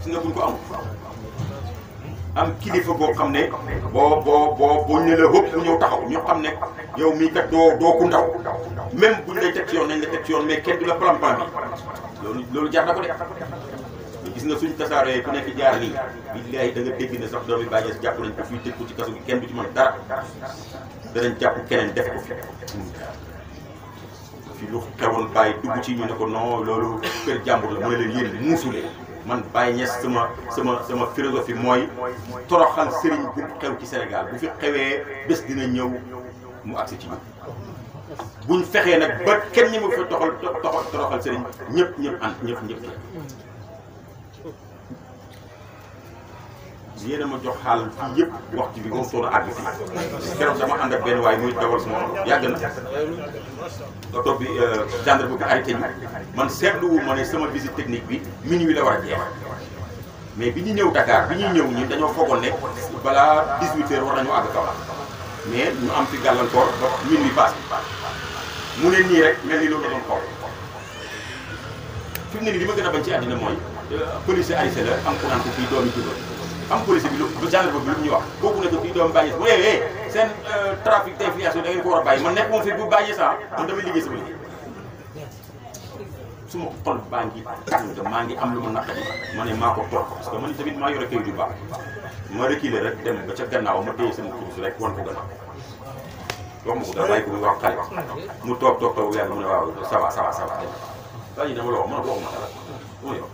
si nga buñ ko am kilifa boo xam ne boo ñu la hëpp mu ñëw taxaw ñu xam ne yow mii kat doo ku ndaw même buñ lay teg ci yoon nañ la teg ci yoon mais kenn du la plan bi loolu jaar na ko de gis nga suñ tasaaree ku nekk jaar nii billaahi da nga dégg ne sax doomi bàyyi jàpp nañ ko fii tëj ko ci kaso gi kenn du ci mën dara danañ jàpp keneen def ko fi lu xewoon bàyyi dugg ci ñu ne ko non loolu kër jàmbur la mu ne leen yéen muusulee man Baye Niass sama philosophie mooy toroxal sëriñ bu xew ci Sénégal bu fi xewee bés dina ñëw mu agsi ci ñun buñ fexee nag ba kenn ñi ma fa toroxal sëriñ ñëpp ànd ñëpp yéen a ma jox xaal fii yëpp waxtu bi moom toon a àgg fii keroog dama ànd ak benn waaye muy dawal sama yàgg na oto bi gendarme bi arrêté ñu man seetluwu ma ne sama visite technique bi minuit la war a jeex mais bi ñu ñëw Dakar bi ñuy ñëw ñun dañoo foogoon ne balaa 18h war nañu àgg kaw mais ñu am fi gàllankoor ba minuit passé mu ne nii rek mel ni loolu la doon xool fi mu ne nii li ma gën a bañ ci àddina mooy police arrêté la am ku naan ko fii doomi juróom am police bi lu gendarme bi lu ñu wax kooku ne ko fii doomu bàyyi bu seen trafic d'influence da ngeen ko war a bàyyi man nekk moom fi bu bàyyi sax man damay liggéey sama liggéey su ma xol baa ngi tàng maa ngi am lu ma naqari ma ne maa ko toog parce que man tamit maa yore kayit yu baax ma reculer rek dem ba ca gannaaw ma téye sama kurus rek wan ko gannaaw wax ma ko dara bàyyi ko muy wax xale mu toog yàgg mu ne waaw ça va dem bàyyi dama la wax man waxuma dara mu yow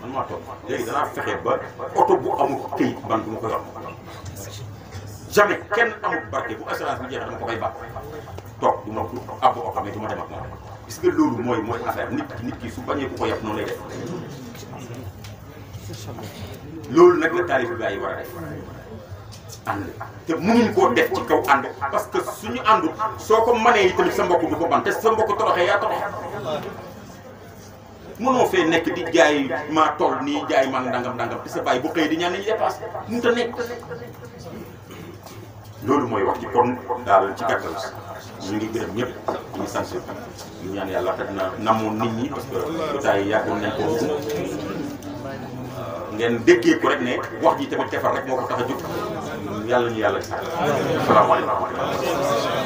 man maa toog léegi danaa fexe ba oto bu amul këyit man du ma ko yor jamais kenn amul barke bu assurance bi jeexee dama ko koy baax toog du ma abbu oto mais du ma dem ak moom parce que loolu mooy affaire nit ki su bañee ku ko yàpp noonu lay def loolu nag la taalibe Baay war a def ànd te mënuñ koo def ci kaw ànd parce que suñu àndul soo ko mënee yi tamit sa mbokk du ko ban te sa mbokk toroxee yaa torox mënoo fee nekk di jaay maa toll nii jaay maa ndangam te sa bàyyi bu xëy di ñaan nañu dépasse mënut a nekk loolu mooy wax ci kon daal ci gàttal ñu ngi gërëm ñëpp ñu ngi sant ñu ñaan yàlla te dina namoon nit ñi parce que jotaay yi yàggoon nañ ko ngeen déggee ko rek ne wax ji tamit defar rek moo ko tax a jóg yàlla ñu yàlla sax asalaamaaleykum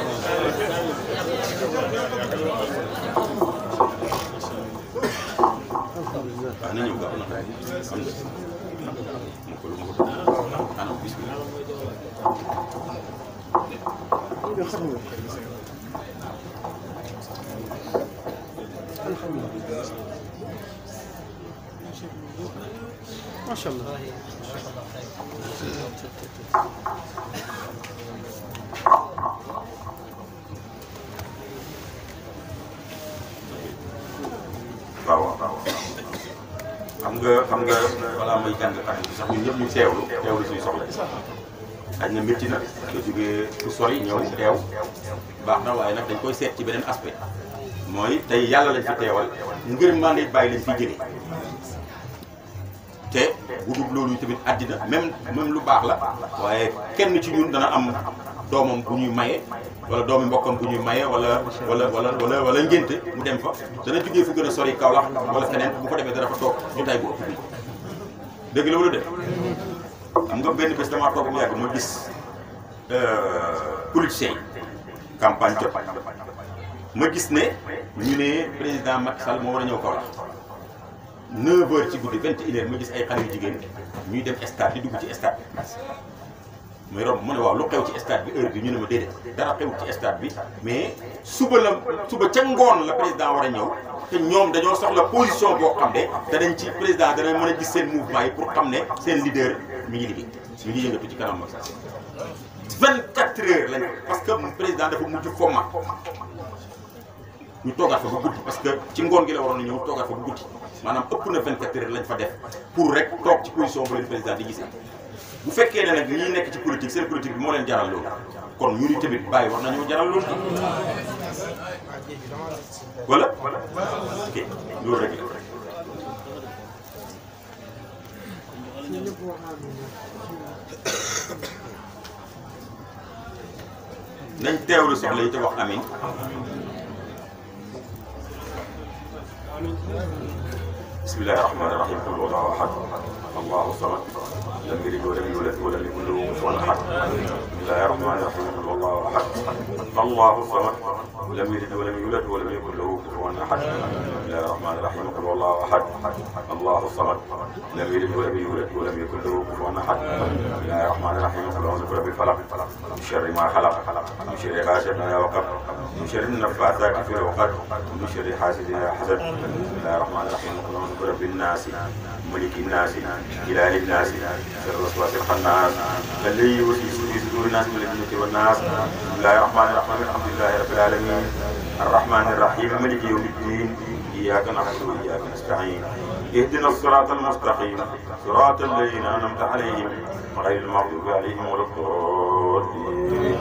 waaw na ñëw gaaw na xam nga ko lu ma ko anam bismillah macha allah waaw xam nga balaa may jàng kàddu bi sax ñun ñëpp ñu teewlu suñu soxla xëy na métti na nga jógee fu sori ñëw teew baax na waaye nag dañ koy seet ci beneen aspect mooy tey yàlla lañ fi teewal ngërëm maa ngi bàyyi lañ fi jëlee te bu dul loolu tamit àddina même lu baax la waaye kenn ci ñun dana am doomam bu ñuy maye wala doomi mbokkam bu ñuy maye wala ngénte mu dem fa dana jógee fu gën a sori Kaolack wala feneen bu ko defee dara fa toog jotaay bu ëpp bi dëgg la wala def xam nga benn bés damaa toog mu yàgg ma gis politiciens yi campagne jot ma gis ne ñu ne président Macky Sall moo war a ñëw Kaolack 9h ci guddi 21h ma gis ay xale yu jigéen ñuy dem stade di dugg ci stade bi muy romb mu ne waaw lu xew ci stade bi heure bi ñu ne ma déedéet dara xew ci stade bi mais suba ca ngoon la président war a ñëw te ñoom dañoo soxla position boo xam ne danañ ci président dana mën a gis seen mouvement yi pour xam ne seen leader mi ngi liggéey mi ngi yëngatu ci kanam Macky Sall 24 heures lañ parce que président dafa mujj fomma ñu toogaat fa ba guddi parce que ci ngoon gi la waroon a ñëw toogaat fa ba guddi maanaam ëpp na 24 heures lañ fa def pour rek toog ci position bu leen président di gisee bu fekkee ne nag ñi nekk ci politique seen politique bi moo leen jaral loolu kon ñu ni tamit bàyyi war nañoo jaral loolu wala ok loolu rek la nañ teewlu soxla yi te wax amin bismillahi rahmani rahim qul huwallahu ahad allahu samad lam yalid walam yulad walam yakun lahu kufuwan ahad bismillahi rahmani rahim qul huwallahu ahad allahu samad lam yalid walam yulad walam yakun lahu kufuwan ahad bismillahi rahmani rahim qul huwallahu ahad allahu samad lam yalid walam yulad walam yakun lahu kufuwan ahad bismillahi rahmani rahim qul a'udhu bi rabbil falaq min sharri ma khalaq min sharri ghasiqin idha waqab min sharri an-naffathati fil 'uqad min sharri hasidin idha hasad bismillahi rahmani rahim qul a'udhu bi rabbin nas malikin nas ilahin nas sharri waswasil khannas alladhi yuwaswisu fi sudurin nas min al-jinnati wan nas bismillahir rahmanir rahim alhamdulillahi rabbil alamin arrahmanir rahim maliki yawmiddin iyyaka na'budu wa iyyaka nasta'in اهدنا الصراط المستقيم صراط الذين أنعمت عليهم غير المغضوب عليهم ولا الضالين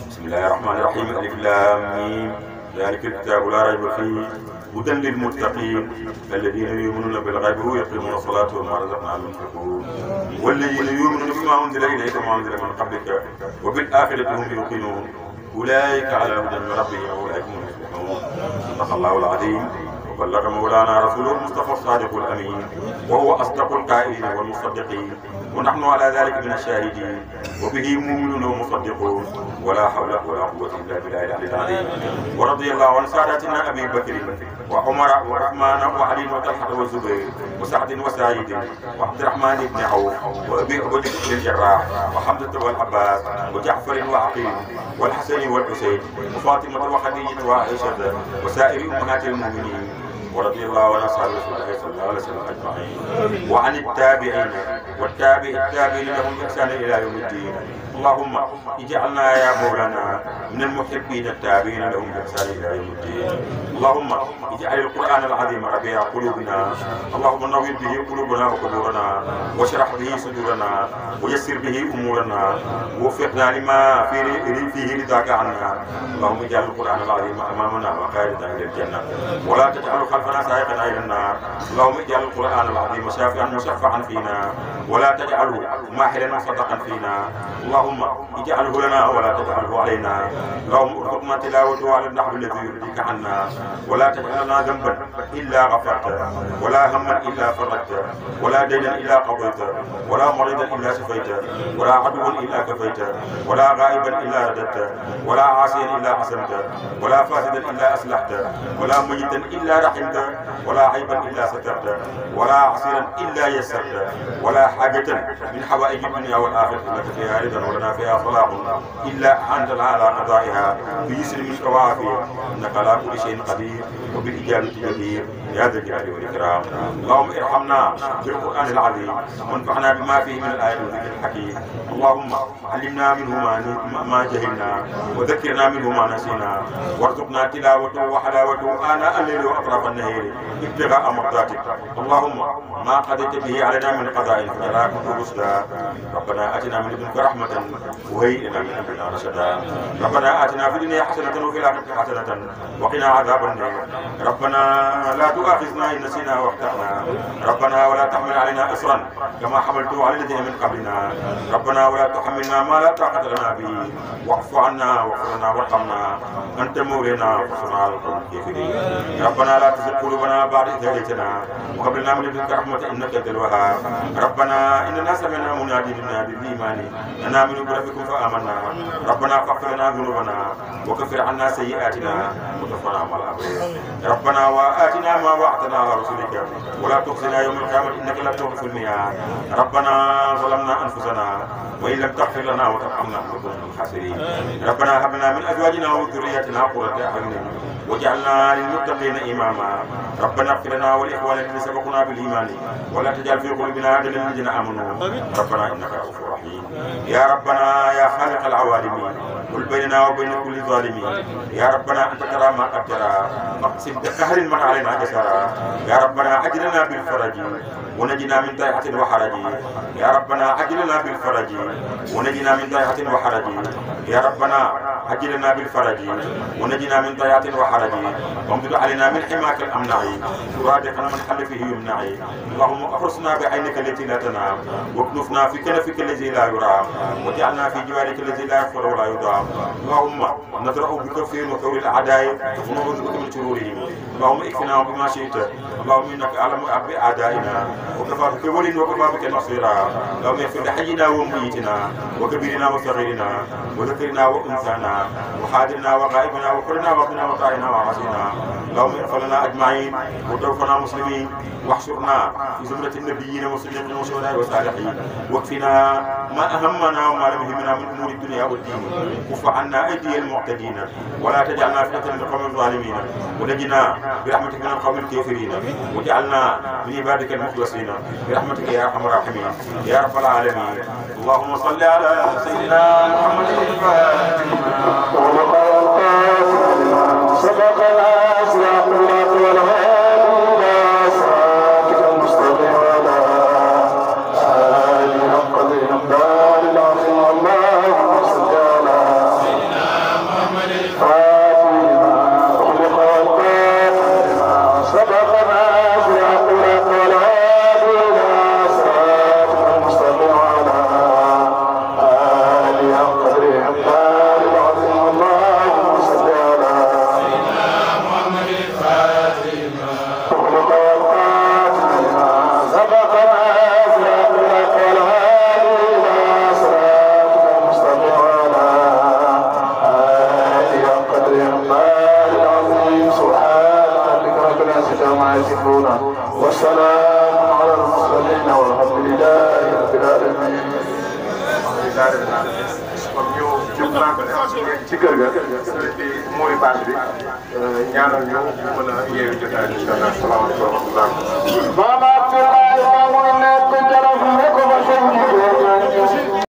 بسم الله الرحمن الرحيم ألف لام ميم ذلك الكتاب لا ريب فيه هدى للمتقين الذين يؤمنون بالغيب ويقيمون الصلاة وما رزقناهم ينفقون والذين يؤمنون بما أنزل إليك وما أنزل من قبلك وبالآخرة هم يوقنون أولئك على هدى من ربهم وأولئك هم المفلحون صدق الله العظيم وبلغ مولانا رسوله المصطفى الصادق الامين وهو اصدق القائلين والمصدقين ونحن على ذلك من الشاهدين وبه مؤمنون ومصدقون ولا حول ولا قوه الا بالله العلي العظيم ورضي الله عن سادتنا ابي بكر وعمر وعثمان وعلي وطلحه والزبير وسعد وسعيد وعبد الرحمن بن عوف وابي عبيده بن الجراح وحمزه والعباس وجعفر وعقيل والحسن والحسين وفاطمه وخديجه وعائشه وسائر امهات المؤمنين ورضي الله عن اصحاب رسول الله صلى الله عليه وسلم اجمعين وعن التابعين التابعين لهم باحسان الى يوم الدين اللهم اجعلنا يا مولانا من المحبين التابعين لهم باحسان الى يوم الدين اللهم اجعل القران العظيم ربيع قلوبنا اللهم نور به قلوبنا وقبورنا واشرح به صدورنا ويسر به امورنا ووفقنا لما فيه رضاك عنا اللهم اجعل القران العظيم امامنا وقائدنا الى الجنه ولا تجعل خلفنا سائقنا الى النار اللهم اجعل القران العظيم شافعا مشفعا فينا ولا تجعله ماحلا مصدقا فينا اللهم اجعله لنا ولا تجعله علينا اللهم ارزقنا تلاوته على النحو الذي يرضيك عنا ولا تجعل لنا ذنبا الا غفرته ولا هما الا فرجته ولا دينا الا قضيته ولا مريضا الا شفيته ولا عدوا الا كفيته ولا غائبا الا رددته ولا عاصيا الا حسنته ولا فاسدا الا اصلحته ولا ميتا الا رحمته ولا عيبا الا سترته ولا عسيرا الا يسرته ولا حاجه من حوائج الدنيا والاخره لك فيها رضا ولنا فيها صلاح الا انت على قضائها بيسر منك وعافيه انك على كل شيء قدير وبالاجابه جدير يا ذا الجلال والاكرام اللهم ارحمنا بالقران العظيم وانفعنا بما فيه من الايات والذكر الحكيم اللهم علمنا منه ما جهلنا وذكرنا منه ما نسينا وارزقنا تلاوته وحلاوته اناء الليل واطراف النهار ابتغاء مرضاتك اللهم ما قضيت به علينا من قضاء فجراك رشدا ربنا اتنا من لدنك رحمه وهيئ لنا من امرنا رشدا ربنا اتنا في الدنيا حسنه وفي الاخره حسنه وقنا عذاب النار ربنا لا تؤاخذنا ان نسينا واخطانا ربنا ولا تحمل علينا اصرا كما حملته على الذين من قبلنا ربنا ولا تحملنا ما لا طاقه لنا به واعف عنا واغفر لنا وارحمنا انت مولانا فانصرنا على القوم الكافرين ربنا لا تزغ قلوبنا بعد إذ هديتنا وهب لنا من لدنك رحمة إنك أنت الوهاب ربنا إننا سمعنا منادي ينادي بالإيمان أن آمنوا بربكم فآمنا ربنا فاغفر لنا ذنوبنا وكفر عنا سيئاتنا وتوفنا مع الأبرار ربنا وآتنا ما وعدتنا على رسلك ولا تخزنا يوم القيامة إنك لا تخلف الميعاد ربنا ظلمنا أنفسنا وإن لم تغفر لنا وترحمنا لنكن من الخاسرين ربنا هب لنا من أزواجنا وذرياتنا قرة أعين وجعلنا للمتقين إماما ربنا اغفر لنا ولإخواننا الذين سبقونا بالإيمان ولا تجعل في قلوبنا غلا للذين آمنوا ربنا إنك رؤوف رحيم يا ربنا يا خالق العوالم قل بيننا وبين كل ظالم يا ربنا أنت ترى ما قد ترى فاقسم بقهر من علينا جسرا يا ربنا أجرنا بالفرج ونجنا من ضيعة وحرج يا ربنا أجرنا بالفرج ونجنا من ضيعة وحرج يا ربنا أجلنا بالفرج ونجنا من ضياط وحرج وامدد علينا من حماك الأمنع رادقا من خلفه يمنع اللهم أحرسنا بعينك التي لا تنام واكنفنا في كنفك الذي لا يرام واجعلنا في جوارك الذي لا يغفر ولا يضام اللهم ندرأ بك في نحور الأعداء ونعوذ بك من شرورهم اللهم اكفنا بما شئت اللهم إنك أعلم بأعدائنا وكفى بك ولي وكفى بك نصيرا اللهم اغفر لحينا وميتنا وكبيرنا وصغيرنا وذكرنا وانثانا وحاضرنا وغائبنا وكلنا وقنا وطائنا وعصينا اللهم اغفر لنا اجمعين وتوفنا مسلمين واحشرنا في زمرة النبيين والصديقين والشهداء والصالحين واكفنا ما اهمنا وما لم يهمنا من امور الدنيا والدين كف عنا ايدي المعتدين ولا تجعلنا فتنة للقوم الظالمين ونجنا برحمتك من القوم الكافرين واجعلنا من عبادك المخلصين برحمتك يا ارحم الراحمين يا رب العالمين. اللهم صل على سيدنا محمد الفاتح سبق الأسرع والهادي إلى صراطك المستقيم وعلى آله حق الإقدار العظيم. اللهم صل على سيدنا محمد الفاتح لما أغلق والقاتل لما سبق الأسرع والهادي إلى صراطك المستقيم وعلى آله حق الإقدار العظيم. اللهم صل على والسلام على المرسلين والحمد لله رب العالمين. kon ñu jub naa ko def ci kër ga di muuri baax bi ñaanal ñu mën a yeewu jotaay incha allah salaamaaleykum wa rahmatulah.